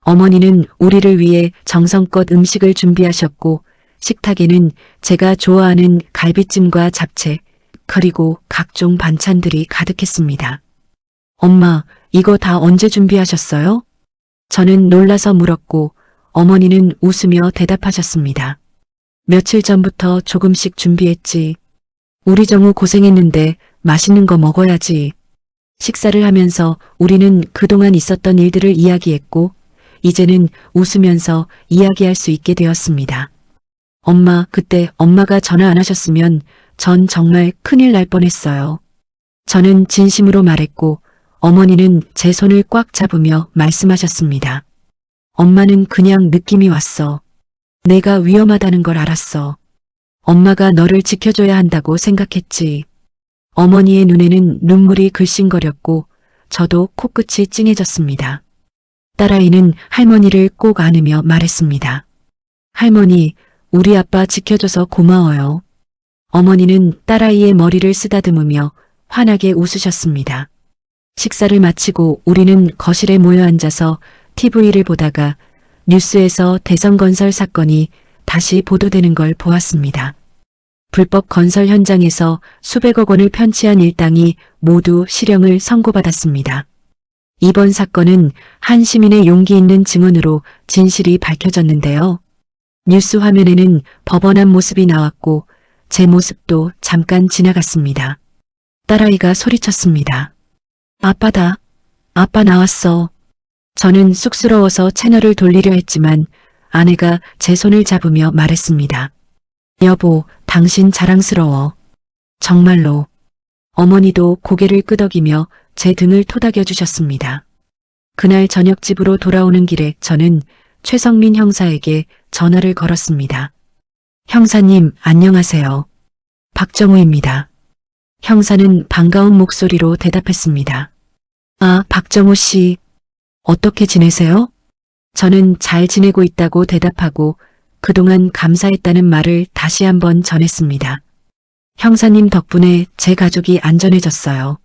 어머니는 우리를 위해 정성껏 음식을 준비하셨고 식탁에는 제가 좋아하는 갈비찜과 잡채 그리고 각종 반찬들이 가득했습니다. 엄마, 이거 다 언제 준비하셨어요? 저는 놀라서 물었고 어머니는 웃으며 대답하셨습니다. 며칠 전부터 조금씩 준비했지. 우리 정우 고생했는데 맛있는 거 먹어야지. 식사를 하면서 우리는 그동안 있었던 일들을 이야기했고 이제는 웃으면서 이야기할 수 있게 되었습니다. 엄마, 그때 엄마가 전화 안 하셨으면 전 정말 큰일 날 뻔했어요. 저는 진심으로 말했고 어머니는 제 손을 꽉 잡으며 말씀하셨습니다. 엄마는 그냥 느낌이 왔어. 내가 위험하다는 걸 알았어. 엄마가 너를 지켜줘야 한다고 생각했지. 어머니의 눈에는 눈물이 글썽거렸고 저도 코끝이 찡해졌습니다. 딸아이는 할머니를 꼭 안으며 말했습니다. 할머니, 우리 아빠 지켜줘서 고마워요. 어머니는 딸아이의 머리를 쓰다듬으며 환하게 웃으셨습니다. 식사를 마치고 우리는 거실에 모여 앉아서 TV를 보다가 뉴스에서 대성건설 사건이 다시 보도되는 걸 보았습니다. 불법 건설 현장에서 수백억 원을 편취한 일당이 모두 실형을 선고받았습니다. 이번 사건은 한 시민의 용기 있는 증언으로 진실이 밝혀졌는데요. 뉴스 화면에는 법원 앞 모습이 나왔고 제 모습도 잠깐 지나갔습니다. 딸아이가 소리쳤습니다. 아빠다. 아빠 나왔어. 저는 쑥스러워서 채널을 돌리려 했지만 아내가 제 손을 잡으며 말했습니다. 여보, 당신 자랑스러워. 정말로. 어머니도 고개를 끄덕이며 제 등을 토닥여 주셨습니다. 그날 저녁 집으로 돌아오는 길에 저는 최성민 형사에게 전화를 걸었습니다. 형사님, 안녕하세요. 박정우입니다. 형사는 반가운 목소리로 대답했습니다. 아, 박정우 씨. 어떻게 지내세요? 저는 잘 지내고 있다고 대답하고 그동안 감사했다는 말을 다시 한번 전했습니다. 형사님 덕분에 제 가족이 안전해졌어요.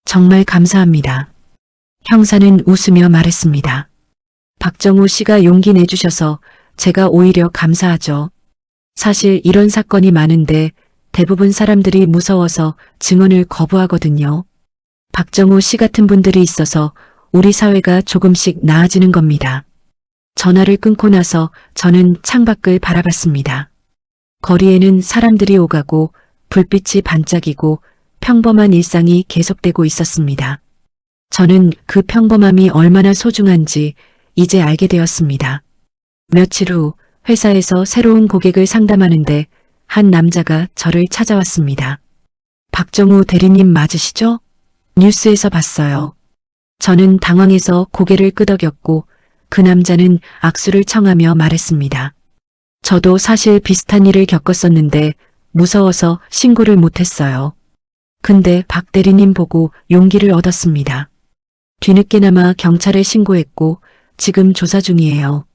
정말 감사합니다. 형사는 웃으며 말했습니다. 박정우 씨가 용기 내주셔서 제가 오히려 감사하죠. 사실 이런 사건이 많은데 대부분 사람들이 무서워서 증언을 거부하거든요. 박정우 씨 같은 분들이 있어서 우리 사회가 조금씩 나아지는 겁니다. 전화를 끊고 나서 저는 창밖을 바라봤습니다. 거리에는 사람들이 오가고 불빛이 반짝이고 평범한 일상이 계속되고 있었습니다. 저는 그 평범함이 얼마나 소중한지 이제 알게 되었습니다. 며칠 후 회사에서 새로운 고객을 상담하는데 한 남자가 저를 찾아왔습니다. 박정우 대리님 맞으시죠? 뉴스에서 봤어요. 저는 당황해서 고개를 끄덕였고 그 남자는 악수를 청하며 말했습니다. 저도 사실 비슷한 일을 겪었었는데 무서워서 신고를 못했어요. 근데 박 대리님 보고 용기를 얻었습니다. 뒤늦게나마 경찰에 신고했고 지금 조사 중이에요.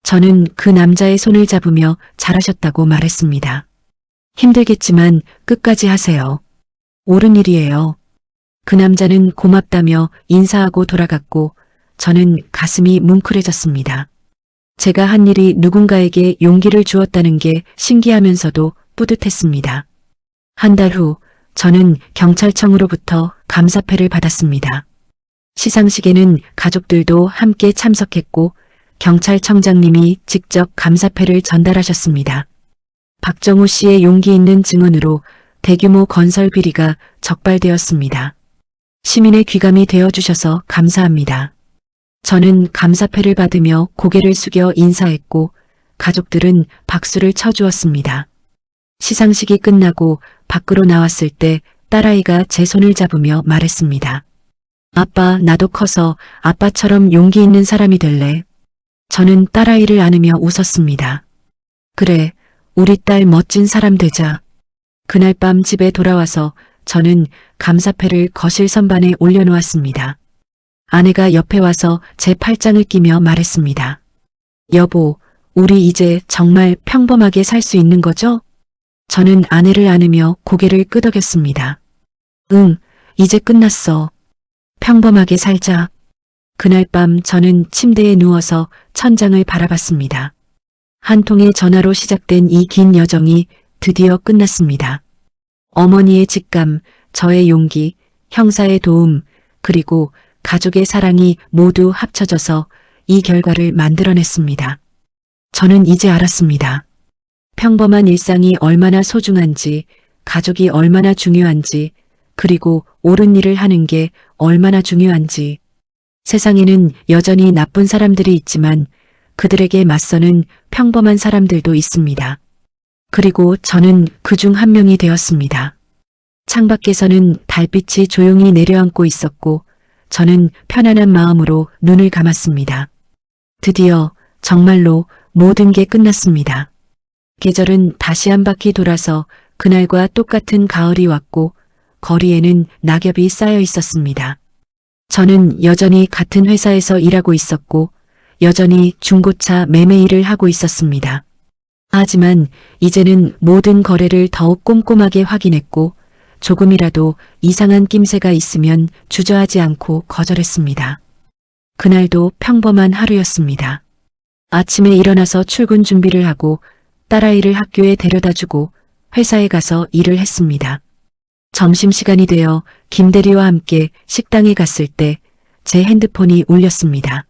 저는 그 남자의 손을 잡으며 잘하셨다고 말했습니다. 힘들겠지만 끝까지 하세요. 옳은 일이에요. 그 남자는 고맙다며 인사하고 돌아갔고 저는 가슴이 뭉클해졌습니다. 제가 한 일이 누군가에게 용기를 주었다는 게 신기하면서도 뿌듯했습니다. 한 달 후 저는 경찰청으로부터 감사패를 받았습니다. 시상식에는 가족들도 함께 참석했고 경찰청장님이 직접 감사패를 전달하셨습니다. 박정우 씨의 용기 있는 증언으로 대규모 건설 비리가 적발되었습니다. 시민의 귀감이 되어주셔서 감사합니다. 저는 감사패를 받으며 고개를 숙여 인사했고 가족들은 박수를 쳐주었습니다. 시상식이 끝나고 밖으로 나왔을 때 딸아이가 제 손을 잡으며 말했습니다. 아빠, 나도 커서 아빠처럼 용기 있는 사람이 될래. 저는 딸아이를 안으며 웃었습니다. 그래, 우리 딸 멋진 사람 되자. 그날 밤 집에 돌아와서 저는 감사패를 거실 선반에 올려놓았습니다. 아내가 옆에 와서 제 팔짱을 끼며 말했습니다. 여보, 우리 이제 정말 평범하게 살 수 있는 거죠? 저는 아내를 안으며 고개를 끄덕였습니다. 응, 이제 끝났어. 평범하게 살자. 그날 밤 저는 침대에 누워서 천장을 바라봤습니다. 한 통의 전화로 시작된 이 긴 여정이 드디어 끝났습니다. 어머니의 직감, 저의 용기, 형사의 도움, 그리고 가족의 사랑이 모두 합쳐져서 이 결과를 만들어냈습니다. 저는 이제 알았습니다. 평범한 일상이 얼마나 소중한지, 가족이 얼마나 중요한지, 그리고 옳은 일을 하는 게 얼마나 중요한지. 세상에는 여전히 나쁜 사람들이 있지만 그들에게 맞서는 평범한 사람들도 있습니다. 그리고 저는 그중 한 명이 되었습니다. 창밖에서는 달빛이 조용히 내려앉고 있었고 저는 편안한 마음으로 눈을 감았습니다. 드디어 정말로 모든 게 끝났습니다. 계절은 다시 한 바퀴 돌아서 그날과 똑같은 가을이 왔고 거리에는 낙엽이 쌓여 있었습니다. 저는 여전히 같은 회사에서 일하고 있었고 여전히 중고차 매매 일을 하고 있었습니다. 하지만 이제는 모든 거래를 더욱 꼼꼼하게 확인했고 조금이라도 이상한 낌새가 있으면 주저하지 않고 거절했습니다. 그날도 평범한 하루였습니다. 아침에 일어나서 출근 준비를 하고 딸아이를 학교에 데려다주고 회사에 가서 일을 했습니다. 점심시간이 되어 김대리와 함께 식당에 갔을 때 제 핸드폰이 울렸습니다.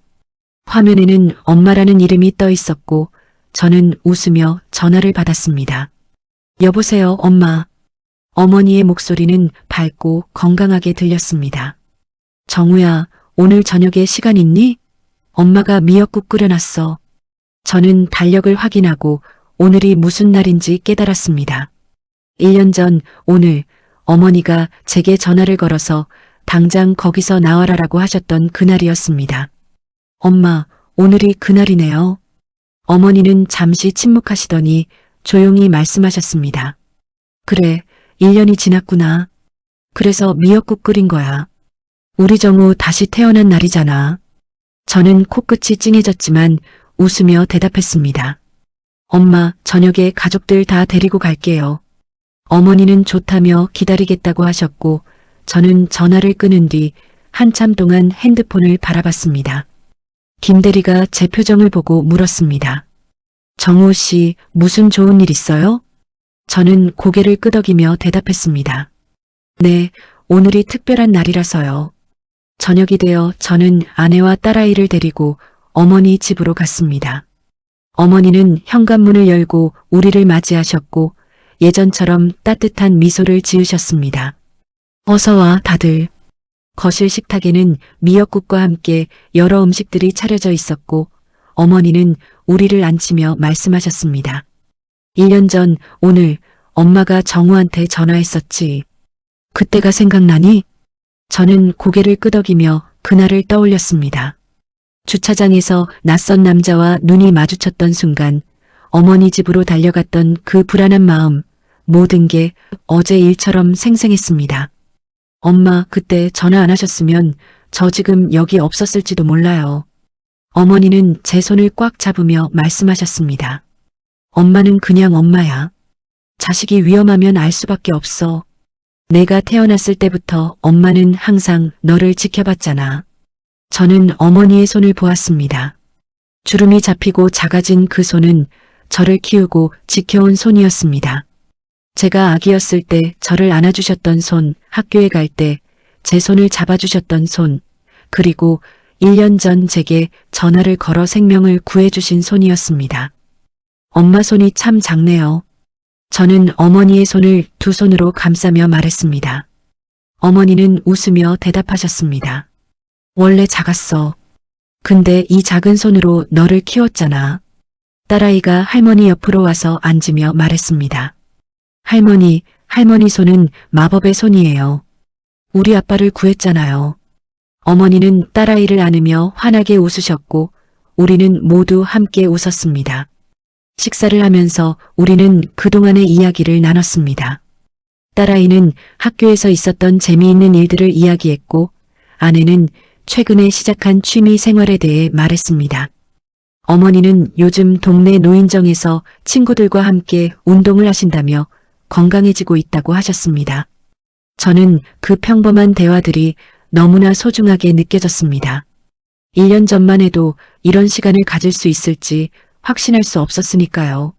화면에는 엄마라는 이름이 떠 있었고 저는 웃으며 전화를 받았습니다. 여보세요, 엄마. 어머니의 목소리는 밝고 건강하게 들렸습니다. 정우야, 오늘 저녁에 시간 있니? 엄마가 미역국 끓여놨어. 저는 달력을 확인하고 오늘이 무슨 날인지 깨달았습니다. 1년 전 오늘 어머니가 제게 전화를 걸어서 당장 거기서 나와라라고 하셨던 그날이었습니다. 엄마, 오늘이 그날이네요. 어머니는 잠시 침묵하시더니 조용히 말씀하셨습니다. 그래, 1년이 지났구나. 그래서 미역국 끓인 거야. 우리 정우 다시 태어난 날이잖아. 저는 코끝이 찡해졌지만 웃으며 대답했습니다. 엄마, 저녁에 가족들 다 데리고 갈게요. 어머니는 좋다며 기다리겠다고 하셨고 저는 전화를 끊은 뒤 한참 동안 핸드폰을 바라봤습니다. 김대리가 제 표정을 보고 물었습니다. 정우 씨, 무슨 좋은 일 있어요? 저는 고개를 끄덕이며 대답했습니다. 네, 오늘이 특별한 날이라서요. 저녁이 되어 저는 아내와 딸아이를 데리고 어머니 집으로 갔습니다. 어머니는 현관문을 열고 우리를 맞이하셨고 예전처럼 따뜻한 미소를 지으셨습니다. 어서 와, 다들. 거실 식탁에는 미역국과 함께 여러 음식들이 차려져 있었고 어머니는 우리를 앉히며 말씀하셨습니다. 1년 전 오늘 엄마가 정우한테 전화했었지. 그때가 생각나니? 저는 고개를 끄덕이며 그날을 떠올렸습니다. 주차장에서 낯선 남자와 눈이 마주쳤던 순간 어머니 집으로 달려갔던 그 불안한 마음, 모든 게 어제 일처럼 생생했습니다. 엄마, 그때 전화 안 하셨으면 저 지금 여기 없었을지도 몰라요. 어머니는 제 손을 꽉 잡으며 말씀하셨습니다. 엄마는 그냥 엄마야. 자식이 위험하면 알 수밖에 없어. 내가 태어났을 때부터 엄마는 항상 너를 지켜봤잖아. 저는 어머니의 손을 보았습니다. 주름이 잡히고 작아진 그 손은 저를 키우고 지켜온 손이었습니다. 제가 아기였을 때 저를 안아주셨던 손, 학교에 갈 때 제 손을 잡아주셨던 손, 그리고 1년 전 제게 전화를 걸어 생명을 구해주신 손이었습니다. 엄마 손이 참 작네요. 저는 어머니의 손을 두 손으로 감싸며 말했습니다. 어머니는 웃으며 대답하셨습니다. 원래 작았어. 근데 이 작은 손으로 너를 키웠잖아. 딸아이가 할머니 옆으로 와서 앉으며 말했습니다. 할머니 손은 마법의 손이에요. 우리 아빠를 구했잖아요. 어머니는 딸아이를 안으며 환하게 웃으셨고 우리는 모두 함께 웃었습니다. 식사를 하면서 우리는 그동안의 이야기를 나눴습니다. 딸아이는 학교에서 있었던 재미있는 일들을 이야기했고 아내는 최근에 시작한 취미 생활에 대해 말했습니다. 어머니는 요즘 동네 노인정에서 친구들과 함께 운동을 하신다며 건강해지고 있다고 하셨습니다. 저는 그 평범한 대화들이 너무나 소중하게 느껴졌습니다. 1년 전만 해도 이런 시간을 가질 수 있을지 확신할 수 없었으니까요.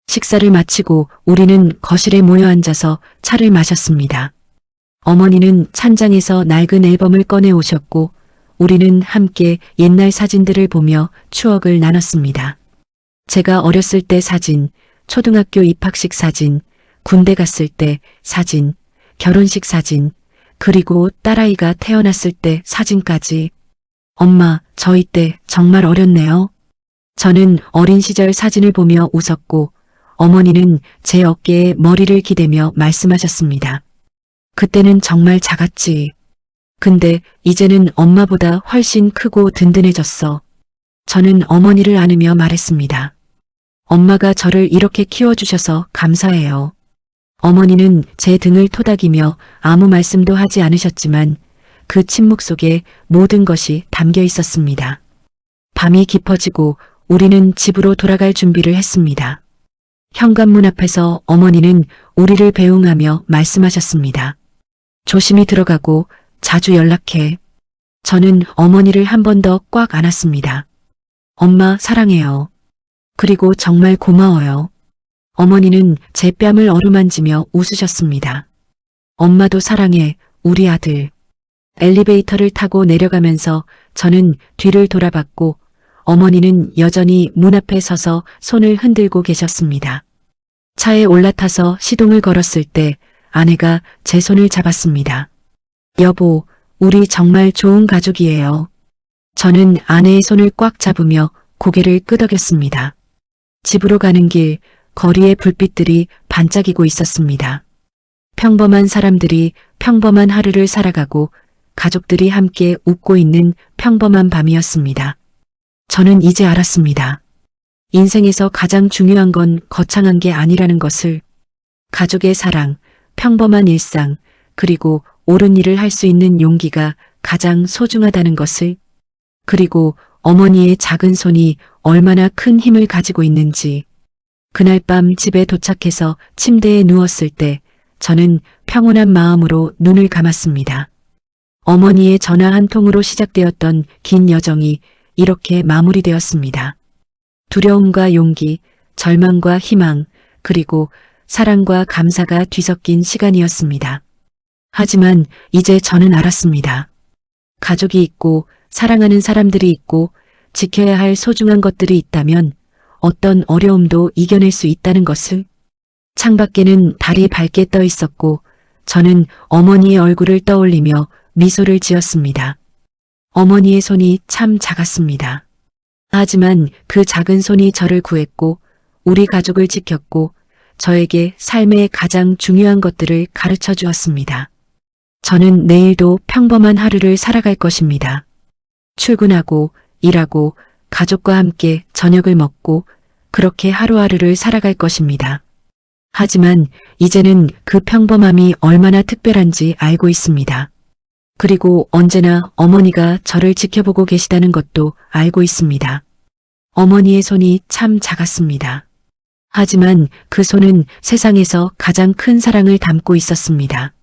식사를 마치고 우리는 거실에 모여 앉아서 차를 마셨습니다. 어머니는 찬장에서 낡은 앨범을 꺼내 오셨고 우리는 함께 옛날 사진들을 보며 추억을 나눴습니다. 제가 어렸을 때 사진, 초등학교 입학식 사진, 군대 갔을 때 사진, 결혼식 사진, 그리고 딸아이가 태어났을 때 사진까지. 엄마, 저희 때 정말 어렸네요. 저는 어린 시절 사진을 보며 웃었고 어머니는 제 어깨에 머리를 기대며 말씀하셨습니다. 그때는 정말 작았지. 근데 이제는 엄마보다 훨씬 크고 든든해졌어. 저는 어머니를 안으며 말했습니다. 엄마가 저를 이렇게 키워주셔서 감사해요. 어머니는 제 등을 토닥이며 아무 말씀도 하지 않으셨지만 그 침묵 속에 모든 것이 담겨 있었습니다. 밤이 깊어지고 우리는 집으로 돌아갈 준비를 했습니다. 현관문 앞에서 어머니는 우리를 배웅하며 말씀하셨습니다. 조심히 들어가고 자주 연락해. 저는 어머니를 한 번 더 꽉 안았습니다. 엄마 사랑해요. 그리고 정말 고마워요. 어머니는 제 뺨을 어루만지며 웃으셨습니다. 엄마도 사랑해, 우리 아들. 엘리베이터를 타고 내려가면서 저는 뒤를 돌아봤고 어머니는 여전히 문 앞에 서서 손을 흔들고 계셨습니다. 차에 올라타서 시동을 걸었을 때 아내가 제 손을 잡았습니다. 여보, 우리 정말 좋은 가족이에요. 저는 아내의 손을 꽉 잡으며 고개를 끄덕였습니다. 집으로 가는 길, 거리의 불빛들이 반짝이고 있었습니다. 평범한 사람들이 평범한 하루를 살아가고 가족들이 함께 웃고 있는 평범한 밤이었습니다. 저는 이제 알았습니다. 인생에서 가장 중요한 건 거창한 게 아니라는 것을. 가족의 사랑, 평범한 일상, 그리고 옳은 일을 할 수 있는 용기가 가장 소중하다는 것을. 그리고 어머니의 작은 손이 얼마나 큰 힘을 가지고 있는지. 그날 밤 집에 도착해서 침대에 누웠을 때 저는 평온한 마음으로 눈을 감았습니다. 어머니의 전화 한 통으로 시작되었던 긴 여정이 이렇게 마무리되었습니다. 두려움과 용기, 절망과 희망, 그리고 사랑과 감사가 뒤섞인 시간이었습니다. 하지만 이제 저는 알았습니다. 가족이 있고 사랑하는 사람들이 있고 지켜야 할 소중한 것들이 있다면 어떤 어려움도 이겨낼 수 있다는 것을. 창밖에는 달이 밝게 떠 있었고 저는 어머니의 얼굴을 떠올리며 미소를 지었습니다. 어머니의 손이 참 작았습니다. 하지만 그 작은 손이 저를 구했고 우리 가족을 지켰고 저에게 삶의 가장 중요한 것들을 가르쳐 주었습니다. 저는 내일도 평범한 하루를 살아갈 것입니다. 출근하고 일하고 가족과 함께 저녁을 먹고 그렇게 하루하루를 살아갈 것입니다. 하지만 이제는 그 평범함이 얼마나 특별한지 알고 있습니다. 그리고 언제나 어머니가 저를 지켜보고 계시다는 것도 알고 있습니다. 어머니의 손이 참 작았습니다. 하지만 그 손은 세상에서 가장 큰 사랑을 담고 있었습니다.